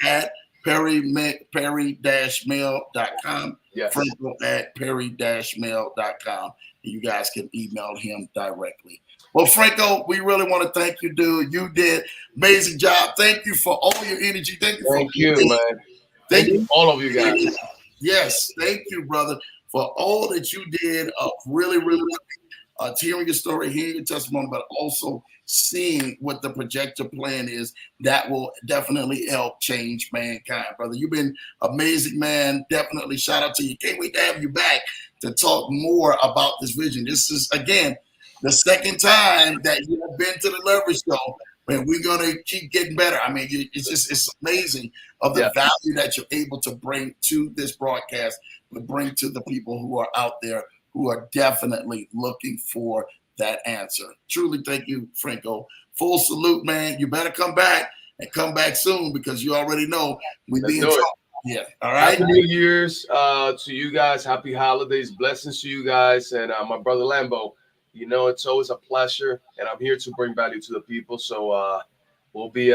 at perry-mail.com. Yes. Franco at perry-mail.com. And you guys can email him directly. Well, Franco, we really want to thank you, dude. You did amazing job. Thank you for all your energy. Thank you, man. Thank you, all of you guys. Yes, thank you, brother, for all that you did. Really hearing your story, hearing your testimony, but also seeing what the projector plan is that will definitely help change mankind, brother. You've been amazing, man. Definitely shout out to you. Can't wait to have you back to talk more about this vision. This is, again, the second time that you have been to the Leverage Show, and we're going to keep getting better. I mean, it's amazing of the value that you're able to bring to this broadcast, but bring to the people who are out there who are definitely looking for that answer. Truly, thank you, Franco. Full salute, man. You better come back and come back soon because you already know we be in trouble. Yeah. All right. Happy New Year's to you guys. Happy holidays. Blessings to you guys. And my brother Lambo, you know, it's always a pleasure, and I'm here to bring value to the people. So we'll be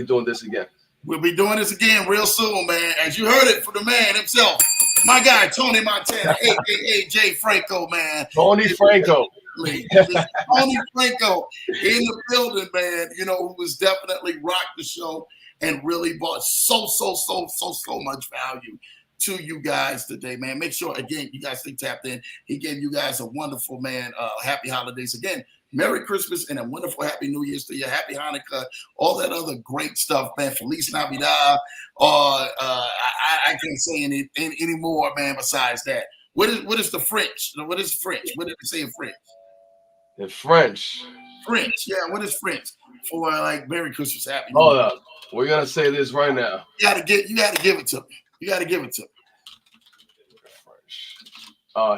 doing this again. We'll be doing this again real soon, man. As you heard it from the man himself, my guy Tony Montana, aka Jay Franco, man. Tony Franco. Tony Franco in the building, man. You know, who was definitely rocked the show and really brought so much value to you guys today, man. Make sure, again, you guys stay tapped in. He gave you guys a wonderful, man, happy holidays. Again, Merry Christmas and a wonderful Happy New Year's to you. Happy Hanukkah, all that other great stuff, man. Feliz Navidad. I can't say any more, man, besides that. What is the French? What is French? What did they say in French? In French. French, yeah. What is French for like Merry Christmas, Happy New Year? Hold up. We're gonna say this right now. You gotta give it to me. You gotta give it to me.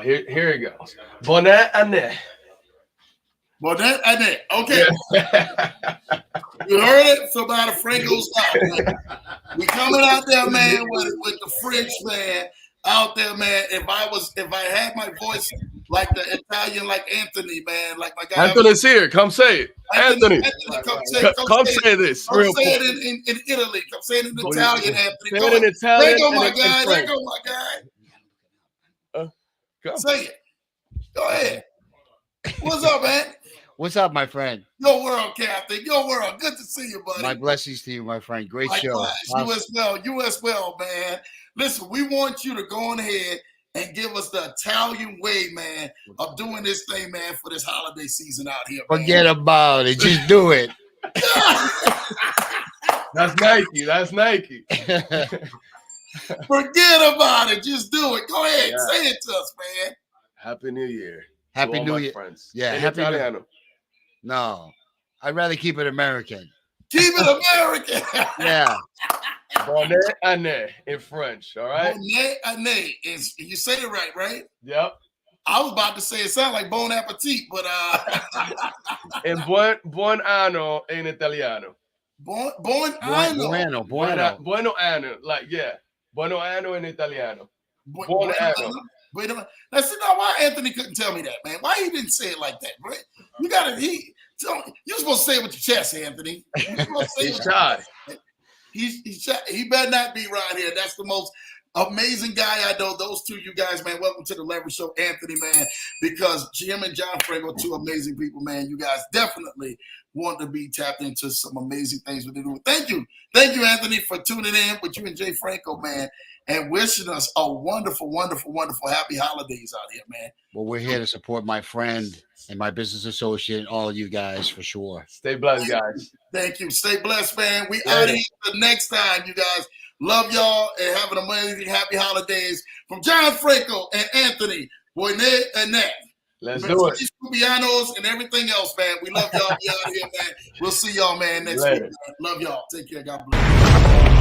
Here it goes. Bonne année. Bonne année. Okay. Yeah. You heard it from out of Franco's mouth. We coming out there, man, with the French man out there, man. If I had my voice like the Italian, like Anthony, man, like my guy. Anthony's here. Come say it. Anthony come say this. Come say it in Italy. Come say it in Italian, Anthony. Say it in Italian. There go my guy. There go my guy. Say it. Go ahead. What's up, man? What's up, my friend? Your world, Captain. Your world. Good to see you, buddy. My blessings to you, my friend. Great show. You as well, man. Listen, we want you to go on ahead and give us the Italian way, man, of doing this thing, man, for this holiday season out here. Forget about it. Just do it. That's Nike. That's Nike. Forget about it. Just do it. Go ahead. Yeah. Say it to us, man. Happy New Year. Happy New Year. Friends. Yeah. Happy New Year. No. I'd rather keep it American. Keep it American. Yeah. Bonne année in French, all right? Bonne année is, you say it right? Yep. I was about to say it sounds like bon appetit, but and buon anno in Italiano. Buon anno. Buono anno, like yeah. Buono anno in Italiano. Buon anno. Wait a minute. Now, see, now why Anthony couldn't tell me that, man? Why he didn't say it like that, right? You're supposed to say it with your chest, Anthony. He's shy. He better not be right here. That's the most amazing guy I know. Those two, you guys, man. Welcome to the Leverage Show, Anthony, man. Because Jim and John Franco, two amazing people, man. You guys definitely want to be tapped into some amazing things with it. Thank you, Anthony, for tuning in with you and Jay Franco, man, and wishing us a wonderful, wonderful, wonderful, happy holidays out here, man. Well, we're here to support my friend and my business associate, and all of you guys for sure. Stay blessed, guys. Thank you. Stay blessed, man. We out here the next time, you guys. Love y'all and have an amazing, happy holidays from John Franco and Anthony Boynet and Nat. Let's do it. Cubianos and everything else, man. We love y'all. Be out here, man. We'll see y'all, man, next week. Man. Love y'all. Take care. God bless.